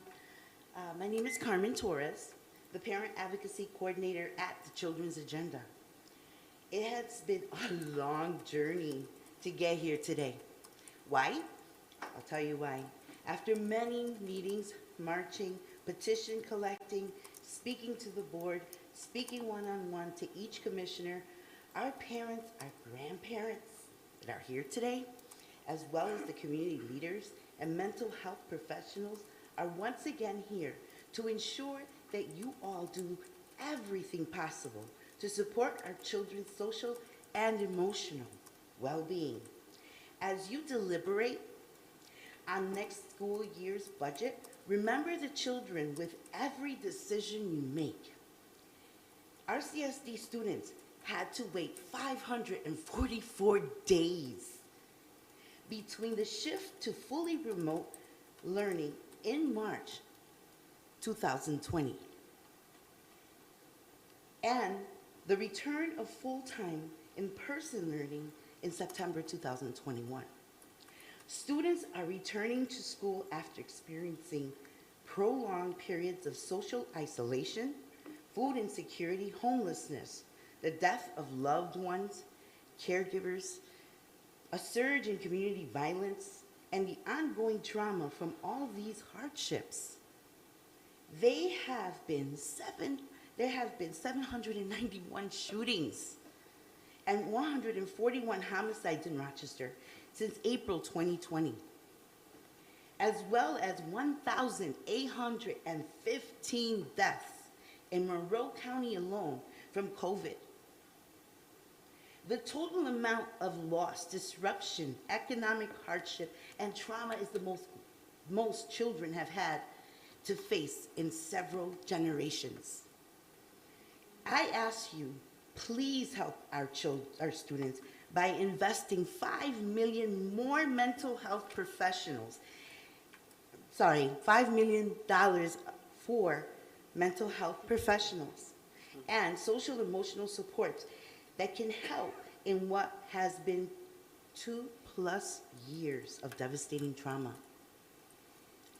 My name is Carmen Torres, the Parent Advocacy Coordinator at the Children's Agenda. It has been a long journey to get here today. Why? I'll tell you why. After many meetings, marching, petition collecting, speaking to the board, speaking one-on-one to each commissioner, our parents, our grandparents that are here today, as well as the community leaders and mental health professionals are once again here to ensure that you all do everything possible to support our children's social and emotional well-being. As you deliberate on next school year's budget, remember the children with every decision you make. Our CSD students had to wait 544 days between the shift to fully remote learning in March 2020 and the return of full-time in-person learning in September 2021. Students are returning to school after experiencing prolonged periods of social isolation, food insecurity, homelessness, the death of loved ones, caregivers, a surge in community violence, and the ongoing trauma from all these hardships. There have been 791 shootings and 141 homicides in Rochester since April 2020, as well as 1,815 deaths in Monroe County alone from COVID. The total amount of loss, disruption, economic hardship, and trauma is the most children have had to face in several generations. I ask you, please help our students by investing $5 million more mental health professionals. $5 million for mental health professionals and social emotional support that can help in what has been 2+ years of devastating trauma.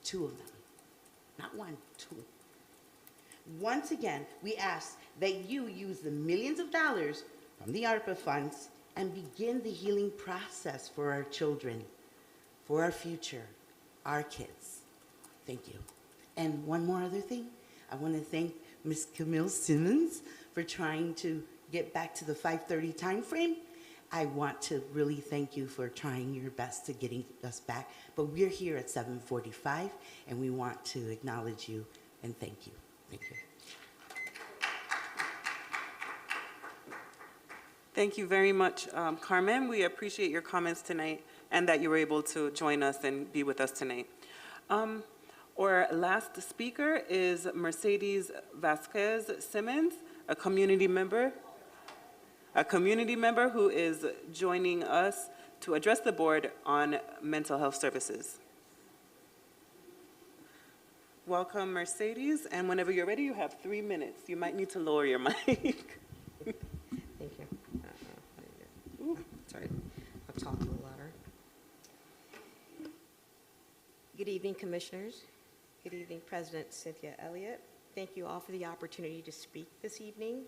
2 of them, not 1, 2. Once again, we ask that you use the millions of dollars from the ARPA funds and begin the healing process for our children, for our future, our kids. Thank you. And one more other thing, I want to thank Ms. Camille Simmons for trying to get back to the 5:30 time frame. I want to really thank you for trying your best to getting us back, but we're here at 7:45 and we want to acknowledge you and thank you. Thank you. Thank you very much, Carmen. We appreciate your comments tonight and that you were able to join us and be with us tonight. Our last speaker is Mercedes Vasquez Simmons, a community member who is joining us to address the board on mental health services. Welcome, Mercedes, and whenever you're ready, you have 3 minutes. You might need to lower your mic. Thank you. Sorry, I'll talk a little louder. Good evening, Commissioners. Good evening, President Cynthia Elliott. Thank you all for the opportunity to speak this evening.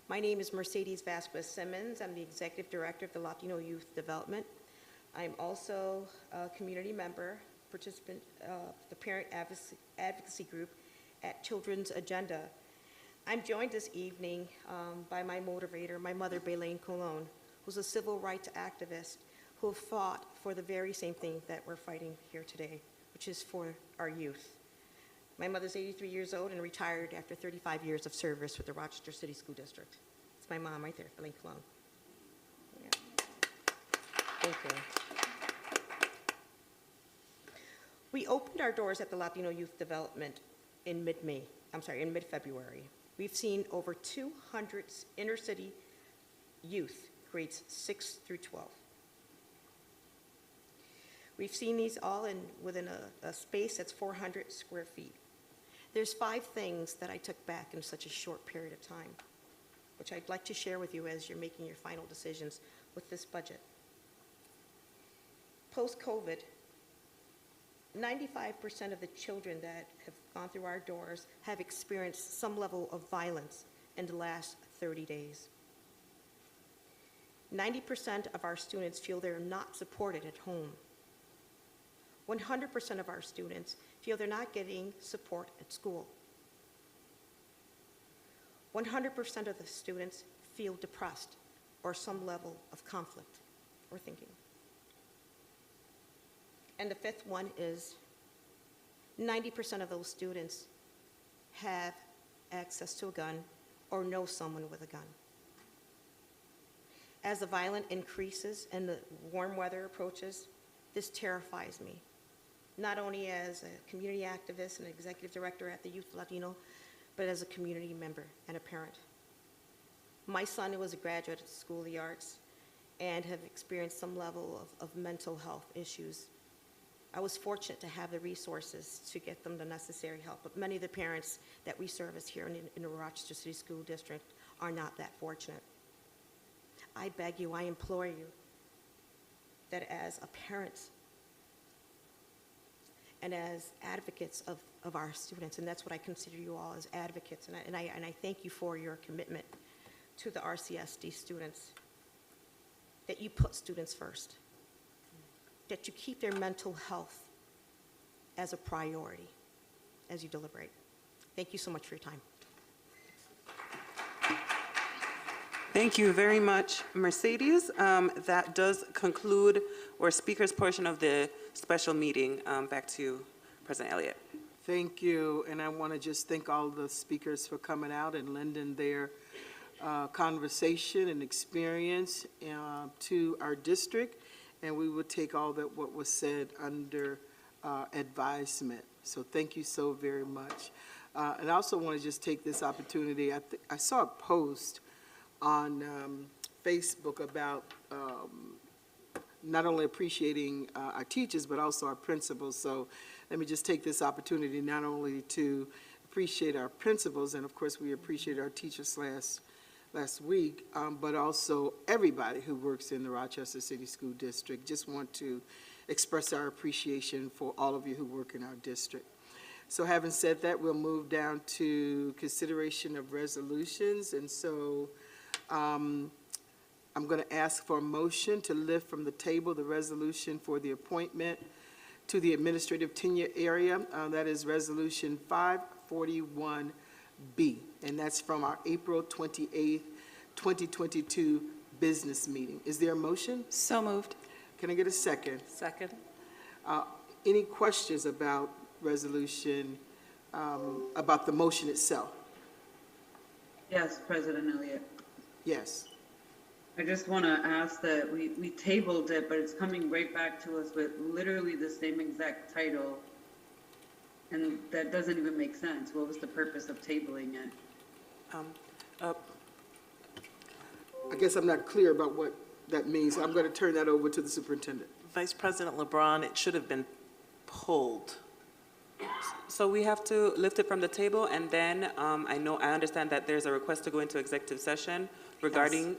My name is Mercedes Vasquez Simmons. I'm the Executive Director of the Latino Youth Development. I'm also a community member, participant of the Parent Advocacy Group at Children's Agenda. I'm joined this evening by my motivator, my mother, Belaine Colon, who's a civil rights activist who have fought for the very same thing that we're fighting here today, which is for our youth. My mother's 83 years old and retired after 35 years of service with the Rochester City School District. It's my mom right there, Belaine Colon. Yeah. Thank you. We opened our doors at the Latino Youth Development in mid-February. We've seen over 200 inner city youth, grades 6 through 12. We've seen these all within a space that's 400 square feet. There's 5 things that I took back in such a short period of time, which I'd like to share with you as you're making your final decisions with this budget. Post-COVID, 95% of the children that have gone through our doors have experienced some level of violence in the last 30 days. 90% of our students feel they're not supported at home. 100% of our students feel they're not getting support at school. 100% of the students feel depressed or some level of conflict or thinking. And the 5th one is 90% of those students have access to a gun or know someone with a gun. As the violence increases and the warm weather approaches, this terrifies me, not only as a community activist and executive director at the Youth Latino, but as a community member and a parent. My son was a graduate at the School of the Arts and have experienced some level of mental health issues. I was fortunate to have the resources to get them the necessary help, but many of the parents that we service here in the Rochester City School District are not that fortunate. I beg you, I implore you, that as a parent and as advocates of our students, and that's what I consider you all as advocates, and I thank you for your commitment to the RCSD students, that you put students first, that you keep their mental health as a priority as you deliberate. Thank you so much for your time. Thank you very much, Mercedes. That does conclude our speakers portion of the special meeting. Back to you, President Elliott. Thank you, and I want to just thank all the speakers for coming out and lending their conversation and experience to our district, and we will take all that what was said under advisement. So thank you so very much. And I also want to just take this opportunity. I saw a post on Facebook about not only appreciating our teachers, but also our principals. So let me just take this opportunity not only to appreciate our principals, and of course we appreciate our teachers last week, but also everybody who works in the Rochester City School District. Just want to express our appreciation for all of you who work in our district. So having said that, we'll move down to consideration of resolutions. And so I'm going to ask for a motion to lift from the table the resolution for the appointment to the administrative tenure area. That is Resolution 541B, and that's from our April 28th, 2022 business meeting. Is there a motion? So moved. Can I get a second? Second. Any questions about resolution, about the motion itself? Yes, President Elliott. Yes. I just want to ask that we tabled it, but it's coming right back to us with literally the same exact title. And that doesn't even make sense. What was the purpose of tabling it? I guess I'm not clear about what that means. I'm going to turn that over to the superintendent. Vice President LeBron, it should have been pulled. So we have to lift it from the table, and then I understand that there's a request to go into executive session regarding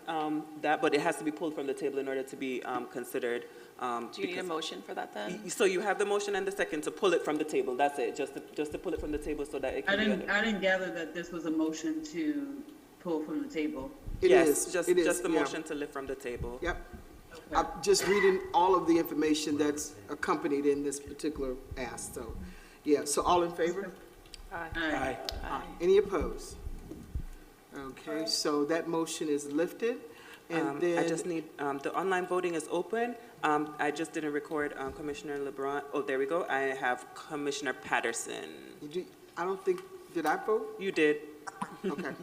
that, but it has to be pulled from the table in order to be considered. Do you need a motion for that then? So you have the motion and the second to pull it from the table. That's it, just to pull it from the table so that it can be. I didn't gather that this was a motion to pull from the table. Yes, just the motion to lift from the table. Yep. I'm just reading all of the information that's accompanied in this particular ask. So, yeah. So all in favor? Aye. Aye. Any opposed? Okay. So that motion is lifted. And then I just need the online voting is open. I just didn't record Commissioner LeBron. Oh, there we go. I have Commissioner Patterson. I don't think, did I vote? You did. Okay.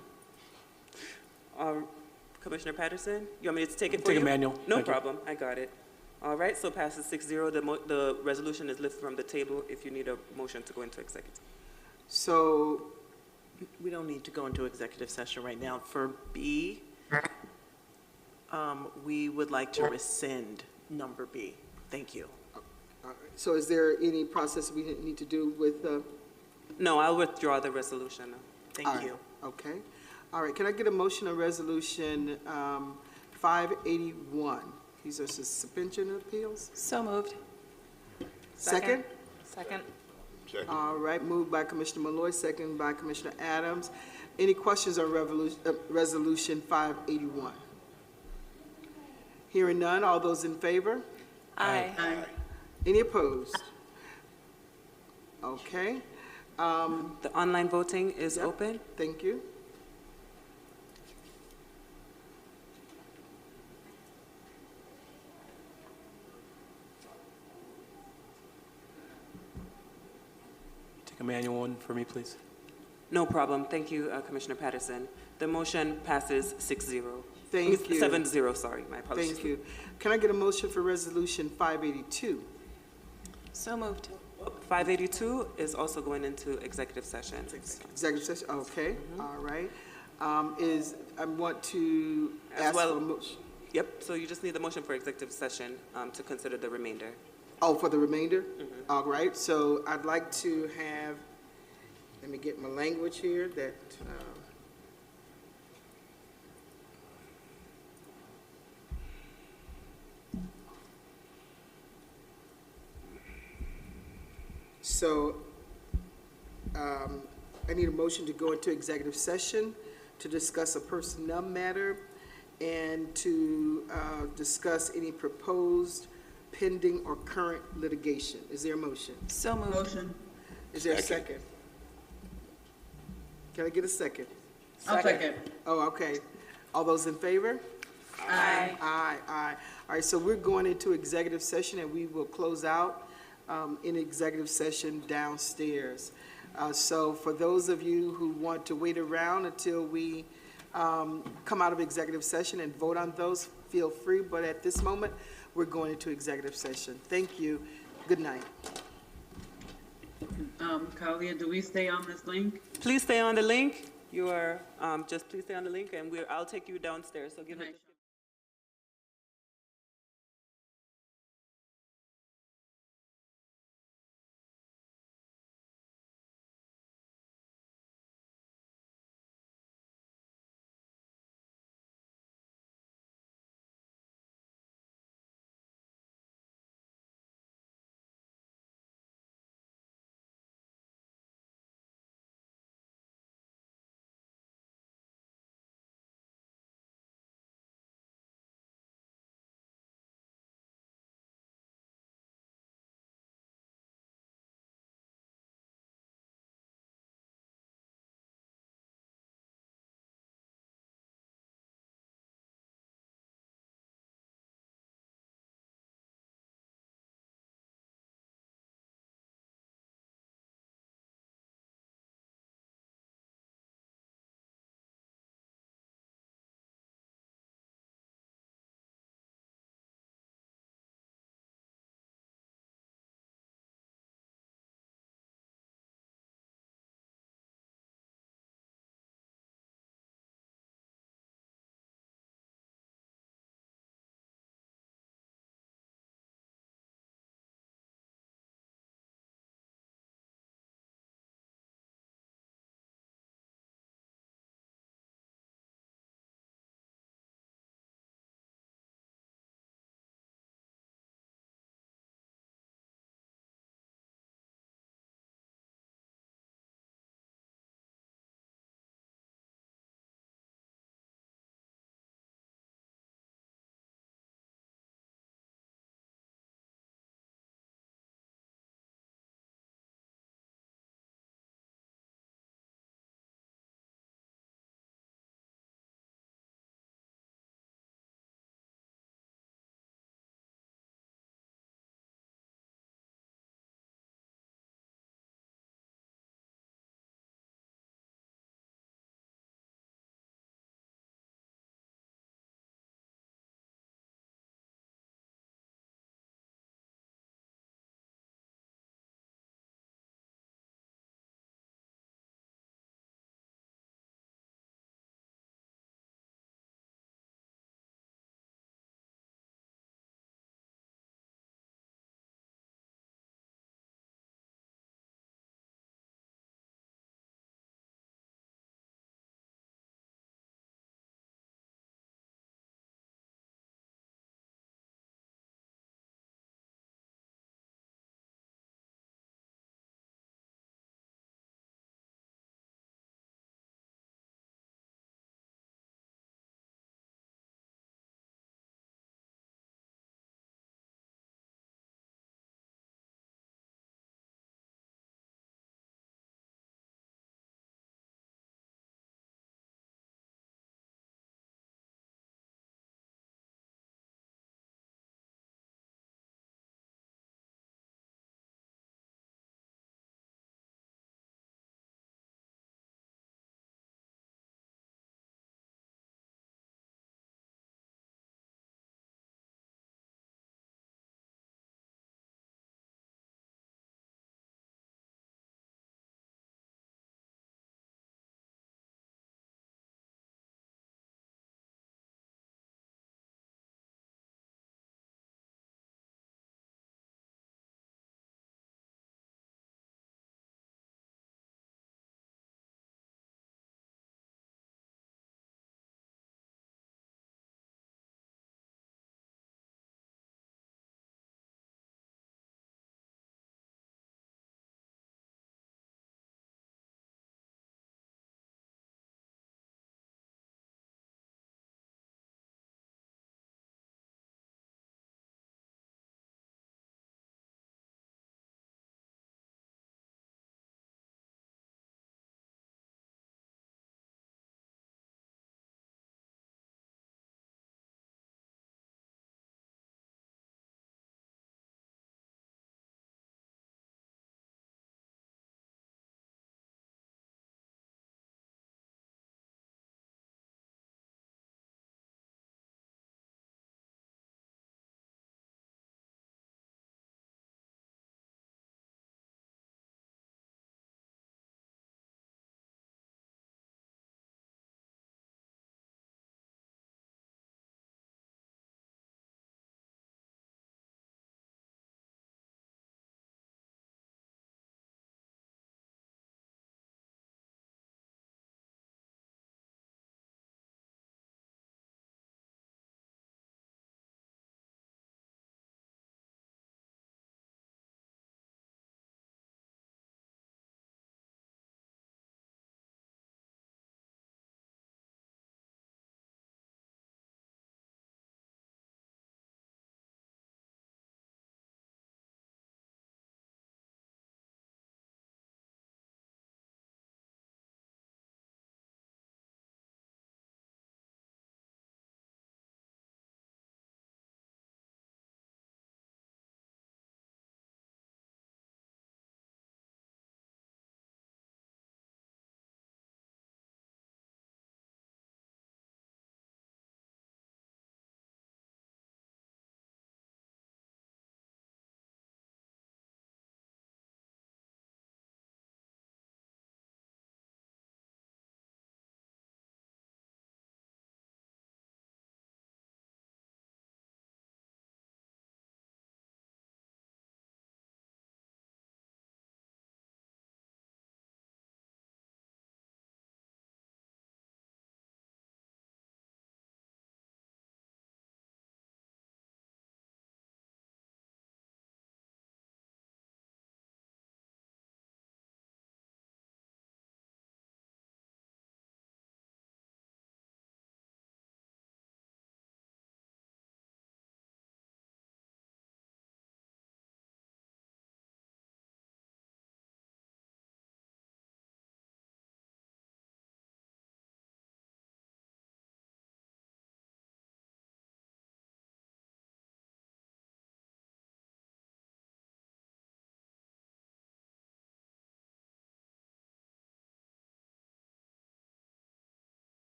Commissioner Patterson, you want me to take it for Take you? a manual. No Thank you. problem. I got it. All right. So passes 6-0. The resolution is lifted from the table. If you need a motion to go into executive. So we don't need to go into executive session right now. For B, we would like to rescind number B. Thank you. All right. So is there any process we need to do with, No, I'll withdraw the resolution. Thank you. okay. All right, can I get a motion on resolution 581? These are suspension appeals. So moved. Second? Second. All right, moved by Commissioner Malloy, second by Commissioner Adams. Any questions on resolution 581? Hearing none, all those in favor? Aye. Any opposed? Okay. The online voting is open. Thank you. Take a manual one for me, please. No problem. Thank you, Commissioner Patterson. The motion passes 6-0. Thank you. 7-0, sorry. My apologies. Thank you. Can I get a motion for resolution 582? So moved. 582 is also going into executive session. Executive session, okay, all right. I want to As ask well- for a motion. Yep, so you just need the motion for executive session to consider the remainder. Oh, for the remainder? All right, so I'd like to have, let me get my language here that, so, I need a motion to go into executive session to discuss a personnel matter and to discuss any proposed pending or current litigation. Is there a motion? So moved. Motion. Is there a second? Can I get a second? I'll second. Oh, okay. All those in favor? Aye. Aye, aye. All right, so we're going into executive session, and we will close out in executive session downstairs. So for those of you who want to wait around until we come out of executive session and vote on those, feel free, but at this moment, we're going into executive session. Thank you. Good night. Kalia, do we stay on this link? Please stay on the link. You are, just please stay on the link, and I'll take you downstairs, so give it.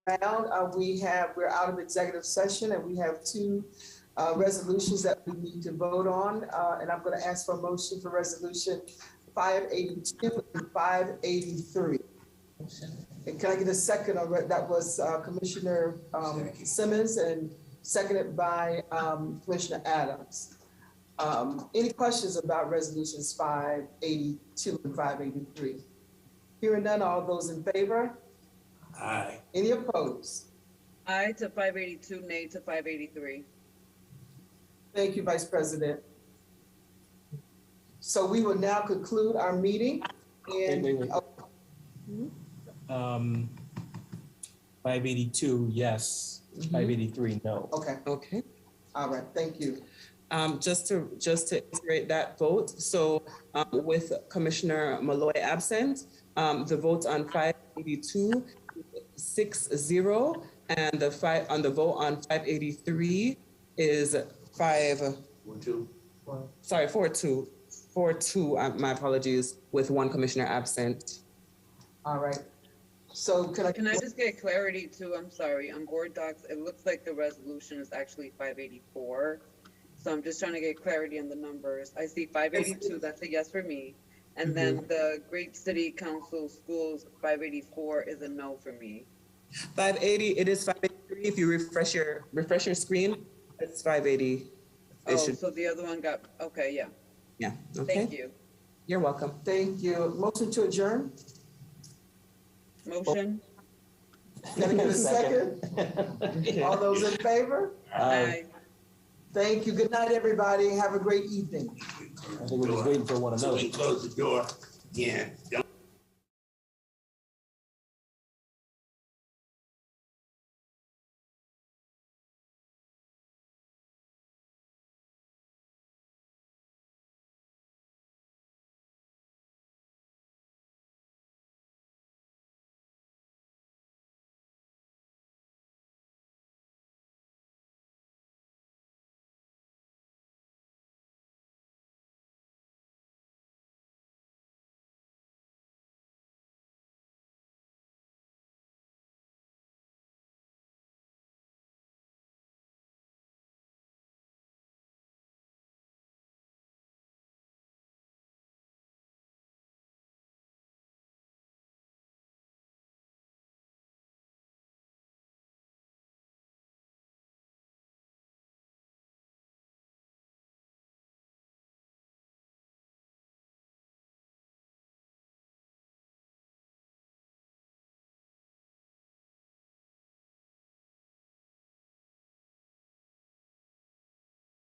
around. We're out of executive session and we have two resolutions that we need to vote on. And I'm going to ask for a motion for resolution 582 and 583. And can I get a second on that? Was Commissioner Simmons and seconded by Commissioner Adams. Any questions about resolutions 582 and 583? Hearing none, all those in favor? Aye. Any opposed? Aye to 582, nay to 583. Thank you, Vice President. So we will now conclude our meeting. And Wait. 582, yes. 583, no. Okay. Okay. All right. Thank you. Just to iterate that vote, so with Commissioner Malloy absent, the vote on 582 6-0, and the vote on 583 is 4-2. Sorry, 4-2. 4-2. My apologies, with one commissioner absent. All right. So can I just get clarity too? I'm sorry. On board docs, it looks like the resolution is actually 584. So I'm just trying to get clarity on the numbers. I see 582, that's a yes for me. And then the Great City Council Schools 584 is a no for me. 580, it is 583. If you refresh your screen, it's 580. Oh, so the other one got, okay, yeah. Yeah, okay. Thank you. You're welcome. Thank you. Motion to adjourn? Motion? Can I get a second? All those in favor? Aye. Thank you. Good night, everybody. Have a great evening. I think we're just waiting for one another. So we close the door. Yeah.